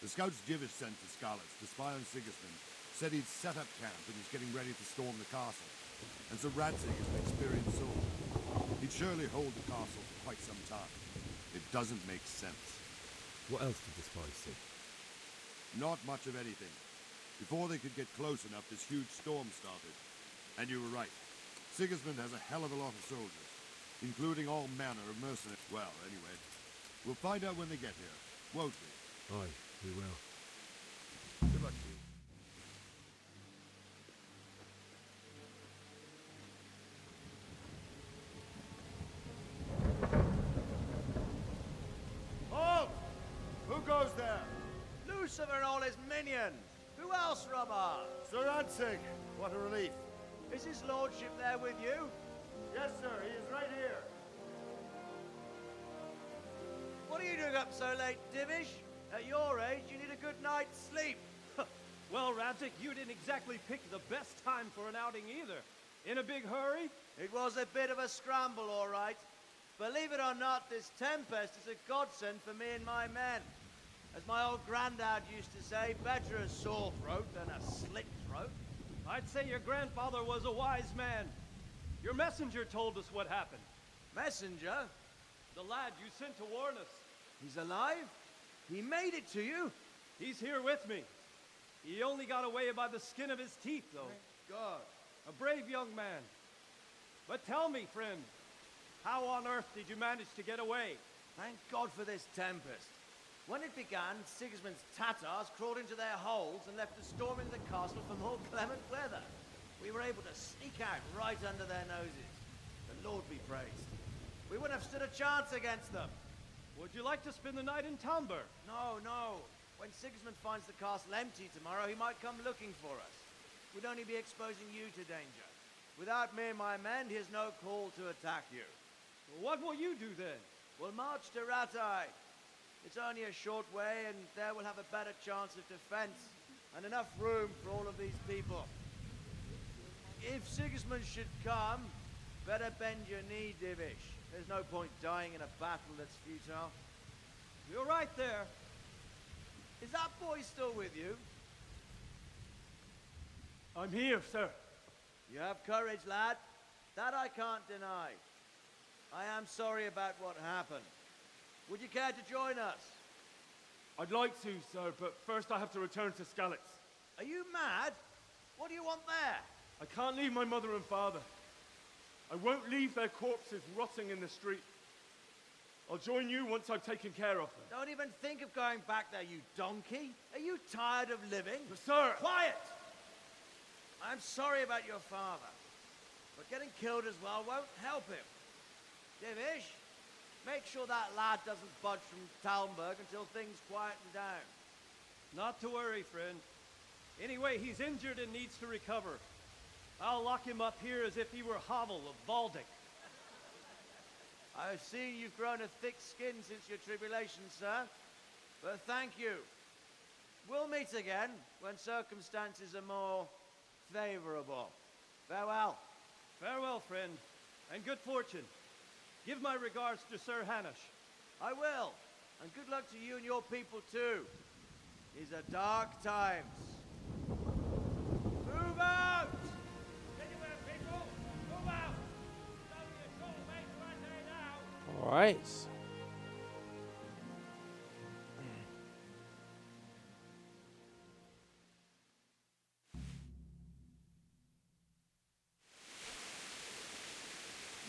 The scouts Jivish sent to Skalitz to spy on Sigismund said he'd set up camp and he's getting ready to storm the castle. And so Radzig is an experienced soldier. He'd surely hold the castle for quite some time. It doesn't make sense. What else did the spies see? Not much of anything. Before they could get close enough, this huge storm started. And you were right. Sigismund has a hell of a lot of soldiers, including all manner of mercenaries. Well, anyway, we'll find out when they get here, won't we? Aye, we will. Good luck to you. Halt! Who goes there? Lucifer and all his minions. Who else, Robber? Sir Radzig, what a relief. Is his lordship there with you? Yes, sir, he is right here. What are you doing up so late, Divish? At your age, you need a good night's sleep. Well, Radzig, you didn't exactly pick the best time for an outing either. In a big hurry? It was a bit of a scramble, all right. Believe it or not, this tempest is a godsend for me and my men. As my old granddad used to say, better a sore throat than a slit throat. I'd say your grandfather was a wise man. Your messenger told us what happened. Messenger? The lad you sent to warn us. He's alive? He made it to you? He's here with me. He only got away by the skin of his teeth, though. Thank God. A brave young man. But tell me, friend, how on earth did you manage to get away? Thank God for this tempest. When it began, Sigismund's Tatars crawled into their holes and left us storming the castle for more clement weather. We were able to sneak out right under their noses. The Lord be praised. We wouldn't have stood a chance against them. Would you like to spend the night in Talmberg? No, no. When Sigismund finds the castle empty tomorrow, he might come looking for us. We'd only be exposing you to danger. Without me and my men, he has no call to attack you. What will you do then? We'll march to Ratai. It's only a short way, and there we'll have a better chance of defense and enough room for all of these people. If Sigismund should come, better bend your knee, Divish. There's no point dying in a battle that's futile. You're right there. Is that boy still with you? I'm here, sir. You have courage, lad. That I can't deny. I am sorry about what happened. Would you care to join us? I'd like to, sir, but first I have to return to Skalitz. Are you mad? What do you want there? I can't leave my mother and father. I won't leave their corpses rotting in the street. I'll join you once I've taken care of them. Don't even think of going back there, you donkey. Are you tired of living? But sir! Quiet! I'm sorry about your father, but getting killed as well won't help him. Divish, make sure that lad doesn't budge from Talmberg until things quieten down. Not to worry, friend. Anyway, he's injured and needs to recover. I'll lock him up here as if he were Havel of Baldic. I've seen you've grown a thick skin since your tribulation, sir. But thank you. We'll meet again when circumstances are more favorable. Farewell. Farewell, friend, and good fortune. Give my regards to Sir Hanush. I will. And good luck to you and your people, too. These are dark times. Move out! Anywhere, people! Move out! It's only a short way to Ratai now. All right.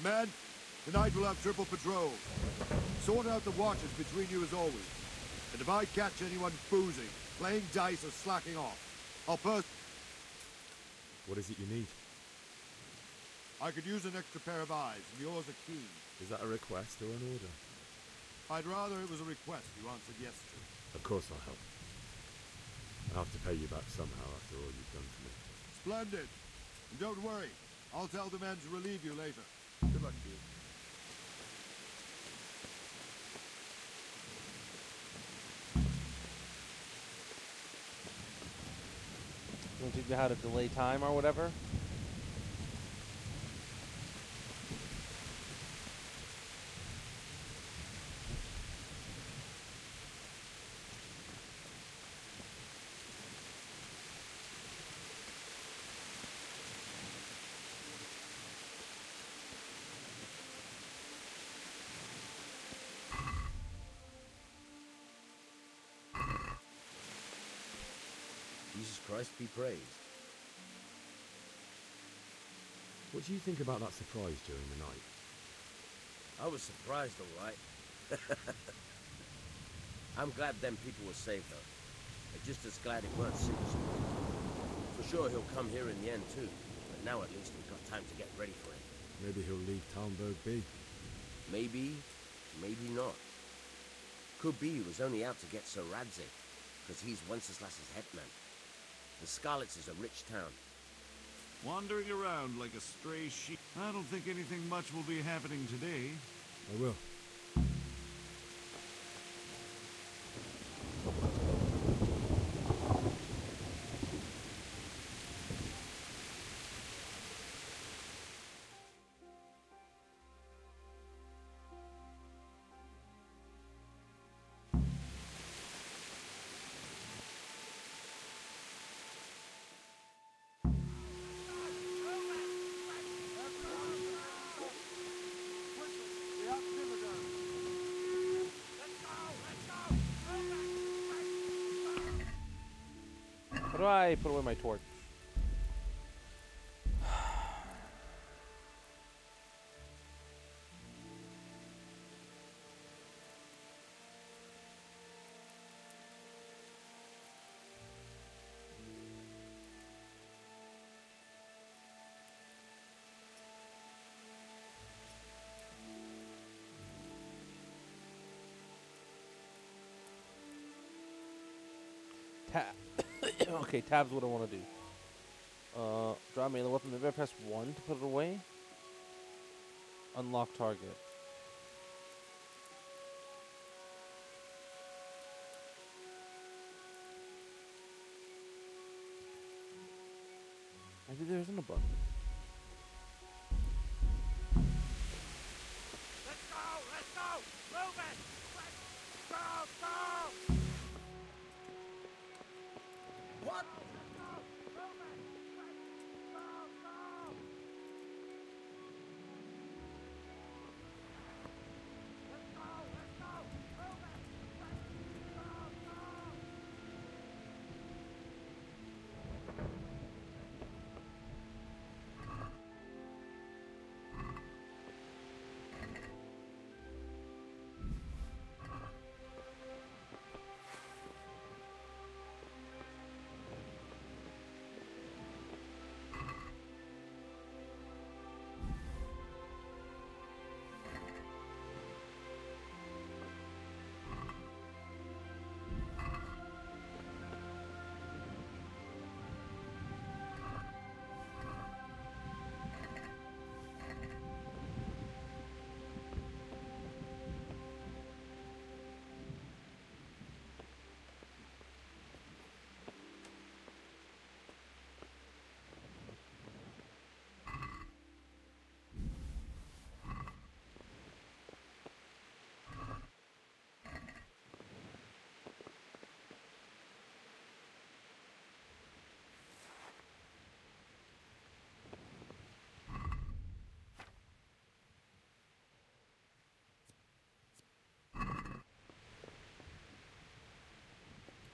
Men, tonight we'll have triple patrol. Sort out the watches between you as always. And if I catch anyone boozing, playing dice, or slacking off, I'll What is it you need? I could use an extra pair of eyes, and yours are keen. Is that a request or an order? I'd rather it was a request you answered yes to. Of course I'll help. I'll have to pay you back somehow after all you've done for me. Splendid. And don't worry, I'll tell the men to relieve you later. Good luck to you. Don't teach you how to delay time or whatever? Jesus Christ be praised. What do you think about that surprise during the night? I was surprised, all right. I'm glad them people were saved, though. I'm just as glad it weren't Sigismund. For sure he'll come here in the end, too. But now at least we've got time to get ready for him. Maybe he'll leave Talmberg be. Maybe, maybe not. Could be he was only out to get Sir Radzig, because he's Wenceslas's hetman. The Scarlets is a rich town. Wandering around like a stray sheep. I don't think anything much will be happening today. I will. How do I put away my torch? Okay, tab's what I want to do. Draw melee weapon. Maybe I press 1 to put it away. Unlock target. Maybe there isn't a button. Let's go! Let's go! Move it! Go! Go! What?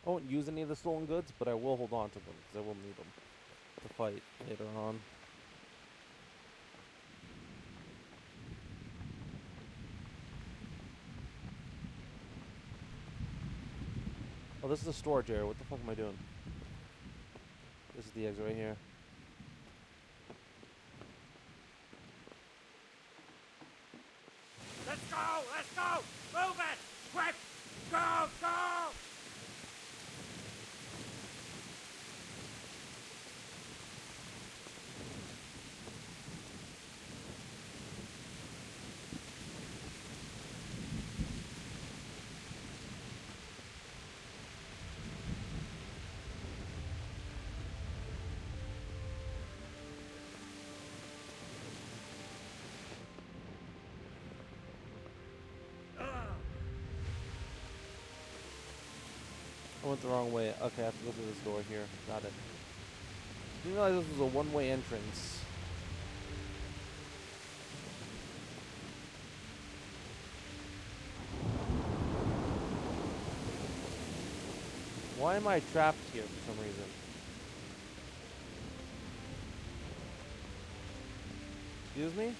I won't use any of the stolen goods, but I will hold on to them because I will need them to fight later on. Oh, this is the storage area. What the fuck am I doing? This is the exit right here. Let's go! Let's go! Move it! Quick! Go! Go! I went the wrong way. Okay, I have to go through this door here. Got it. Didn't realize this was a one-way entrance. Why am I trapped here for some reason? Excuse me?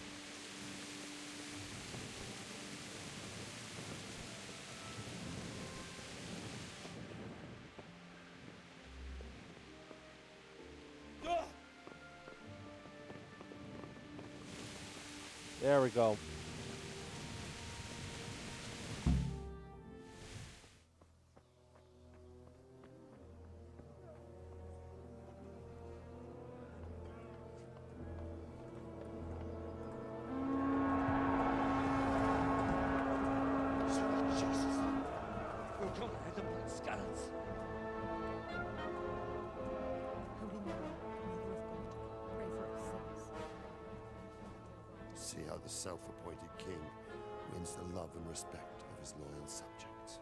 There we go. We're gonna hit them like skeletons. Holy Mary, Mother of God, pray for us sinners. See how the self-appointed king wins the love and respect of his loyal subjects.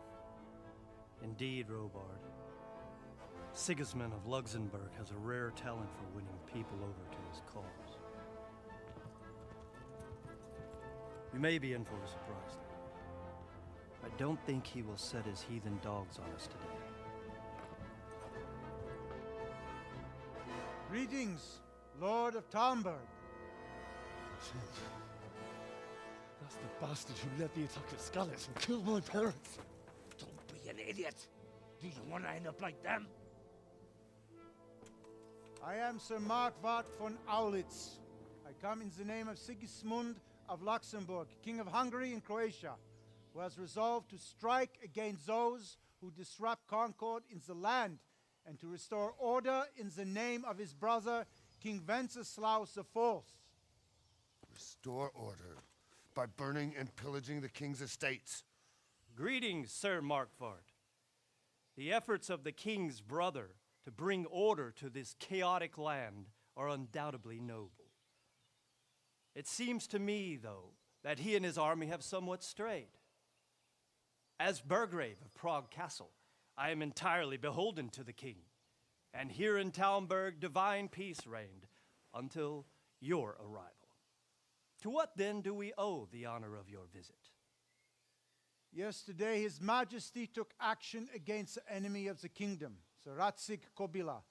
Indeed, Robard. Sigismund of Luxembourg has a rare talent for winning people over to his cause. You may be in for a surprise. I don't think he will set his heathen dogs on us today. Greetings, Lord of Talmberg. That's the bastard who led the attack at Skalitz and killed my parents. Don't be an idiot. Do you want to end up like them? I am Sir Markwart von Aulitz. I come in the name of Sigismund of Luxembourg, King of Hungary and Croatia, who has resolved to strike against those who disrupt concord in the land and to restore order in the name of his brother, King Wenceslaus IV. Restore order by burning and pillaging the king's estates. Greetings, Sir Markwart. The efforts of the king's brother to bring order to this chaotic land are undoubtedly noble. It seems to me, though, that he and his army have somewhat strayed. As Burgrave of Prague Castle, I am entirely beholden to the king, and here in Talmberg divine peace reigned until your arrival. To what then do we owe the honor of your visit? Yesterday, His Majesty took action against the enemy of the kingdom, Sir Ratzik Kobila,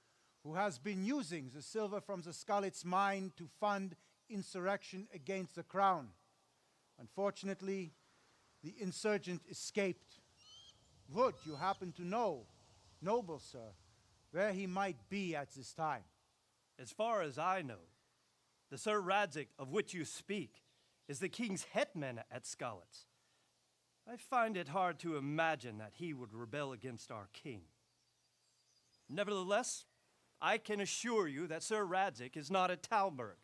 who has been using the silver from the Skalitz mine to fund insurrection against the crown. Unfortunately, the insurgent escaped. Would you happen to know, noble sir, where he might be at this time? As far as I know, the Sir Radzik of which you speak is the king's hetman at Skalitz. I find it hard to imagine that he would rebel against our king. Nevertheless, I can assure you that Sir Radzik is not at Talmberg.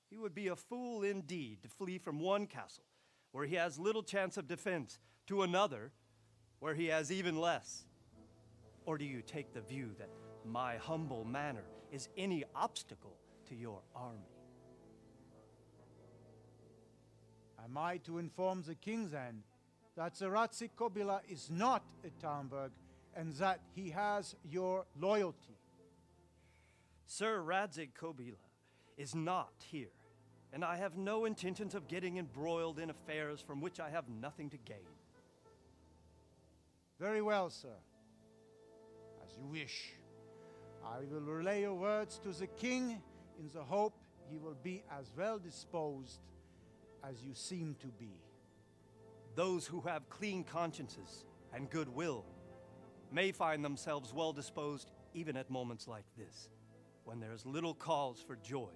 He would be a fool indeed to flee from one castle, where he has little chance of defense, to another, where he has even less. Or do you take the view that my humble manner is any obstacle to your army? Am I to inform the king then that Sir Ratzik Kobila is not at Talmberg and that he has your loyalty? Sir Radzik Kobila is not here, and I have no intentions of getting embroiled in affairs from which I have nothing to gain. Very well, sir. As you wish. I will relay your words to the king in the hope he will be as well disposed as you seem to be. Those who have clean consciences and goodwill may find themselves well disposed even at moments like this, when there is little cause for joy.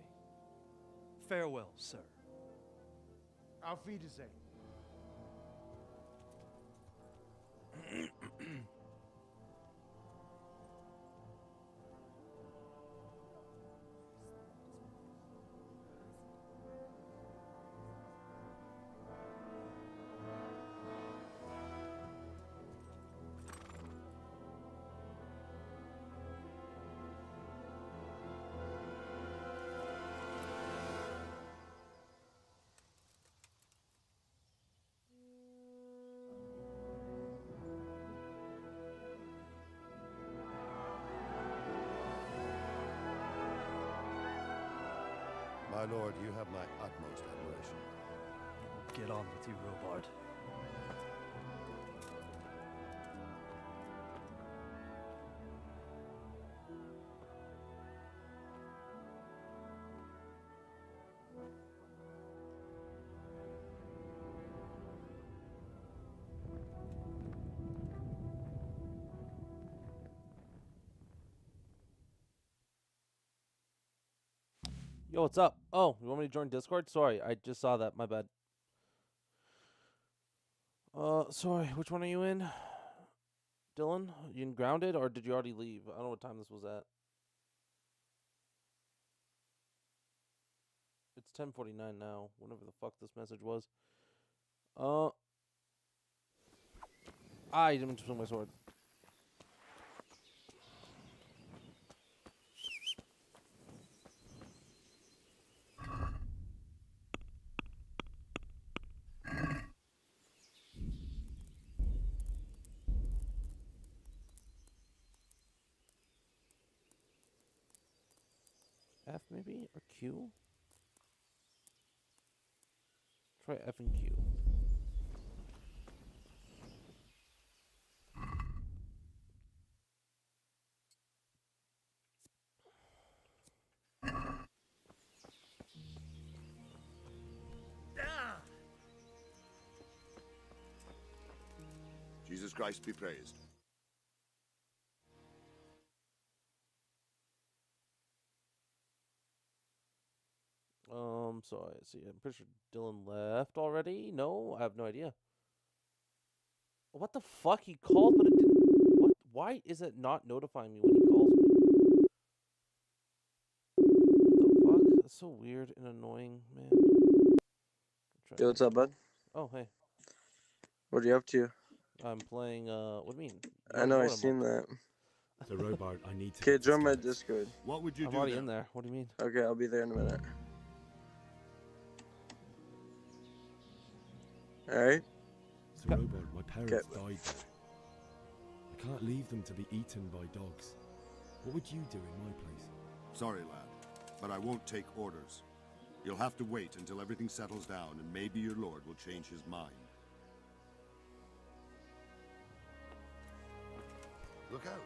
Farewell, sir. Auf Wiedersehen. Lord, you have my utmost admiration. Get on with you, Robard. Yo, what's up? Oh, you want me to join Discord? Sorry, I just saw that. My bad. Sorry, which one are you in? Dylan? You in Grounded, or did you already leave? I don't know what time this was at. It's 10:49 now, whenever the fuck this message was. I didn't swing my sword. F maybe? Or Q? Try F and Q. Jesus Christ be praised. So I see. I'm pretty sure Dylan left already. No, I have no idea. What the fuck? He called, but it didn't. What? Why is it not notifying me when he calls me? What the fuck? That's so weird and annoying, man. Yo, what's up, bud? Oh, hey. What are you up to? I'm playing. What do you mean? I know, I seen that. So, Robard, I need to. Okay, join my Discord. What would you I'm do already now? in there. What do you mean? Okay, I'll be there in a minute. Alright? So, Robard, my parents died there. I can't leave them to be eaten by dogs. What would you do in my place? Sorry, lad, but I won't take orders. You'll have to wait until everything settles down, and maybe your lord will change his mind. Look out.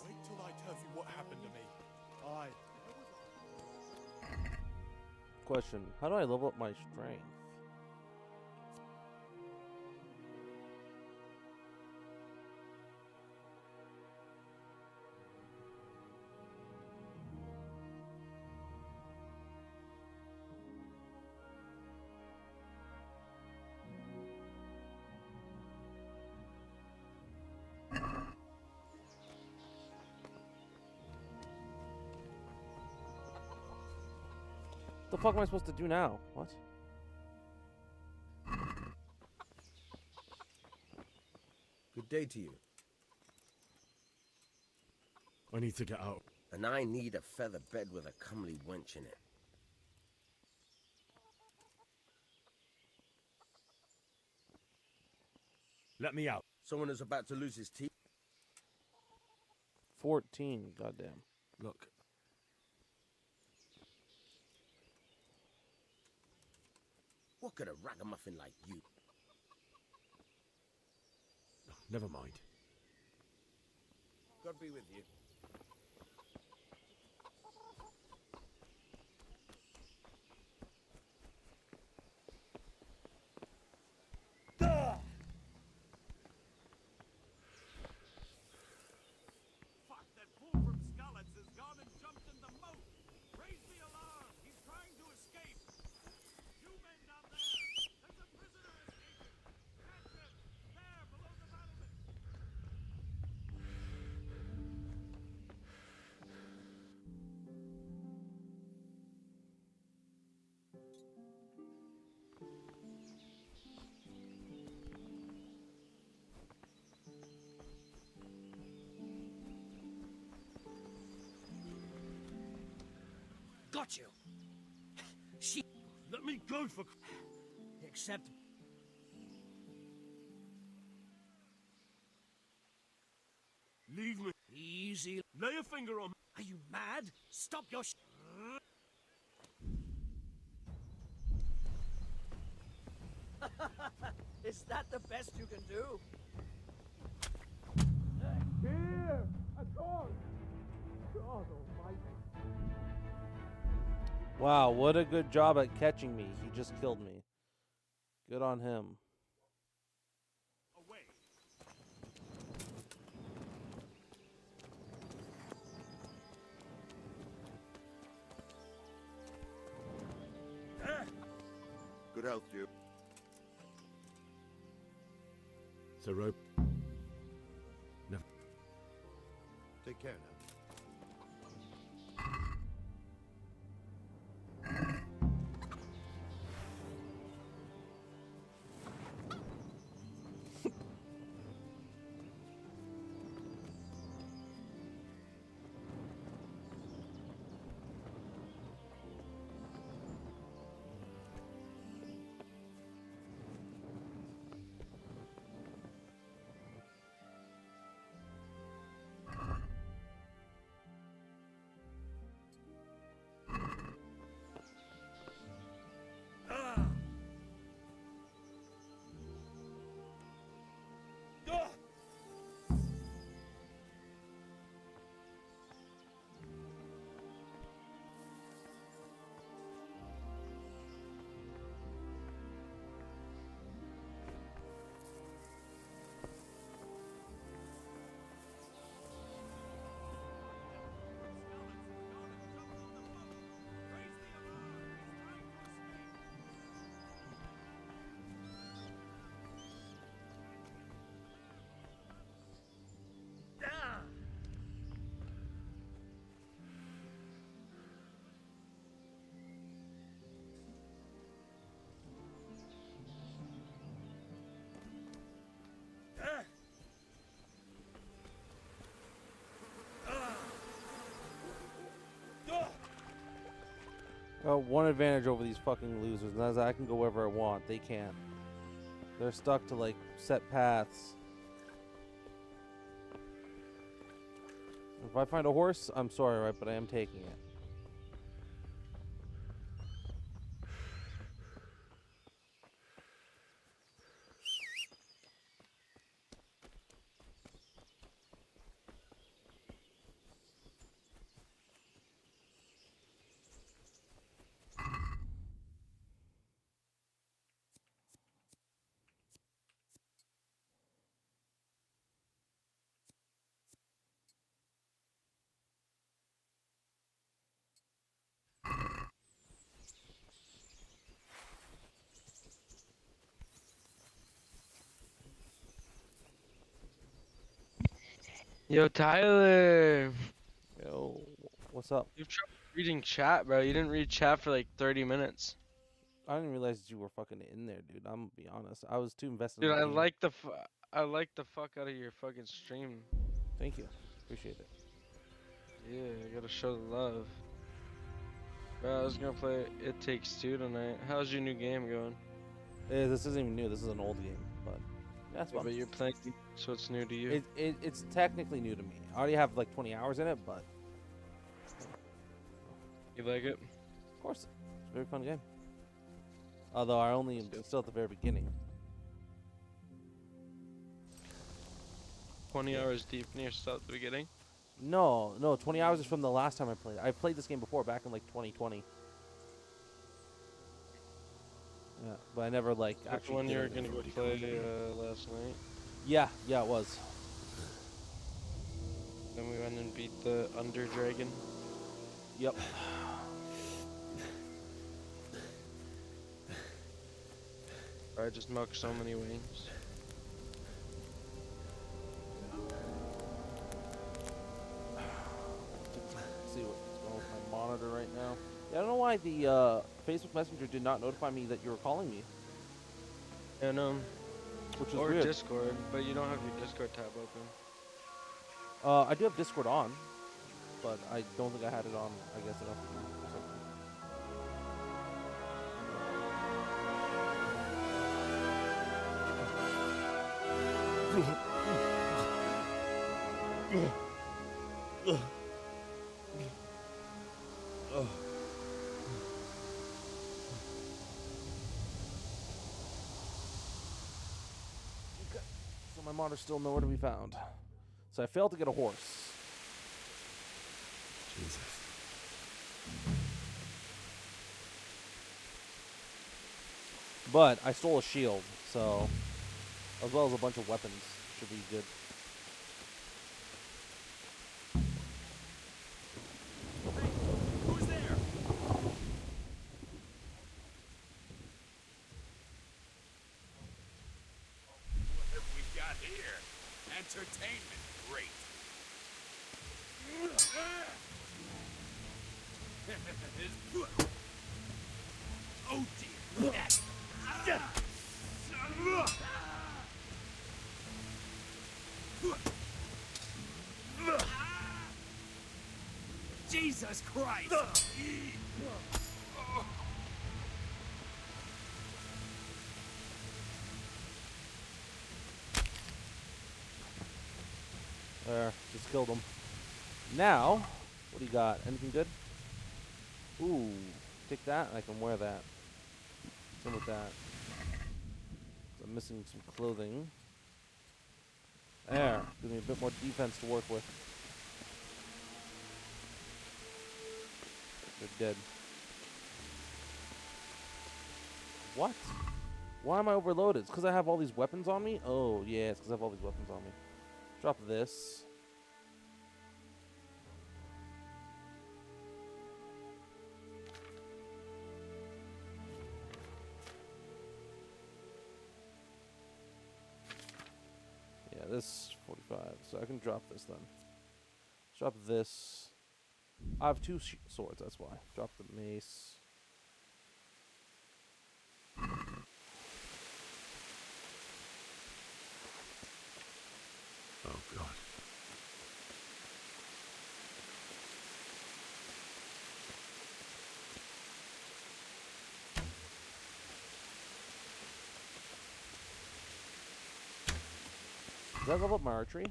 Wait till I tell you what happened to me. Question: how do I level up my strength? What the fuck am I supposed to do now? What? Good day to you. I need to get out. And I need a feather bed with a comely wench in it. Let me out. Someone who's about to lose his teeth. 14, goddamn. Look. What could a ragamuffin like you? Never mind. God be with you. Fuck, that fool from Skalitz has gone and jumped in the moat! Raise the alarm! He's trying to escape! You men down there! There's a prisoner escaping! Catch him! There, below the battlement! Got you! good for... Except... Leave me. Easy. Lay a finger on me. Are you mad? Stop your Is that the best you can do? Here! A dog! God almighty. Wow, what a good job at catching me. He just killed me. Good on him. Good health, you. So rope. No. Take care now. One advantage over these fucking losers, and that is I can go wherever I want. They can't. They're stuck to, like, set paths. If I find a horse, I'm sorry, right, but I am taking it. Yo, Tyler. Yo, what's up? You've tried reading chat, bro. You didn't read chat for like 30 minutes. I didn't realize you were fucking in there, dude. I'm gonna be honest. I was too invested Dude, in the I game. like the fuck out of your fucking stream. Thank you. Appreciate it. Yeah, I gotta show the love. Bro, I was gonna play It Takes Two tonight. How's your new game going? This isn't even new. This is an old game, but that's Yeah, fun. but you're playing, so it's new to you. It's technically new to me. I already have like 20 hours in it, but You like it? of course, it's a very fun game. Although I only am still at the very beginning. 20 hours deep and you're still at the beginning? No, 20 hours is from the last time I played. I played this game before, back in like 2020. Yeah, but I never like That's actually. the one did you were it. gonna go play last night. Yeah, it was. Then we went and beat the Under Dragon. Yep. I just milked so many wings. See what's going on with my monitor right now. Yeah, I don't know why the Facebook Messenger did not notify me that you were calling me. And which is or weird. Discord, but you don't have your Discord tab open. I do have Discord on, but I don't think I had it on, I guess, enough or something. So my martyr's still nowhere to be found. So I failed to get a horse. Jesus. But I stole a shield, so as well as a bunch of weapons. Should be good. Who's there? What have we got here? Entertainment, great. Oh dear. Jesus Christ! There, just killed him. Now, what do you got? Anything good? Ooh, take that. I can wear that. What's with that? So I'm missing some clothing. There, gives me a bit more defense to work with. They're dead. What? Why am I overloaded? It's because I have all these weapons on me? Oh, yeah, it's because I have all these weapons on me. Drop this. Yeah, this 45. So I can drop this then. Drop this. I have two swords, that's why. Drop the mace. Oh, God. Does that level up my archery?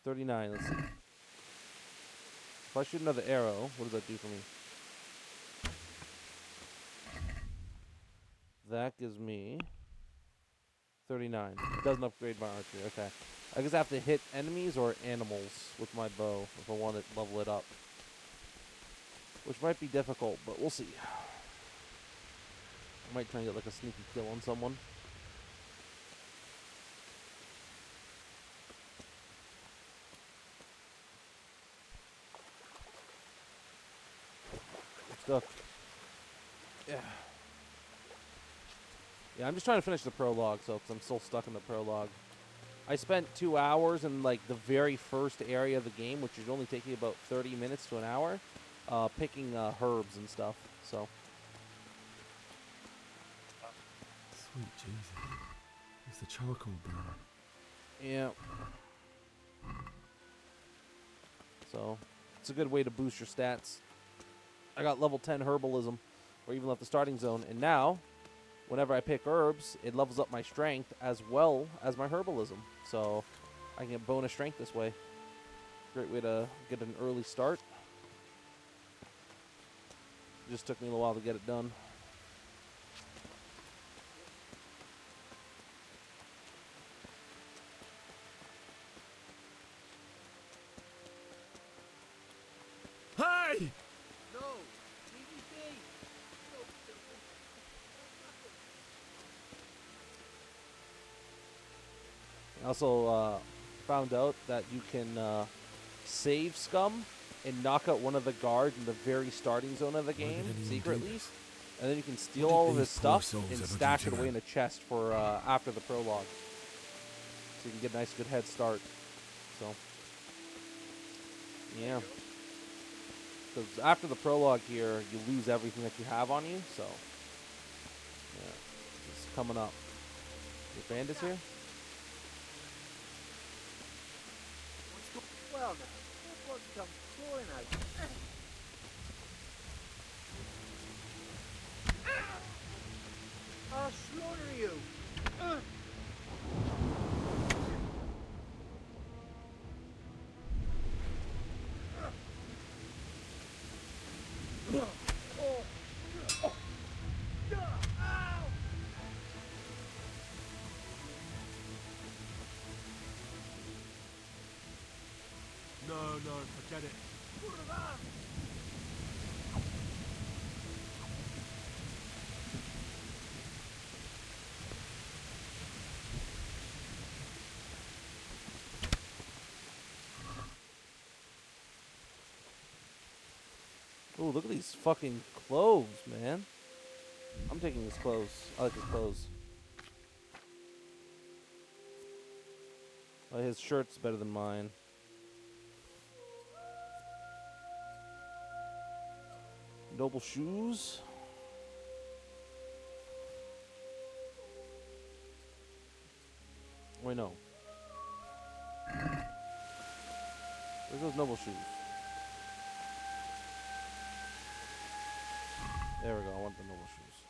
39, let's see. If I shoot another arrow, what does that do for me? That gives me 39. It doesn't upgrade my archery, okay. I guess I have to hit enemies or animals with my bow if I want to level it up. Which might be difficult, but we'll see. I might try and get like a sneaky kill on someone. Stuff. Yeah. Yeah, I'm just trying to finish the prologue, so because I'm still stuck in the prologue. I spent 2 hours in like the very first area of the game, which should only take you about 30 minutes to an hour, picking herbs and stuff. So. Sweet Jesus. It's the charcoal burner. Yeah. So, it's a good way to boost your stats. I got level 10 herbalism, or even left the starting zone, and now, whenever I pick herbs, it levels up my strength as well as my herbalism. So, I can get bonus strength this way. Great way to get an early start. It just took me a little while to get it done. Hey! No, DVD. I also found out that you can save scum and knock out one of the guards in the very starting zone of the game secretly, and then you can steal all of his stuff and stash it away in a chest for after the prologue, so you can get a nice good head start. So yeah, because after the prologue here, you lose everything that you have on you. So yeah, it's coming up. The bandits here. Well now, that blood comes pouring out. I'll slaughter you. no, forget it. Ooh, look at these fucking clothes, man. I'm taking his clothes. I like his clothes. Oh, his shirt's better than mine. Noble shoes. Wait, no. Where's those noble shoes? There we go. I want the noble shoes.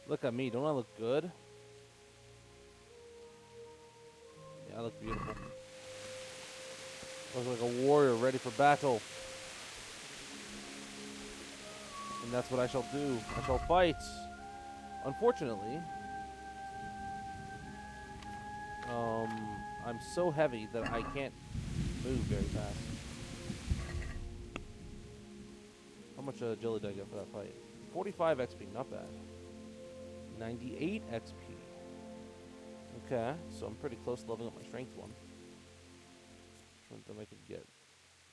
Look at me. Don't I look good? Yeah, I look beautiful. I look like a warrior ready for battle. And that's what I shall do. I shall fight. Unfortunately, I'm so heavy that I can't move very fast. How much agility did I get for that fight? 45 XP, not bad. 98 XP. Okay, so I'm pretty close to leveling up my strength one. Which one I could get?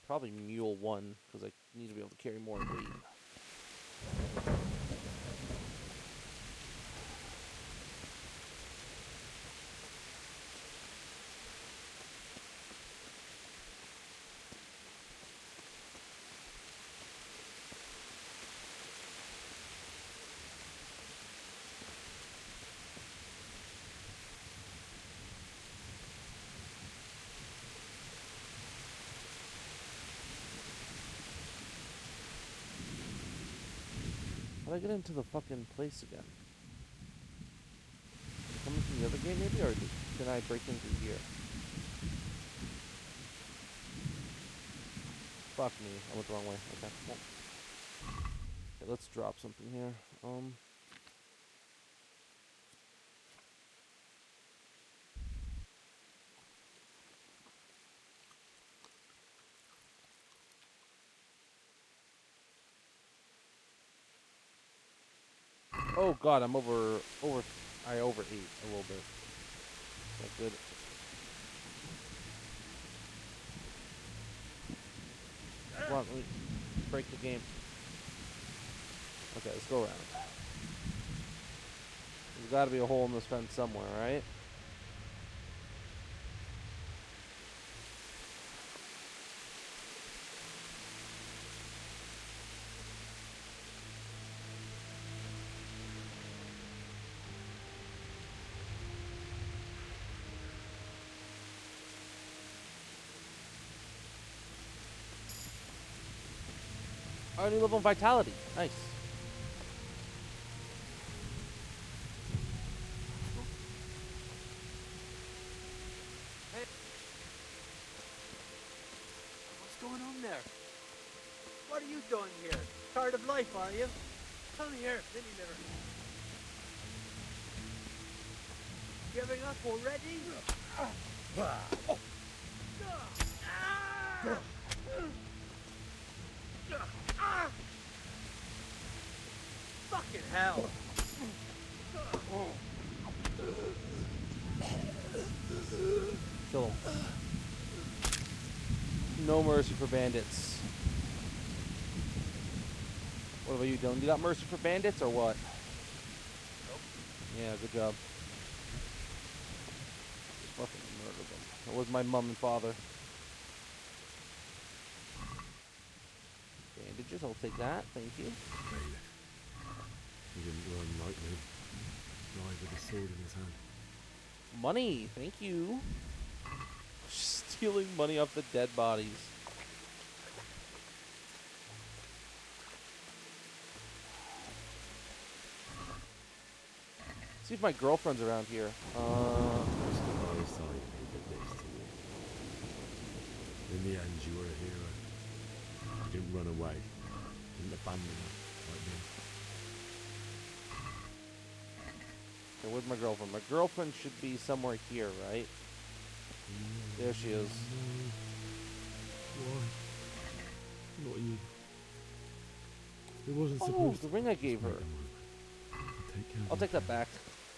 Probably mule 1, because I need to be able to carry more weight. How do I get into the fucking place again? Coming from the other game maybe, or can I break in through here? Fuck me, I went the wrong way. Okay, well. Okay, let's drop something here. Oh god, I overate a little bit. Not good. Come on, let me break the game. Okay, let's go around. There's gotta be a hole in this fence somewhere, right? Oh, new level of vitality. Nice. Hey. What's going on there? What are you doing here? Tired of life, are you? Come here, mini mirror. Giving up already? Fucking hell! Kill him. No mercy for bandits. What about you, Dylan? You got mercy for bandits or what? Nope. Yeah, good job. Just fucking murdered them. That was my mom and father. Bandages, I'll take that. Thank you. He didn't run like me. Ride with a sword in his hand. Money, thank you. Stealing money off the dead bodies. See if my girlfriend's around here. Just the other side of me did this to you. In the end, you were a hero. You didn't run away. Didn't abandon her like me. Okay, where's my girlfriend? My girlfriend should be somewhere here, right? There she is. Why? Not you. It wasn't Oh, supposed the to. ring I gave her. Take care of I'll take that back.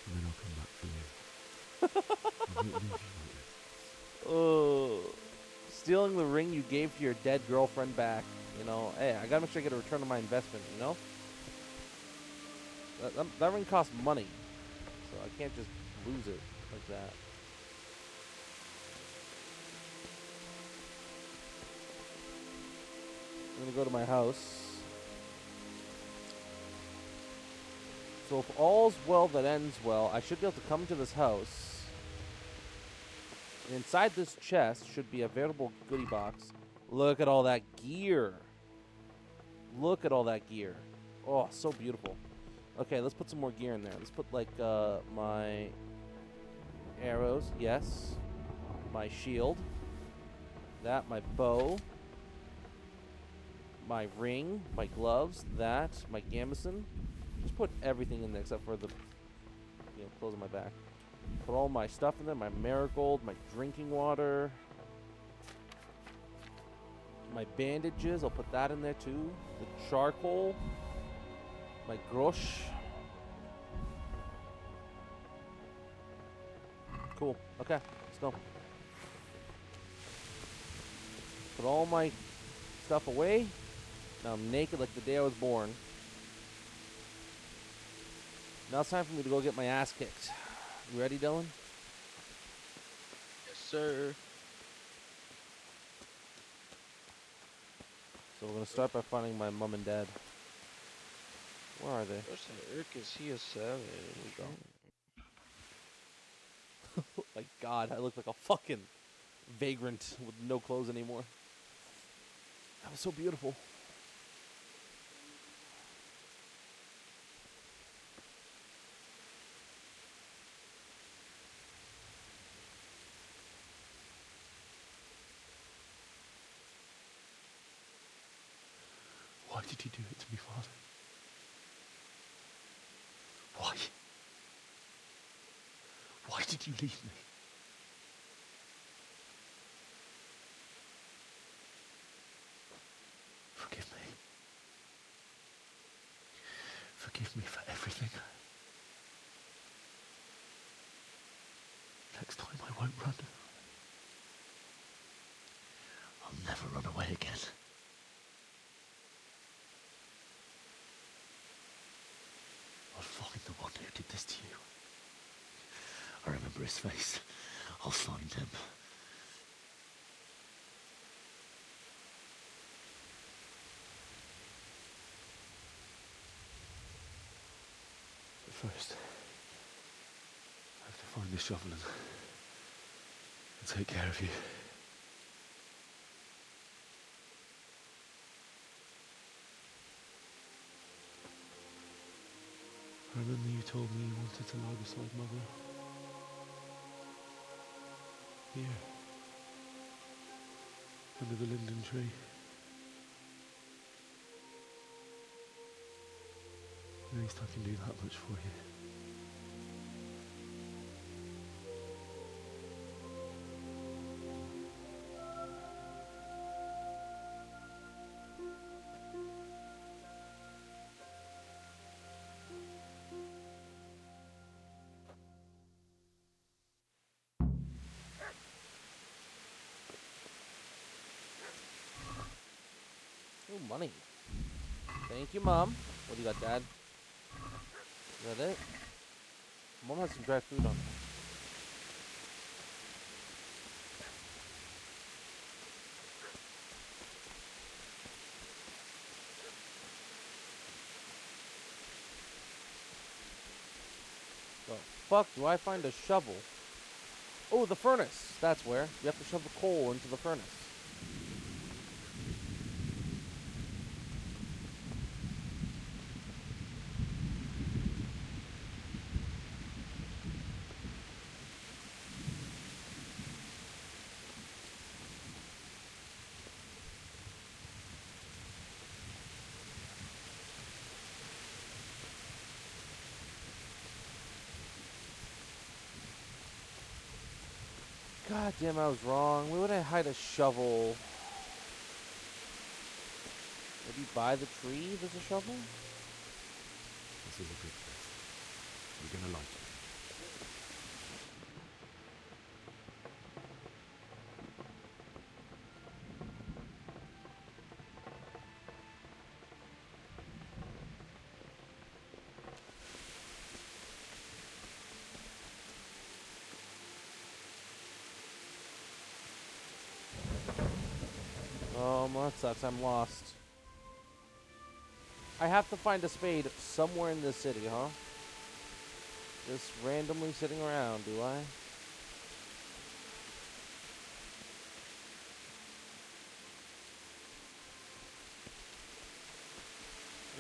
and then I'll come back for you. I won't leave you like this. Oh, stealing the ring you gave to your dead girlfriend back. You know, hey, I gotta make sure I get a return on my investment. You know, that ring costs money, so I can't just lose it like that. I'm gonna go to my house. So if all's well that ends well, I should be able to come to this house. And inside this chest should be a veritable goodie box. Look at all that gear. Look at all that gear. Oh, so beautiful. Okay, let's put some more gear in there. Let's put like my arrows, yes. My shield. That, my bow. My ring, my gloves, that, my gambeson. Just put everything in there except for the, clothes on my back. Put all my stuff in there, my marigold, my drinking water. My bandages, I'll put that in there too. The charcoal. My grosh. Cool, okay, let's go. Put all my stuff away. Now I'm naked like the day I was born. Now it's time for me to go get my ass kicked. You ready, Dylan? Yes, sir. So we're gonna start by finding my mom and dad. Where are they? Where's that Eric? Is he a savage? Oh my god, I look like a fucking vagrant with no clothes anymore. That was so beautiful. Why did you do it to me, Father? Why? Why did you leave me? Forgive me. Forgive me for everything. Next time I won't run. I'll never run away again. I'll find the one who did this to you. I remember his face. I'll find him. But first, I have to find this shovel and take care of you. I remember you told me you wanted to lie beside Mother. Here. Under the linden tree. At least I can do that much for you. Oh, money. Thank you, Mom. What do you got, Dad? Is that it? Mom has some dry food on there. The fuck do I find a shovel? Oh, the furnace. That's where. You have to shove the coal into the furnace. God damn, I was wrong. Where would I hide a shovel? Maybe by the tree there's a shovel? This is a good place. You're gonna like it. Oh, well, that sucks. I'm lost. I have to find a spade somewhere in this city, huh? Just randomly sitting around, do I?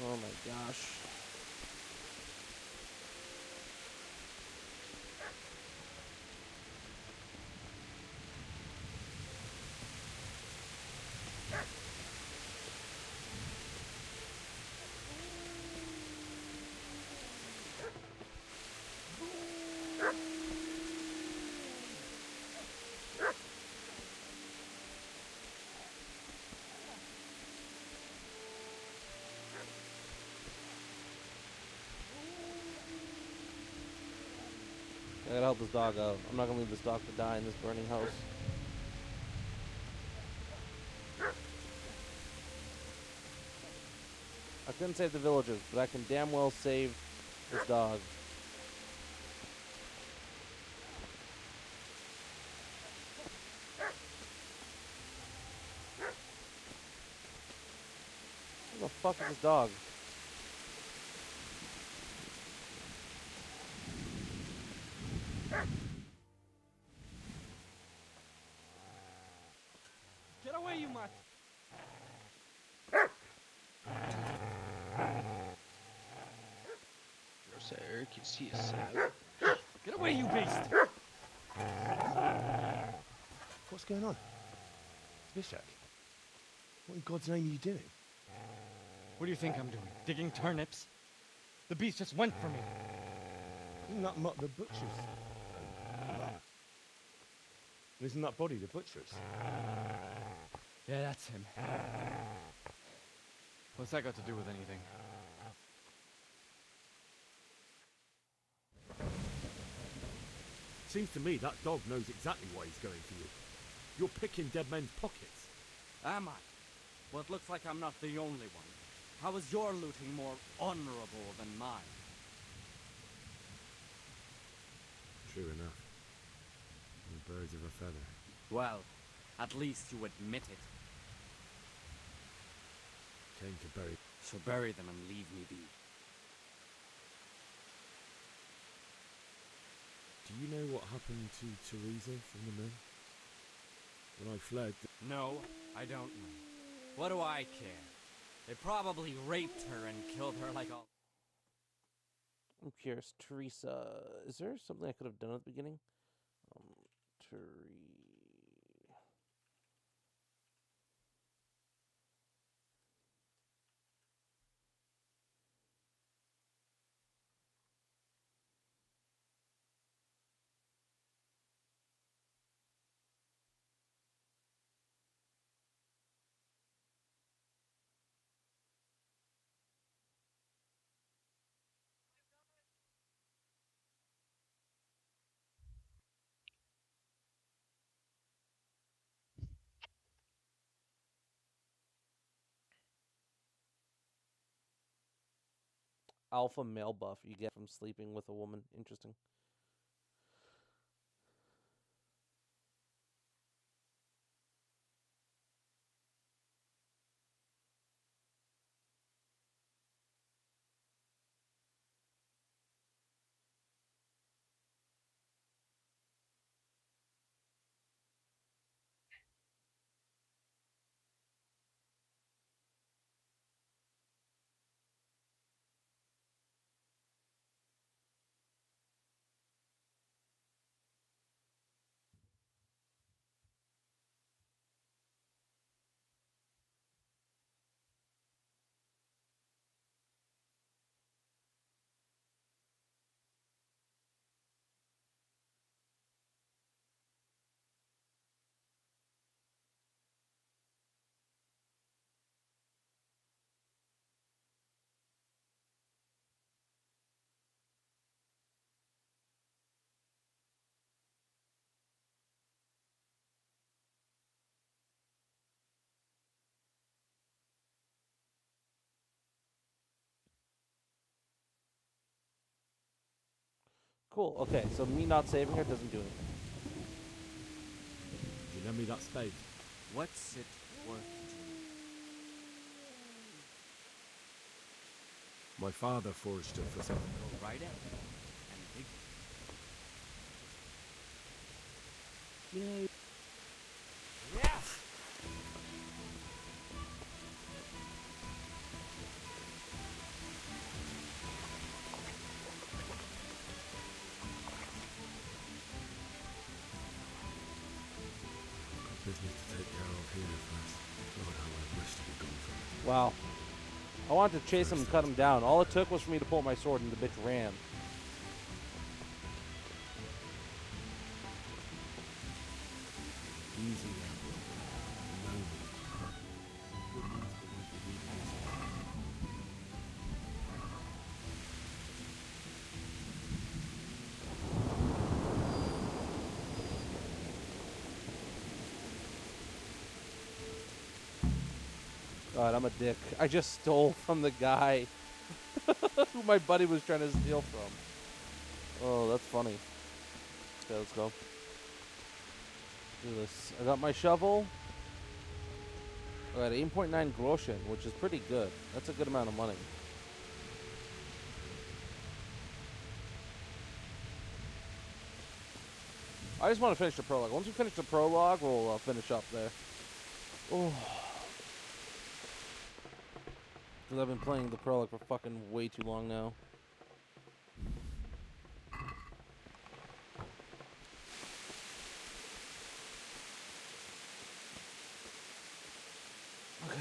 Oh my gosh. I gotta help this dog out. I'm not gonna leave this dog to die in this burning house. I couldn't save the villagers, but I can damn well save this dog. Where the fuck is this dog? Get away, you mutt! There's Eric, you see a salad. Get away, you beast! What's going on? Vishak, what in God's name are you doing? What do you think I'm doing? Digging turnips? The beast just went for me. Isn't that Mutt the butcher's? And isn't that body the butcher's? Yeah, that's him. What's that got to do with anything? Seems to me that dog knows exactly why he's going for you. You're picking dead men's pockets. Am I? Well, it looks like I'm not the only one. How is your looting more honorable than mine? True enough. We're birds of a feather. Well, at least you admit it. Came to bury. So bury them and leave me be. Do you know what happened to Teresa from the mill? When I fled... No, I don't know. What do I care? They probably raped her and killed her like all... I'm curious, Teresa. Is there something I could have done at the beginning? Teresa. Alpha male buff you get from sleeping with a woman. Interesting. Cool. Okay, so me not saving her doesn't do anything. Do you lend me that spade? What's it worth to you? My father forged it for something. Go right ahead and dig. Yay. Yes! Business to take care of here first. Lord, how I wish to be gone from it. Wow. I wanted to chase him and cut him down. All it took was for me to pull my sword and the bitch ran. Easy now. Alone. Good news for those who need this. God, I'm a dick. I just stole from the guy who my buddy was trying to steal from. Oh, that's funny. Okay, let's go. Do this. I got my shovel. I got 8.9 groschen, which is pretty good. That's a good amount of money. I just want to finish the prologue. Once we finish the prologue, we'll finish up there. Oh. Because I've been playing the prologue for fucking way too long now. Okay.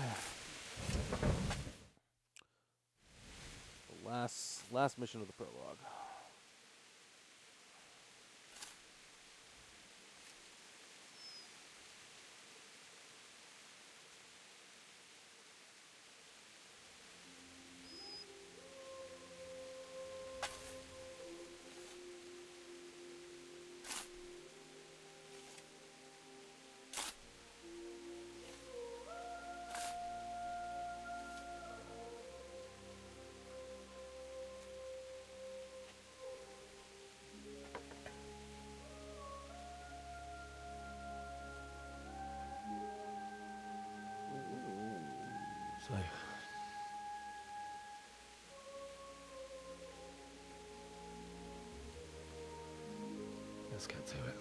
The last mission of the prologue. So, let's get to it.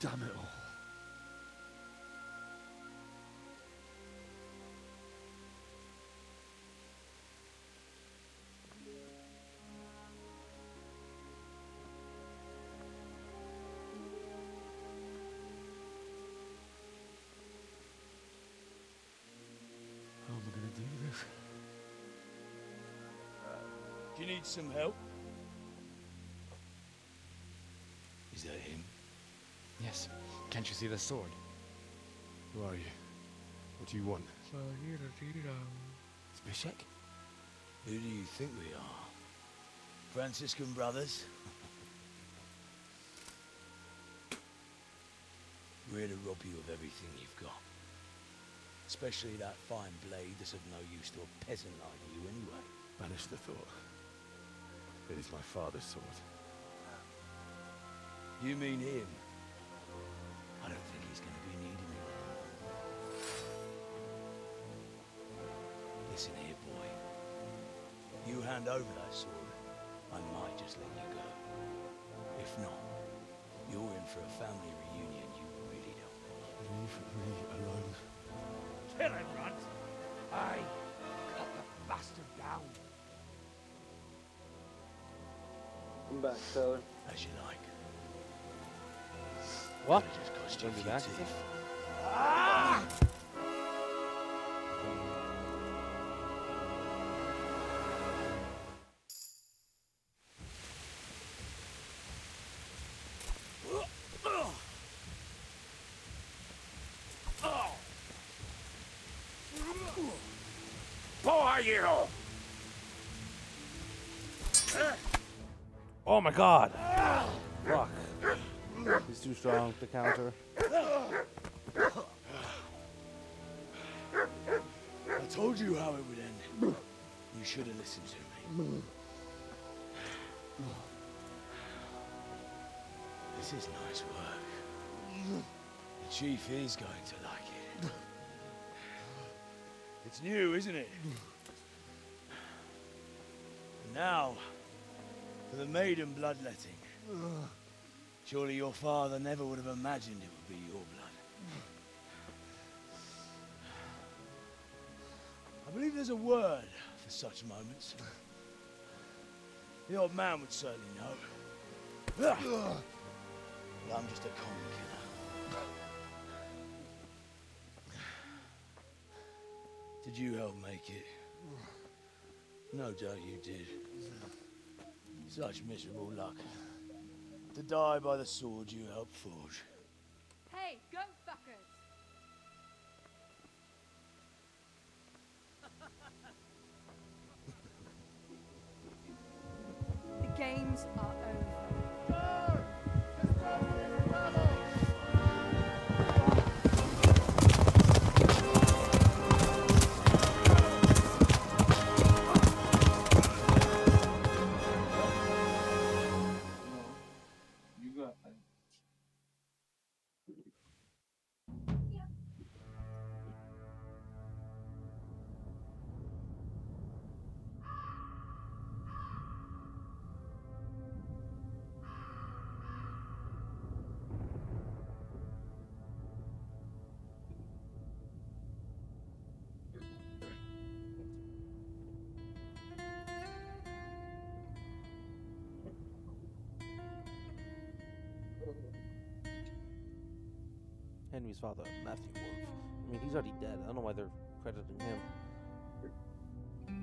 Damn it all. How am I going to do this? Do you need some help? Is that him? Yes. Can't you see the sword? Who are you? What do you want? It's Bishek? Who do you think we are? Franciscan brothers? We're here to rob you of everything you've got. Especially that fine blade that's of no use to a peasant like you anyway. Banish the thought. It is my father's sword. You mean him? I don't think he's going to be needing it. Listen here, boy. You hand over that sword, I might just let you go. If not, you're in for a family reunion you really don't want. Leave me alone. Kill him, Runt! Aye, cut the bastard down. I'm back, Tyler. As you like. What? Just cost you a Gonna be few back? teeth. Ah! are you? Oh my god! Fuck. He's too strong to counter. I told you how it would end. You should have listened to me. This is nice work. The chief is going to like it. It's new, isn't it? And now, for the maiden bloodletting. Surely your father never would have imagined it would be your blood. I believe there's a word for such moments. The old man would certainly know. But I'm just a common killer. Did you help make it? No doubt you did. Such miserable luck. To die by the sword you helped forge. Hey, go fuckers! The games are over. You got Henry's father, Matthew Wolf. I mean, he's already dead. I don't know why they're crediting him.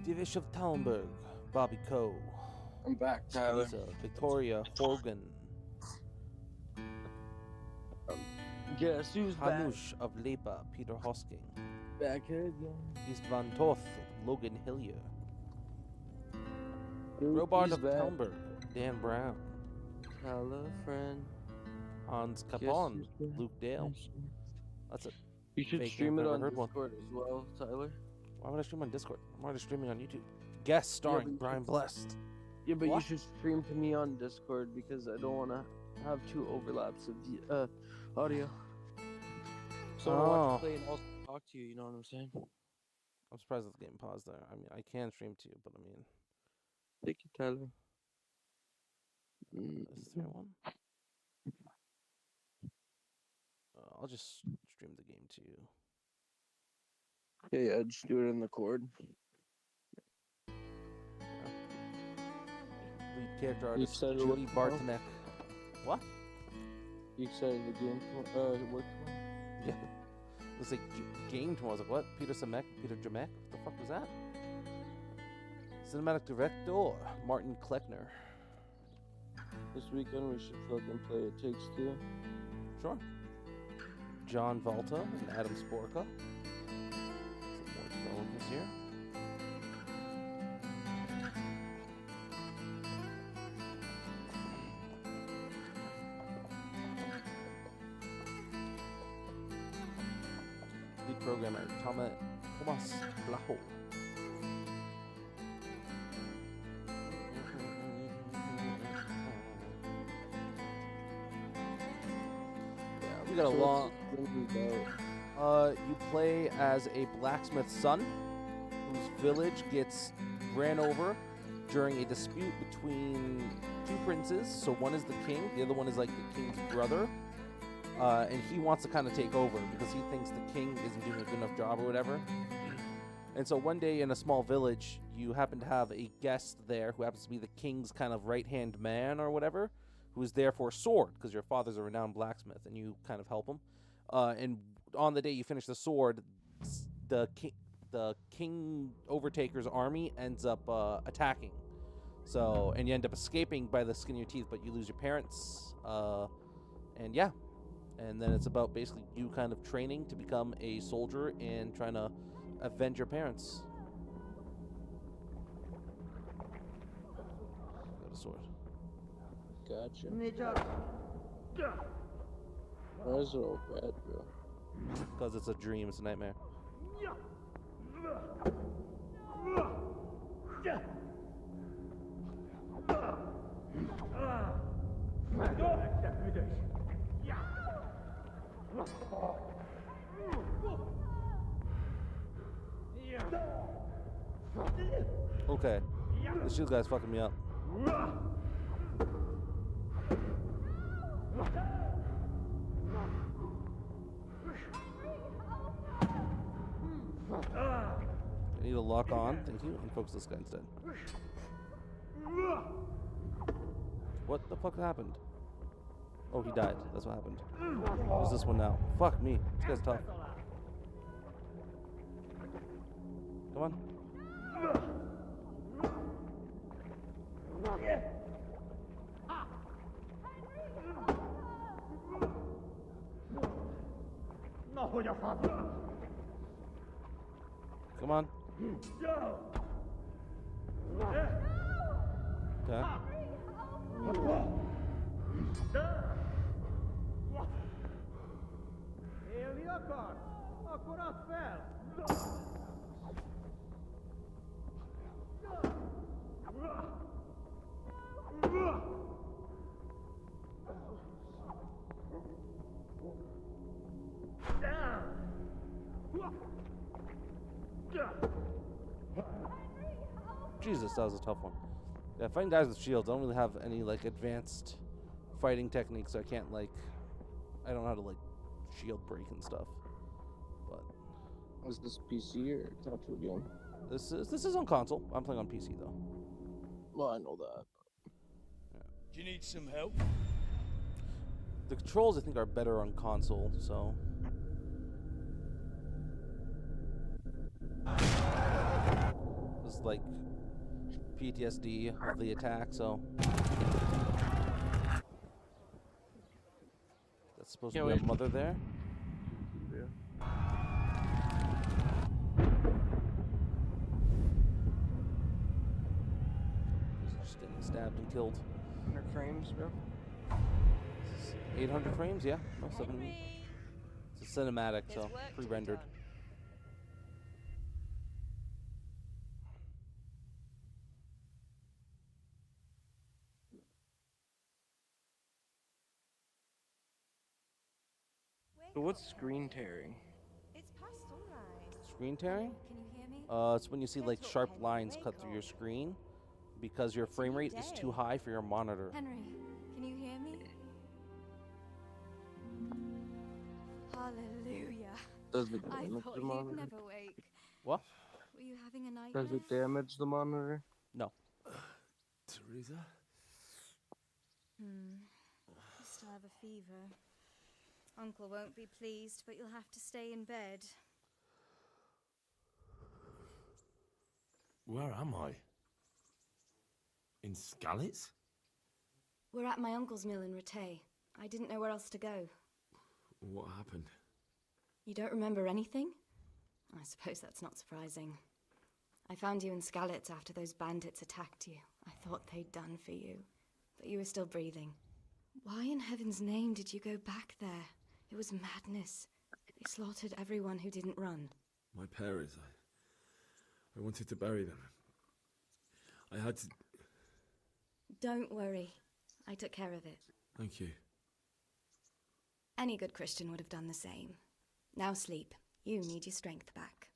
Divish of Talmberg, Bobby Coe. I'm back, Tyler. Lisa, Victoria Hogan. Guess who's Hanush of Lepa, Peter Hosking. back here again? East Van Toth, Logan Hillier. Robart he's of back. Talmberg, Dan Brown. Hello, friend. Hans Guess Capon, who's back? Luke Dale. That's a You should fake stream name it if I've on ever heard one. Discord as well, Tyler. Why would I stream on Discord? I'm already streaming on YouTube. Guest starring but you Brian should- Blessed. Yeah, but What? you should stream to me on Discord because I don't want to have two overlaps of the audio. So I want Oh. to play and also talk to you. You know what I'm saying? I'm surprised that the game paused there. I mean, I can stream to you, but I mean, Thank you, Tyler. is there one? I'll just stream the game to you. Yeah, just do it in the cord. Lead character You artist excited Julie what tomorrow? Bartonek. What? You excited the game? Work tomorrow? Yeah. Looks like game tomorrow. I was like, what? Peter Samek? Peter Jamek? What the fuck was that? Cinematic director Martin Kleckner. This weekend we should fucking play It Takes Two. Sure. John Volta and Adam Sporka. Some more developers here. Lead programmer Thomas Blaho. We got a long. You play as a blacksmith's son whose village gets ran over during a dispute between two princes. So one is the king, the other one is like the king's brother. And he wants to kind of take over because he thinks the king isn't doing a good enough job or whatever. And so one day in a small village, you happen to have a guest there who happens to be the king's kind of right-hand man or whatever, who is there for a sword because your father's a renowned blacksmith and you kind of help him. And on the day you finish the sword, the king Overtaker's army ends up attacking. So, and you end up escaping by the skin of your teeth, but you lose your parents. And yeah. And then it's about basically you kind of training to become a soldier and trying to avenge your parents. sword. Gotcha. Why is it all bad, bro? Because it's a dream, it's a nightmare. Okay. This shield guy's fucking me up. I need to lock on, thank you, and focus this guy instead. What the fuck happened? Oh, he died. That's what happened. Who's this one now? Fuck me. This guy's tough. Come on. Come on. Okay. Jesus, that was a tough one. Yeah, fighting guys with shields, I don't really have any like advanced fighting techniques, so I can't like, I don't know how to like shield break and stuff. But is this PC or console game? This is on console. I'm playing on PC though. Well, I know that. Yeah. Do you need some help? The controls I think are better on console, so. It's like PTSD of the attack, so. That's supposed to be a mother there. Yeah. He's just getting stabbed and killed. 100 frames, bro. 800 frames, yeah. No, 7. It's a cinematic, so pre-rendered. So what's screen tearing? It's past sunrise. Screen tearing? Can you hear me? It's when you see like sharp lines cut through your screen because your frame rate is too high for your monitor. Henry, can you hear me? Hallelujah. Does it I damage thought the you'd monitor? never wake. What? Were you having a nightmare? Does it damage the monitor? No. Teresa? You still have a fever. Uncle won't be pleased, but you'll have to stay in bed. Where am I? In Skalitz? We're at my uncle's mill in Rattay. I didn't know where else to go. What happened? You don't remember anything? I suppose that's not surprising. I found you in Skalitz after those bandits attacked you. I thought they'd done for you, but you were still breathing. Why in heaven's name did you go back there? It was madness. They slaughtered everyone who didn't run. My parents, I wanted to bury them. I had to... Don't worry. I took care of it. Thank you. Any good Christian would have done the same. Now sleep. You need your strength back.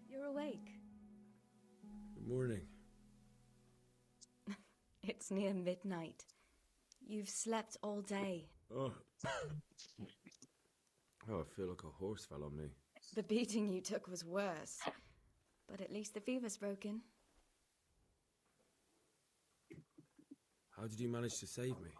You're awake. Good morning. It's near midnight. You've slept all day. Oh. Oh, I feel like a horse fell on me. The beating you took was worse. But at least the fever's broken. How did you manage to save me?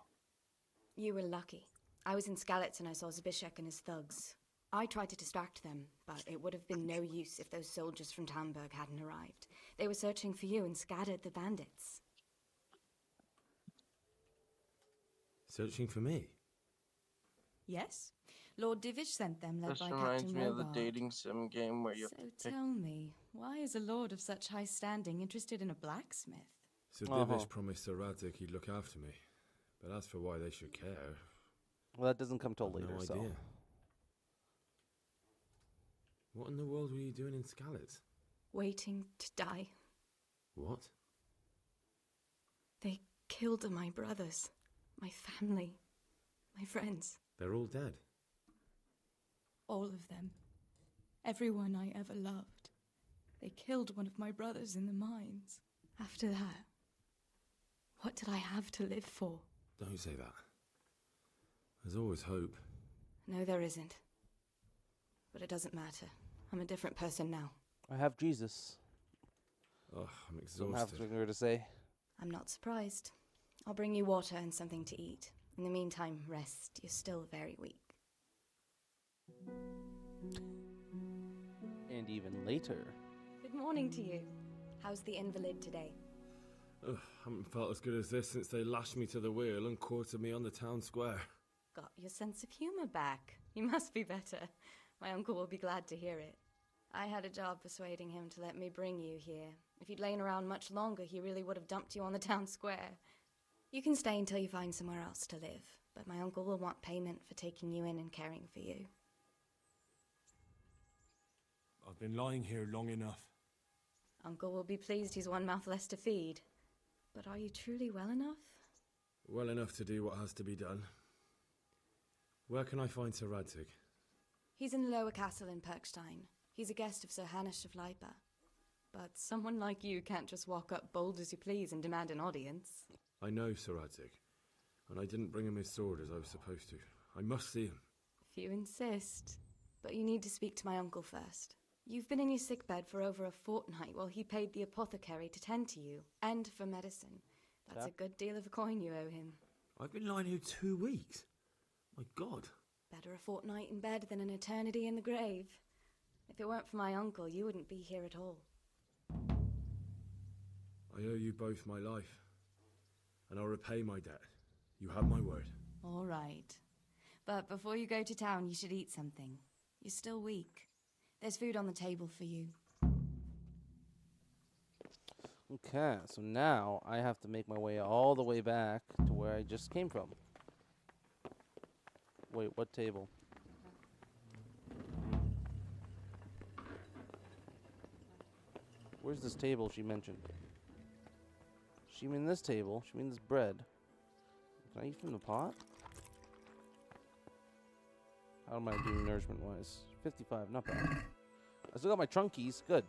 You were lucky. I was in Skalitz and I saw Zbyszek and his thugs. I tried to distract them, but it would have been no use if those soldiers from Tamburg hadn't arrived. They were searching for you and scattered the bandits. Searching for me? Yes. Lord Divish sent them, led This by reminds Captain me of the Robard. dating sim game where you have So to pick. tell me, why is a lord of such high standing interested in a blacksmith? Sir Divish promised Sir Radzig he'd look after me. But as for why they should care... Well, that doesn't come till I've later, no so... idea. What in the world were you doing in Skalitz? Waiting to die. What? They killed my brothers, my family, my friends. They're all dead. All of them. Everyone I ever loved. They killed one of my brothers in the mines. After that, what did I have to live for? Don't say that. There's always hope. No, there isn't. But it doesn't matter. I'm a different person now. I have Jesus. Oh, I'm Don't exhausted. have something to say. I'm not surprised. I'll bring you water and something to eat. In the meantime, rest. You're still very weak. And even later. Good morning to you. How's the invalid today? Ugh, haven't felt as good as this since they lashed me to the wheel and quartered me on the town square. Got your sense of humor back. You must be better. My uncle will be glad to hear it. I had a job persuading him to let me bring you here. If you'd lain around much longer, he really would have dumped you on the town square. You can stay until you find somewhere else to live, but my uncle will want payment for taking you in and caring for you. I've been lying here long enough. Uncle will be pleased he's one mouth less to feed. But are you truly well enough? Well enough to do what has to be done. Where can I find Sir Radzig? He's in the lower castle in Perkstein. He's a guest of Sir Hanush of Leipa. But someone like you can't just walk up bold as you please and demand an audience. I know Sir Radzig, and I didn't bring him his sword as I was supposed to. I must see him. If you insist. But you need to speak to my uncle first. You've been in your sickbed for over a fortnight while he paid the apothecary to tend to you, and for medicine. That's a good deal of a coin you owe him. I've been lying here 2 weeks. My God. Better a fortnight in bed than an eternity in the grave. If it weren't for my uncle, you wouldn't be here at all. I owe you both my life, and I'll repay my debt. You have my word. All right. But before you go to town, you should eat something. You're still weak. There's food on the table for you. Okay, so now I have to make my way all the way back to where I just came from. Wait, what table? Where's this table she mentioned? She mean this table. She mean this bread. Can I eat from the pot? How am I doing nourishment-wise? 55, not bad. I still got my trunk keys. Good.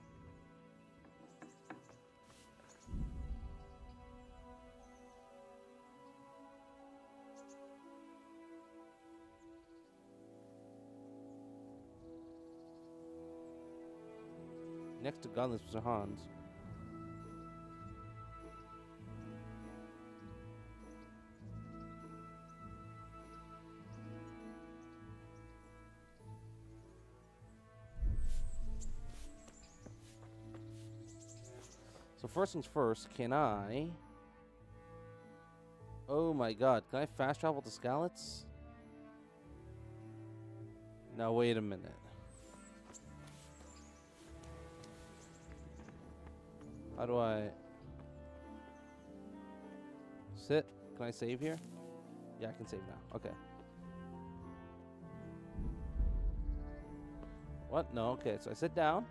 Next to Godless was Hans. So first things first, can I... Oh my god, can I fast travel to Skalitz? Now wait a minute. How do I... Sit? Can I save here? Yeah, I can save now. Okay. What? No, okay. So I sit down.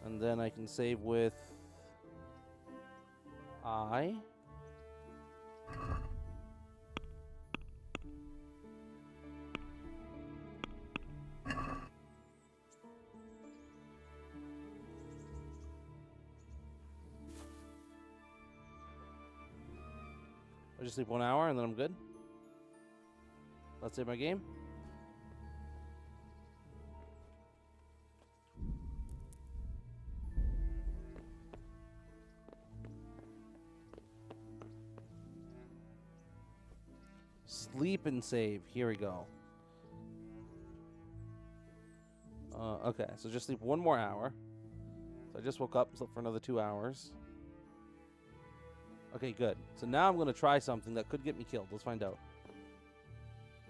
And then I can save with... I. I just sleep 1 hour and then I'm good. Let's save my game. Sleep and save. Here we go. Okay, so just sleep 1 more hour. So I just woke up, slept for another 2 hours. Okay, good. So now I'm going to try something that could get me killed. Let's find out.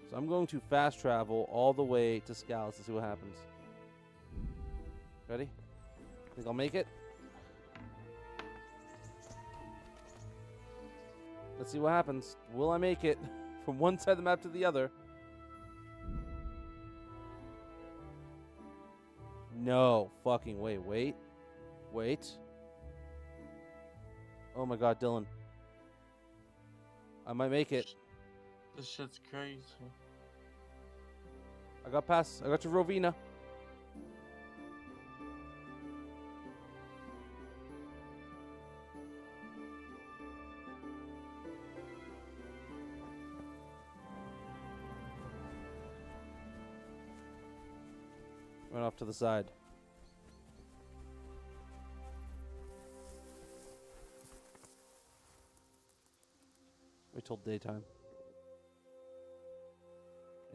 So I'm going to fast travel all the way to Scalise to see what happens. Ready? Think I'll make it? Let's see what happens. Will I make it from one side of the map to the other? No fucking way. Wait. Oh my god, Dylan. I might make it. This shit's crazy. I got to Rovina. Run off to the side. Wait till daytime.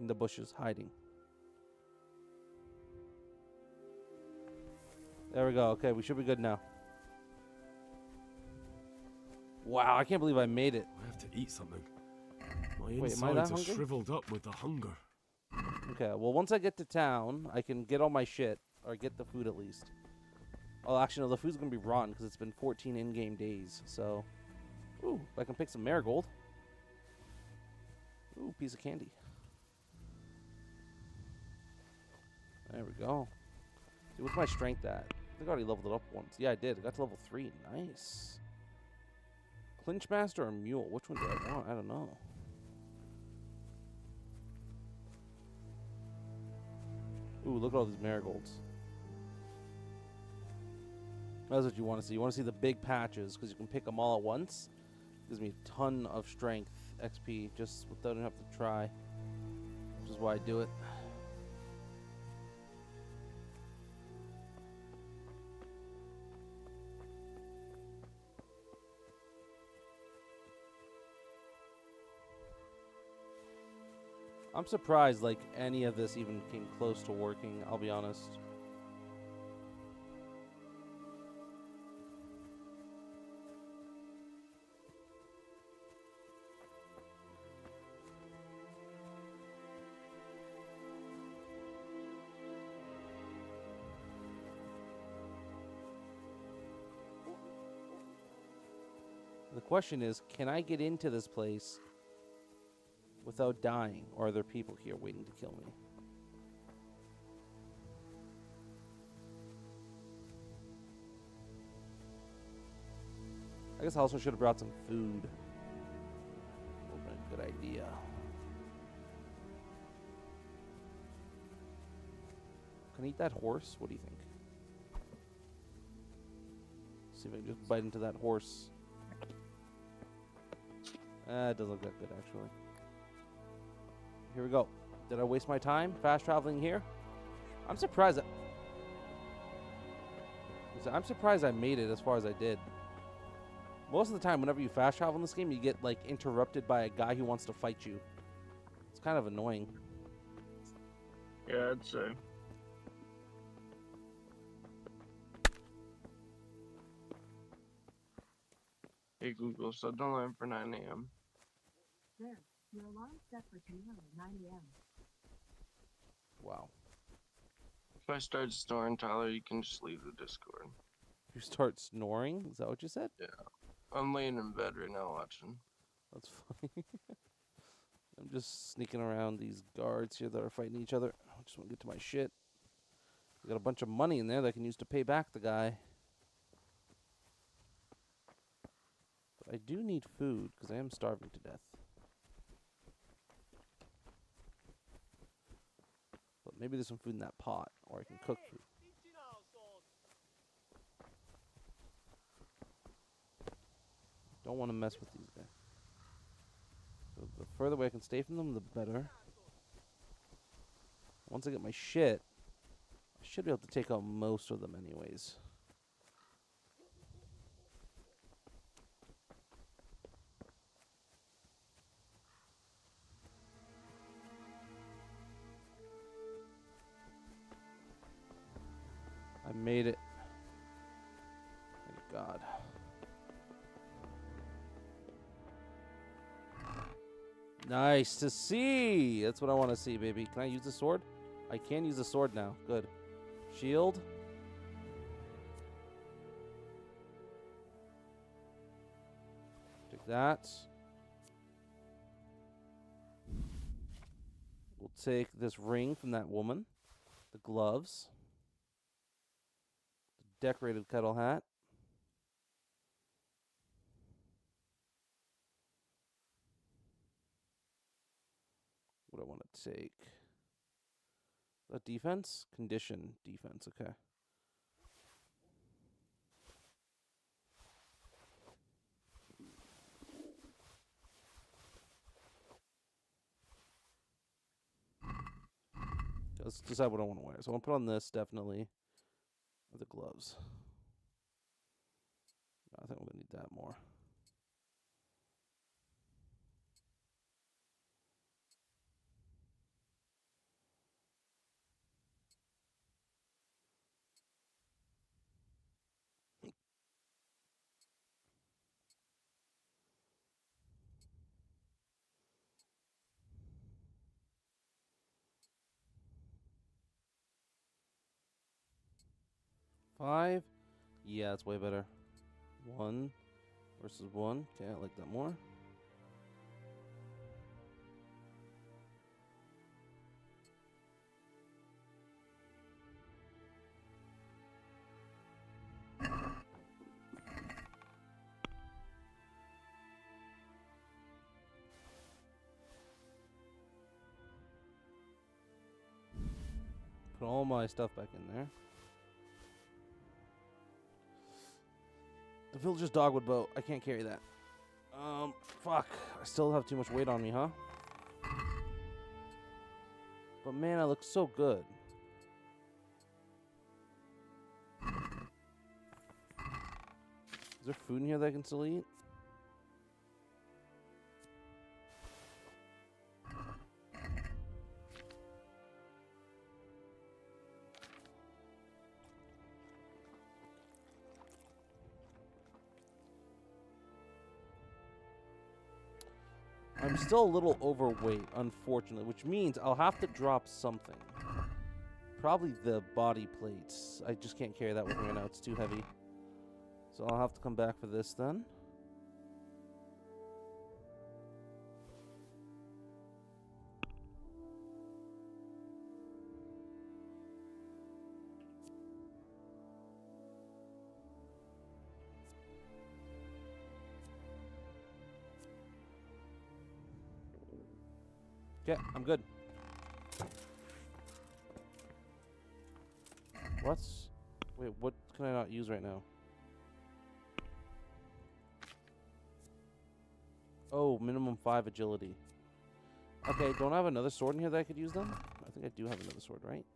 In the bushes, hiding. There we go. Okay, we should be good now. Wow, I can't believe I made it. I have to eat something. My Wait, am I that insides are hungry? shriveled up with the hunger. Okay, well, once I get to town, I can get all my shit, or get the food at least. Oh, actually, no, the food's gonna be rotten because it's been 14 in-game days, so... Ooh, I can pick some marigold. Ooh, piece of candy. There we go. Dude, what's my strength at? I think I already leveled it up once. Yeah, I did. I got to level 3. Nice. Clinch Master or Mule? Which one do I want? I don't know. Ooh, look at all these marigolds. That's what you want to see. You want to see the big patches because you can pick them all at once. Gives me a ton of strength XP just without having to try, which is why I do it. I'm surprised like any of this even came close to working, I'll be honest. The question is, can I get into this place without dying, or are there people here waiting to kill me? I guess I also should have brought some food. Would have been a good idea. Can I eat that horse? What do you think? See if I can just bite into that horse. It doesn't look that good, actually. Here we go. Did I waste my time fast traveling here? I'm surprised. I'm surprised I made it as far as I did. Most of the time, whenever you fast travel in this game, you get like interrupted by a guy who wants to fight you. It's kind of annoying. Yeah, I'd say. Hey Google, set the alarm for 9 a.m. There, your alarm's set for tomorrow, 9 a.m. Wow. If I start snoring, Tyler, you can just leave the Discord. You start snoring? Is that what you said? Yeah. I'm laying in bed right now watching. That's funny. I'm just sneaking around these guards here that are fighting each other. I just want to get to my shit. I got a bunch of money in there that I can use to pay back the guy. But I do need food because I am starving to death. But maybe there's some food in that pot, or I can cook food. Don't want to mess with these guys. So the further away I can stay from them, the better. Once I get my shit, I should be able to take out most of them anyways. I made it. Thank God. Nice to see. That's what I want to see, baby. Can I use the sword? I can use the sword now. Good. Shield. Take that. We'll take this ring from that woman. The gloves. The decorated kettle hat. What do I want to take? Defense? Condition. Defense. Okay. Let's decide what I want to wear. So I want to put on this, definitely. The gloves. I think I'm going to need that more. Five. Yeah, that's way better. 1 versus 1. Okay, I like that more. Put all my stuff back in there. The villager's dogwood bow. I can't carry that. Fuck. I still have too much weight on me, huh? But man, I look so good. Is there food in here that I can still eat? I'm still a little overweight, unfortunately, which means I'll have to drop something. Probably the body plates. I just can't carry that with me right now. It's too heavy. So I'll have to come back for this then. Okay, I'm good. What's... Wait, what can I not use right now? Oh, minimum 5 agility. Okay, don't I have another sword in here that I could use then? I think I do have another sword, right?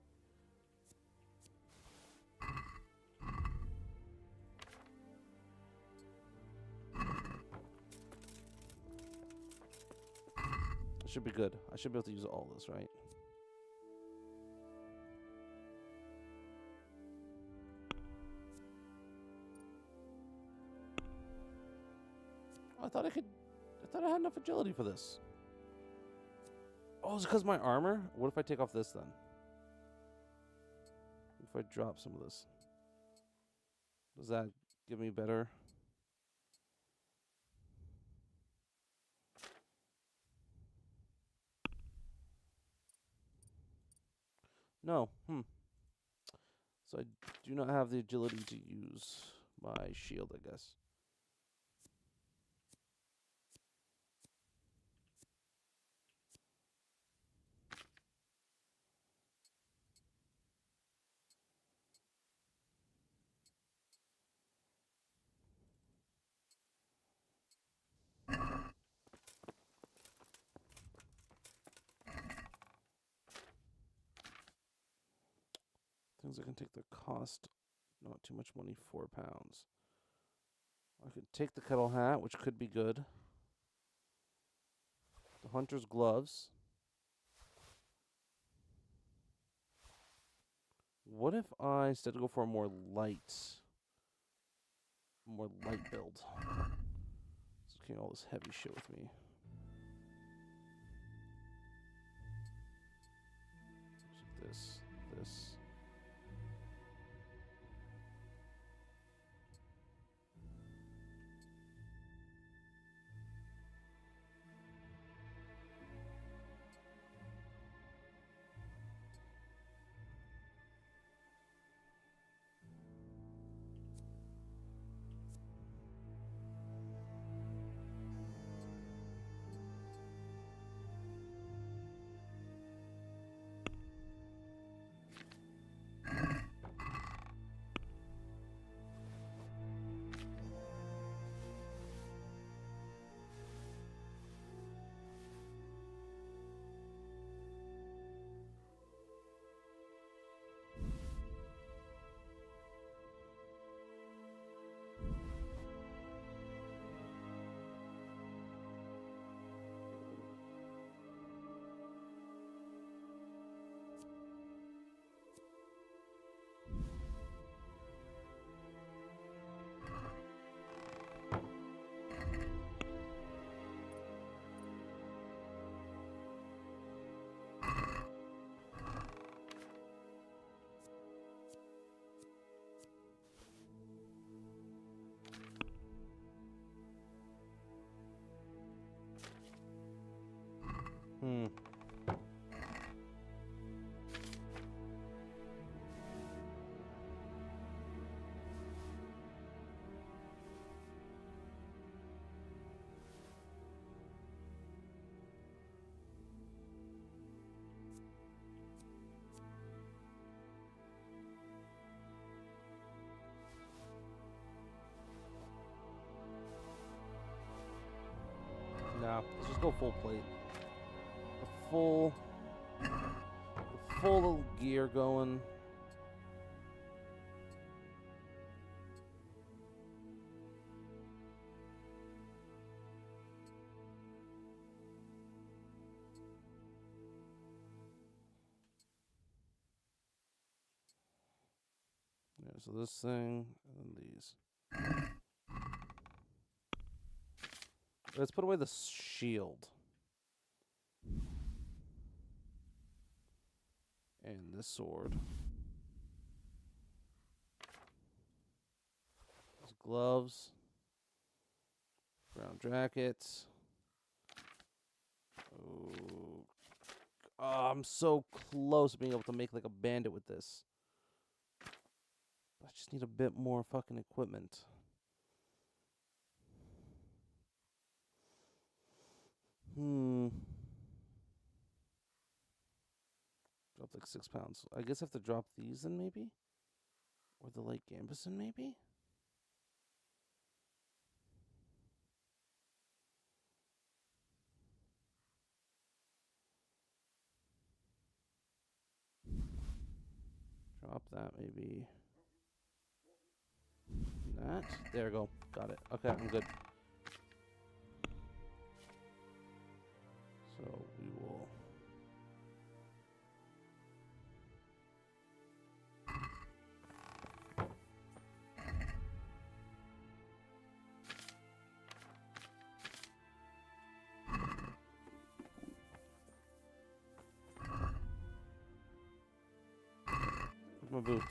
Should be good. I should be able to use all this, right? I thought I had enough agility for this. Oh, is it because of my armor? What if I take off this then? If I drop some of this? Does that give me better? No. So I do not have the agility to use my shield, I guess. Things I can take the cost, not too much money, 4 pounds. I could take the kettle hat, which could be good. The hunter's gloves. What if I instead go for a more light build? So carrying all this heavy shit with me. this. Hmm. Nah, let's just go full plate. A full little gear going. Yeah, so this thing and these. Let's put away the shield. And this sword. These gloves. Brown jackets. Oh. Oh, I'm so close to being able to make like a bandit with this. I just need a bit more fucking equipment. Dropped like 6 pounds. I guess I have to drop these in maybe? Or the light gambeson maybe? Drop that maybe. That. There we go. Got it. Okay, I'm good. So we will. My boots.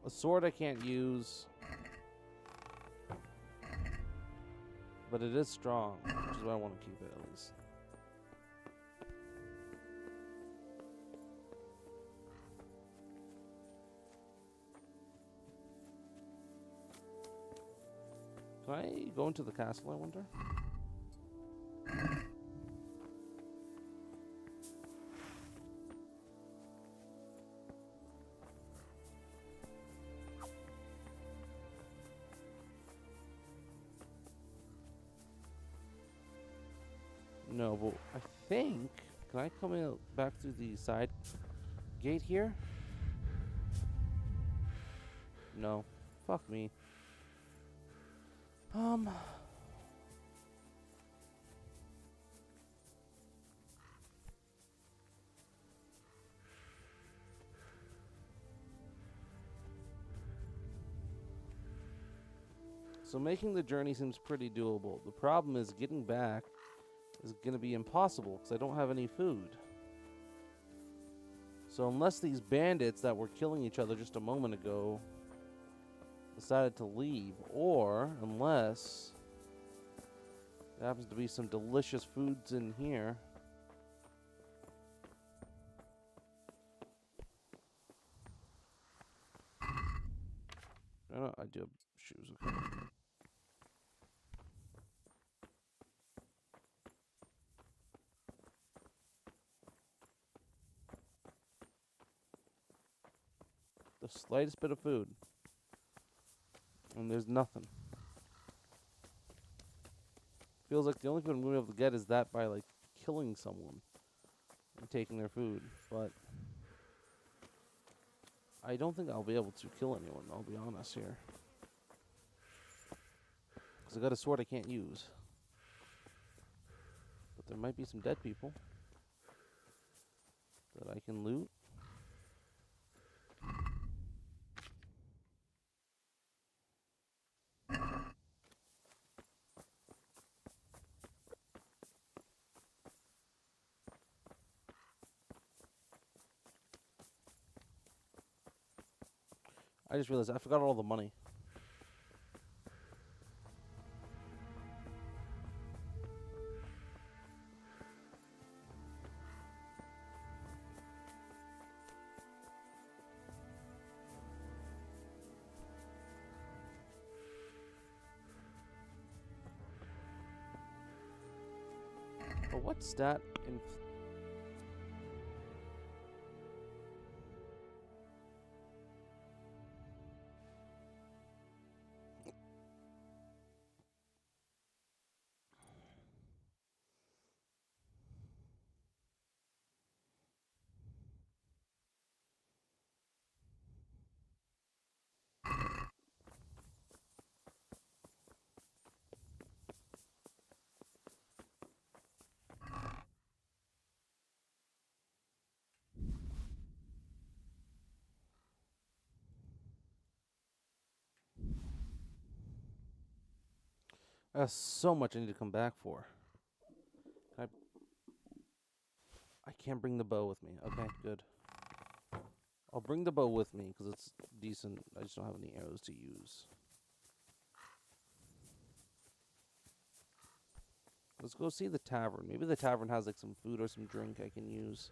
A sword I can't use. But it is strong, which is why I want to keep it at least. Can I go into the castle, I wonder? No, but I think... Can I come in back through the side gate here? No. Fuck me. So making the journey seems pretty doable. The problem is getting back is going to be impossible because I don't have any food. So unless these bandits that were killing each other just a moment ago decided to leave, or unless there happens to be some delicious foods in here. I do have shoes. Okay. The slightest bit of food. And there's nothing. Feels like the only food I'm going to be able to get is that by, like, killing someone and taking their food. But I don't think I'll be able to kill anyone, I'll be honest here. Because I got a sword I can't use. But there might be some dead people that I can loot. I just realized I forgot all the money. But what stat in... That's so much I need to come back for. I can't bring the bow with me. Okay, good. I'll bring the bow with me because it's decent. I just don't have any arrows to use. Let's go see the tavern. Maybe the tavern has like some food or some drink I can use.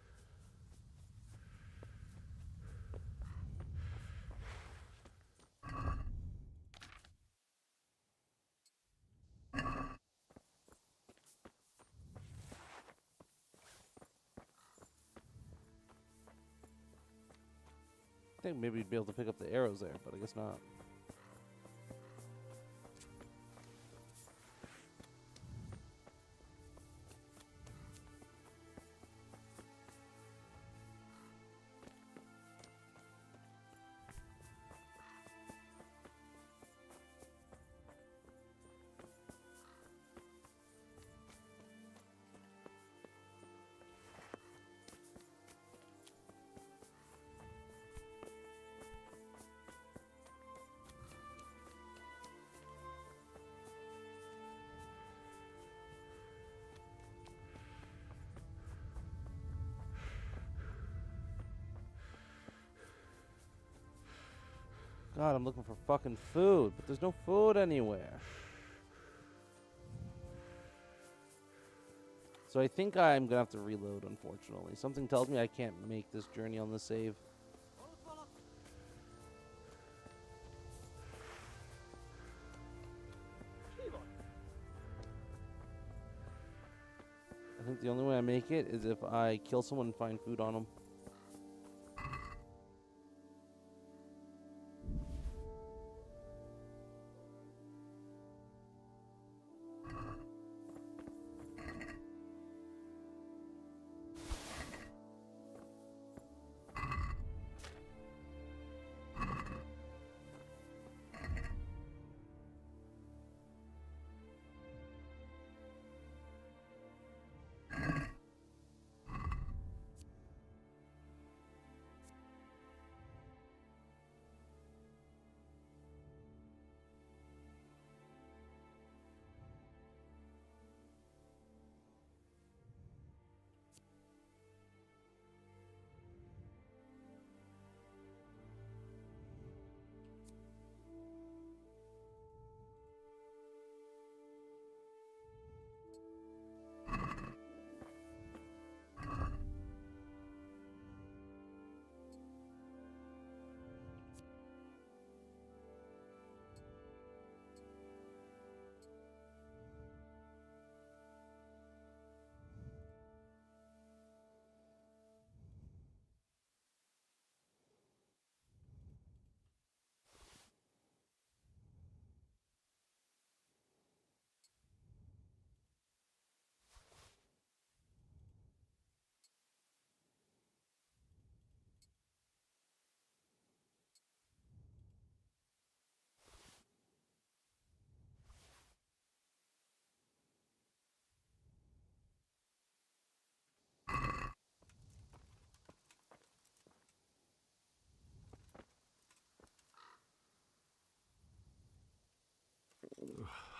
I think maybe we'd be able to pick up the arrows there, but I guess not. God, I'm looking for fucking food, but there's no food anywhere. So I think I'm gonna have to reload, unfortunately. Something tells me I can't make this journey on the save. I think the only way I make it is if I kill someone and find food on them.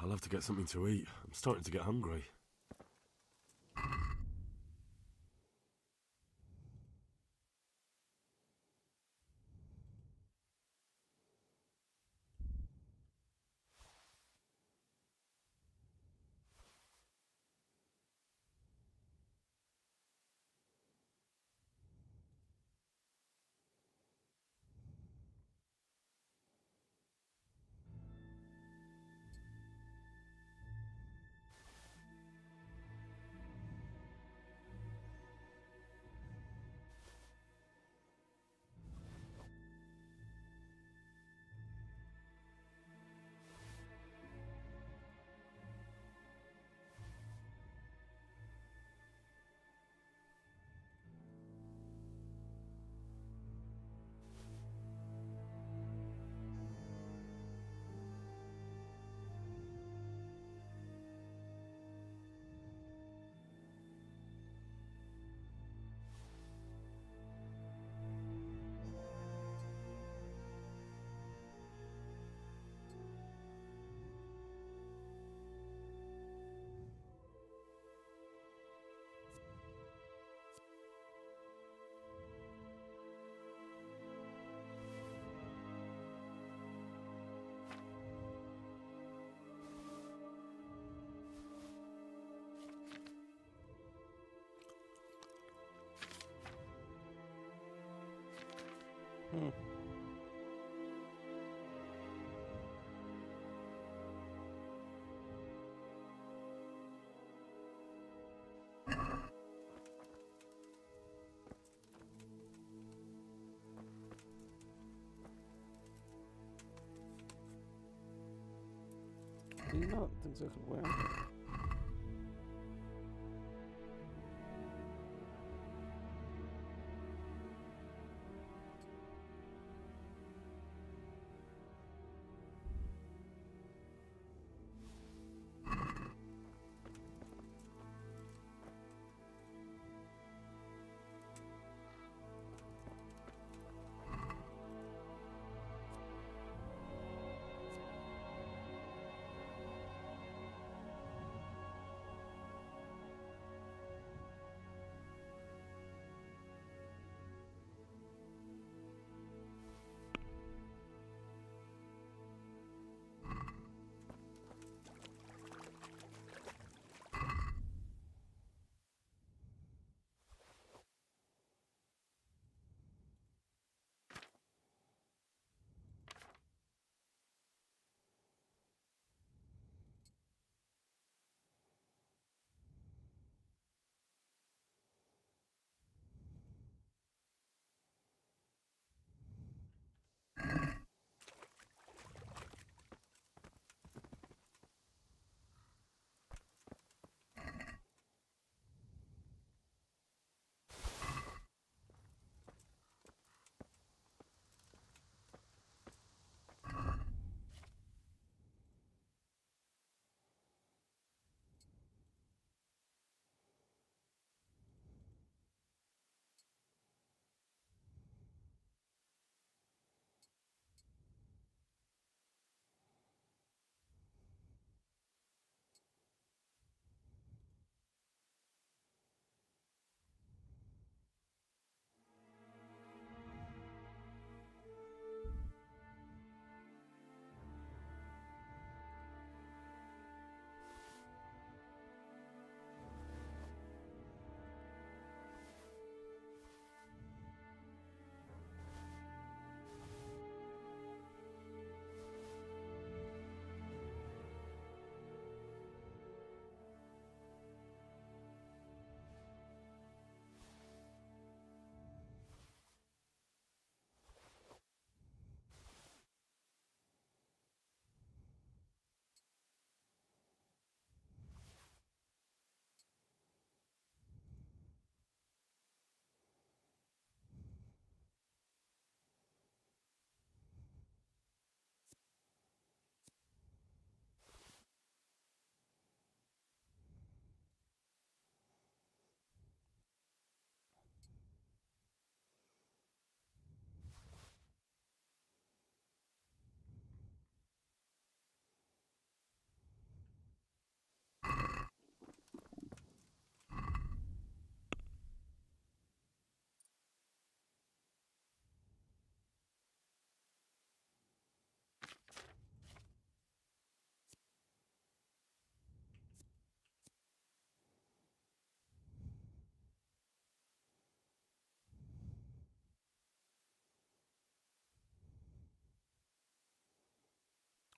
I'll have to get something to eat. I'm starting to get hungry. Do you know things I could wear?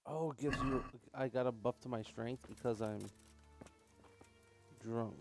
Oh, it gives you. I got a buff to my strength because I'm drunk.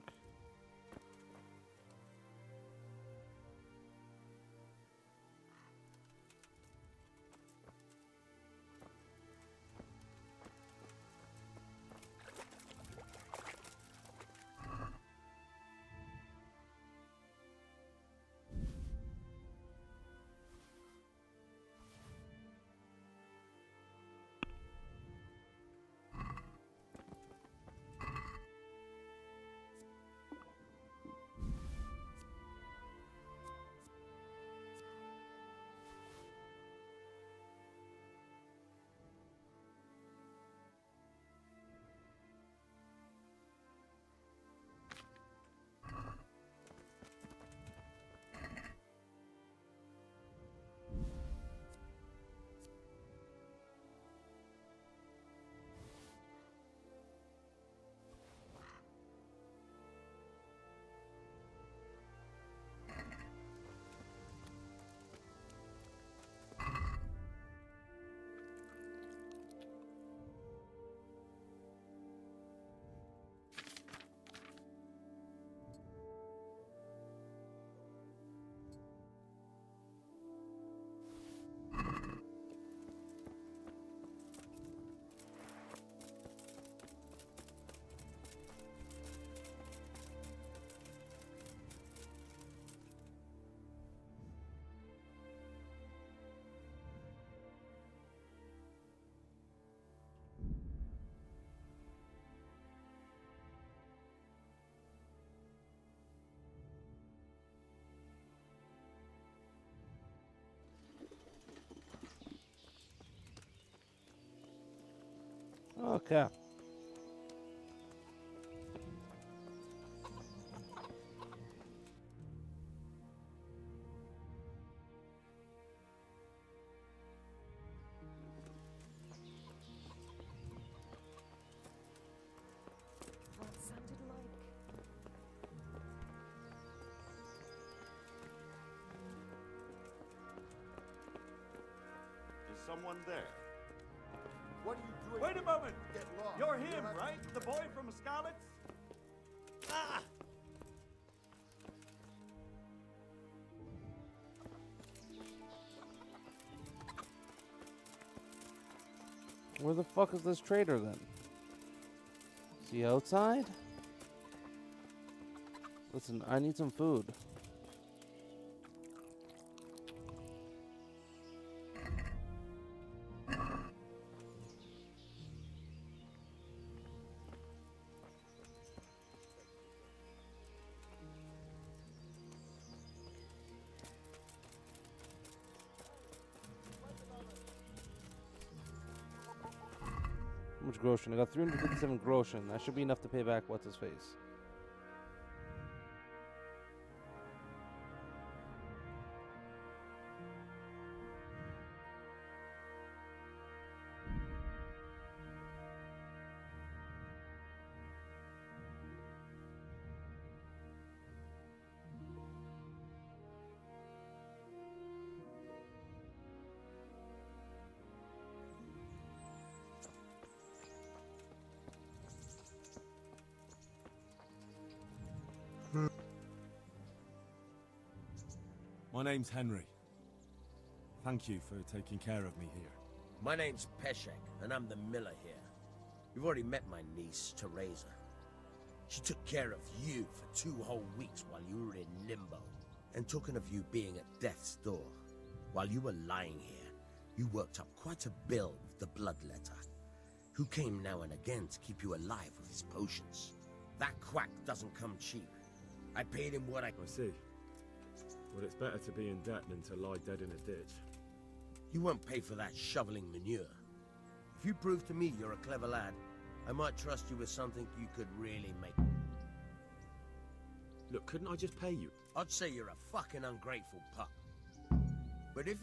Okay. That sounded like... Is someone there? What are you doing? Wait a moment! Get lost. You're You him, have- right? The boy from Skalitz? Ah! Where the fuck is this trader then? Is he outside? Listen, I need some food. How much groschen? I got 357 groschen. That should be enough to pay back what's his face. My name's Henry. Thank you for taking care of me here. My name's Peshek, and I'm the miller here. You've already met my niece, Teresa. She took care of you for 2 whole weeks while you were in limbo. And talking of you being at death's door, while you were lying here, you worked up quite a bill with the bloodletter, who came now and again to keep you alive with his potions. That quack doesn't come cheap. I paid him what I see. Well, it's better to be in debt than to lie dead in a ditch. You won't pay for that shoveling manure. If you prove to me you're a clever lad, I might trust you with something you could really make. Look, couldn't I just pay you? I'd say you're a fucking ungrateful pup. But if...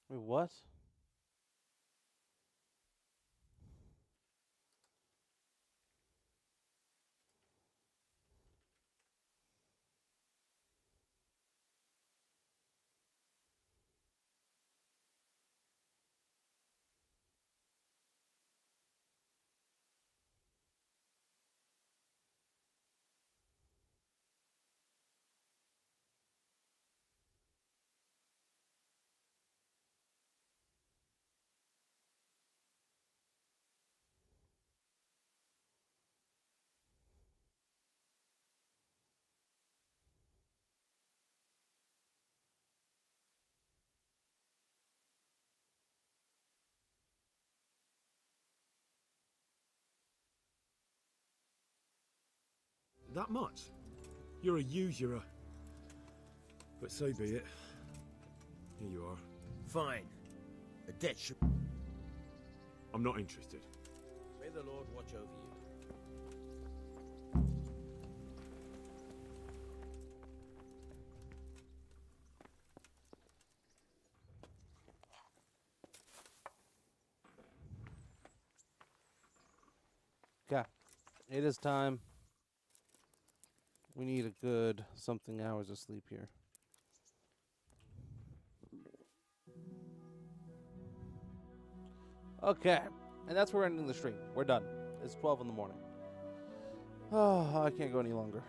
Wait, what? That much? You're a usurer. But so be it. Here you are. Fine. A debt should... I'm not interested. May the Lord watch over you. Okay. It is time. We need a good something hours of sleep here. Okay. And that's where we're ending the stream. We're done. It's 12 in the morning. Oh, I can't go any longer.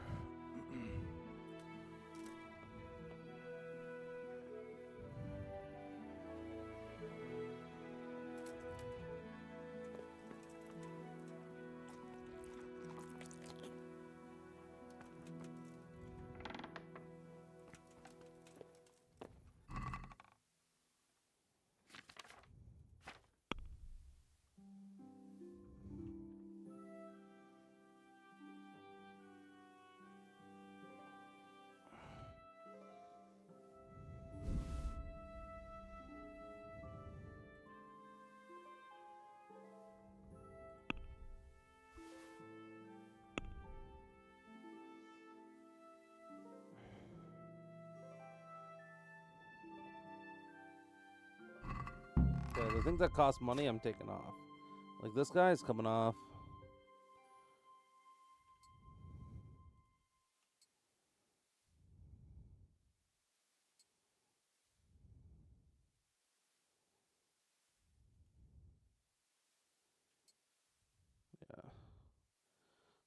Okay, the things that cost money, I'm taking off. Like this guy is coming off. Yeah.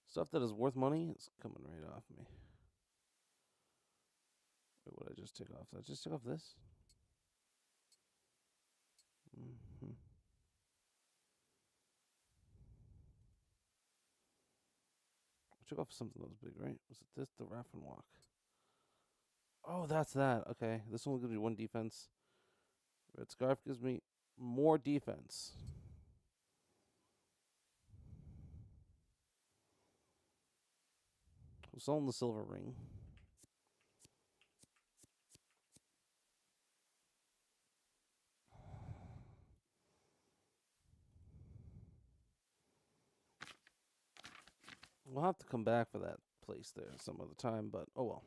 Stuff that is worth money is coming right off me. Wait, what did I just take off? Did I just take off this? Mm-hmm. I took off something that was big, right? Was it this? The Raffin Walk. Oh, that's that. Okay. This one gives me 1 defense. Red Scarf gives me more defense. I'm selling the silver ring. We'll have to come back for that place there some other time, but oh well.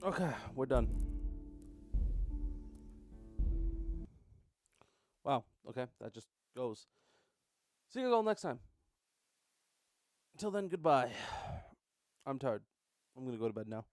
Okay, we're done. Wow, okay, that just goes. See you all next time. Until then, goodbye. I'm tired. I'm gonna go to bed now.